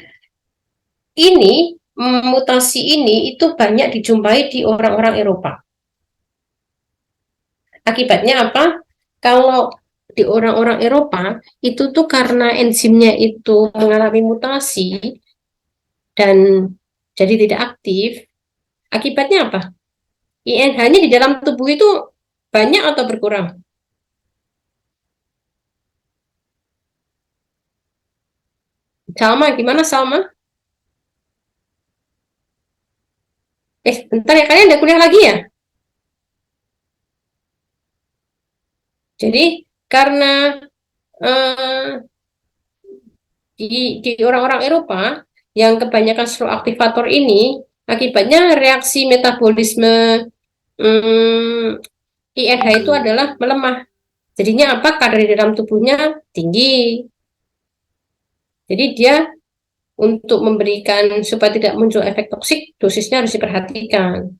ini mutasi ini itu banyak dijumpai di orang-orang Eropa. Akibatnya apa? Kalau di orang-orang Eropa itu tuh karena enzimnya itu mengalami mutasi dan jadi tidak aktif, akibatnya apa? INH-nya di dalam tubuh itu banyak atau berkurang? Salma, gimana Salma? Bentar ya, kalian udah kuliah lagi ya? Jadi, karena eh, di orang-orang Eropa yang kebanyakan slow aktivator ini, akibatnya reaksi metabolisme INH itu adalah melemah. Jadinya apa? Kadar di dalam tubuhnya tinggi. Jadi dia untuk memberikan supaya tidak muncul efek toksik, dosisnya harus diperhatikan.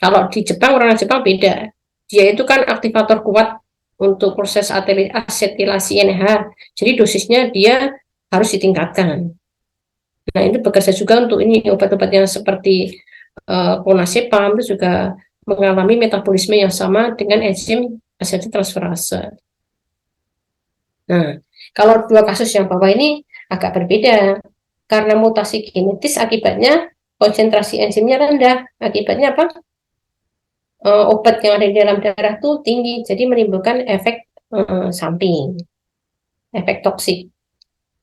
Kalau di Jepang, orang Jepang beda. Dia itu kan aktivator kuat untuk proses asetilasi NH. Jadi dosisnya dia harus ditingkatkan. Nah, ini bekerja juga untuk ini obat-obat yang seperti clonazepam itu juga mengalami metabolisme yang sama dengan enzim asetiltransferase. Nah, kalau dua kasus yang bawah ini agak berbeda. Karena mutasi genetis akibatnya konsentrasi enzimnya rendah. Akibatnya apa? Obat yang ada di dalam darah itu tinggi, jadi menimbulkan efek samping, efek toksik.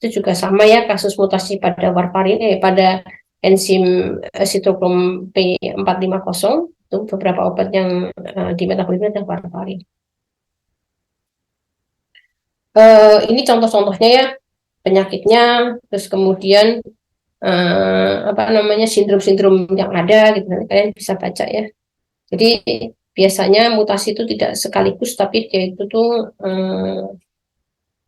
Itu juga sama ya kasus mutasi pada warfarin, pada enzim sitokrom P450, itu beberapa obat yang di metabolisme ada warfarin. Ini contoh-contohnya ya penyakitnya, terus kemudian apa namanya sindrom-sindrom yang ada gitu, kalian bisa baca ya. Jadi biasanya mutasi itu tidak sekaligus, tapi dia itu tuh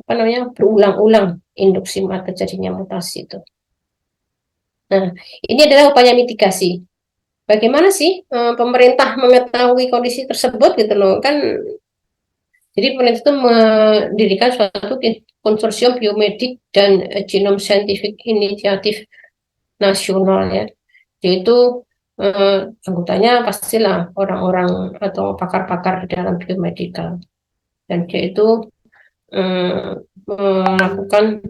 apa namanya berulang-ulang induksi terjadinya mutasi itu. Nah, ini adalah upaya mitigasi. Bagaimana sih pemerintah mengetahui kondisi tersebut gitu loh kan? Jadi pemerintah itu mendirikan suatu konsorsium biomedik dan genome scientific initiative nasional ya. Yaitu anggotanya pastilah orang-orang atau pakar-pakar dalam biomedikal. Dan dia itu melakukan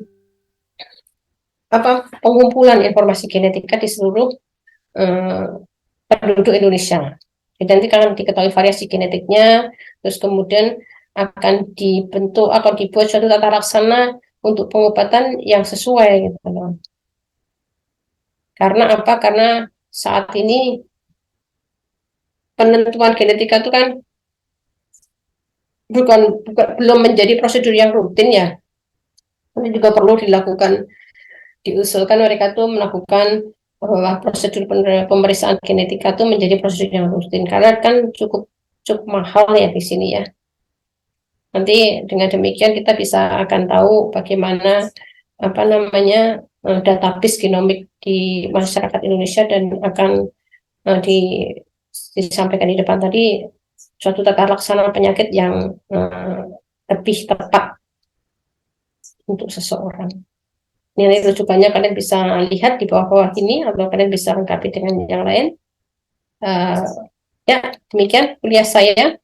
pengumpulan informasi genetika di seluruh penduduk Indonesia. Jadi nanti akan diketahui variasi genetiknya, terus kemudian akan dibentuk atau dibuat suatu tata laksana untuk pengobatan yang sesuai gitu. Karena apa? Karena saat ini penentuan genetika itu kan belum menjadi prosedur yang rutin ya. Ini juga perlu diusulkan mereka tuh melakukan prosedur pemeriksaan genetika itu menjadi prosedur yang rutin karena kan cukup mahal ya di sini ya. Nanti dengan demikian kita bisa akan tahu bagaimana apa namanya database genomik di masyarakat Indonesia dan akan disampaikan di depan tadi suatu tata laksana penyakit yang lebih tepat untuk seseorang. Nilai rujukannya kalian bisa lihat di bawah-bawah ini atau kalian bisa lengkapi dengan yang lain. Ya, demikian kuliah saya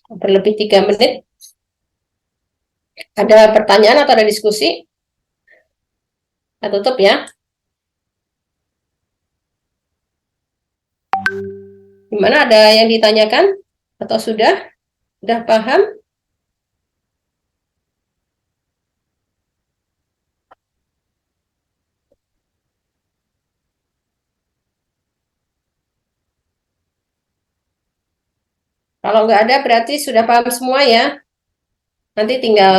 berlebih 3 menit. Ada pertanyaan atau ada diskusi? Kita tutup ya. Gimana, ada yang ditanyakan? Atau sudah? Sudah paham? Kalau nggak ada berarti sudah paham semua ya. Nanti tinggal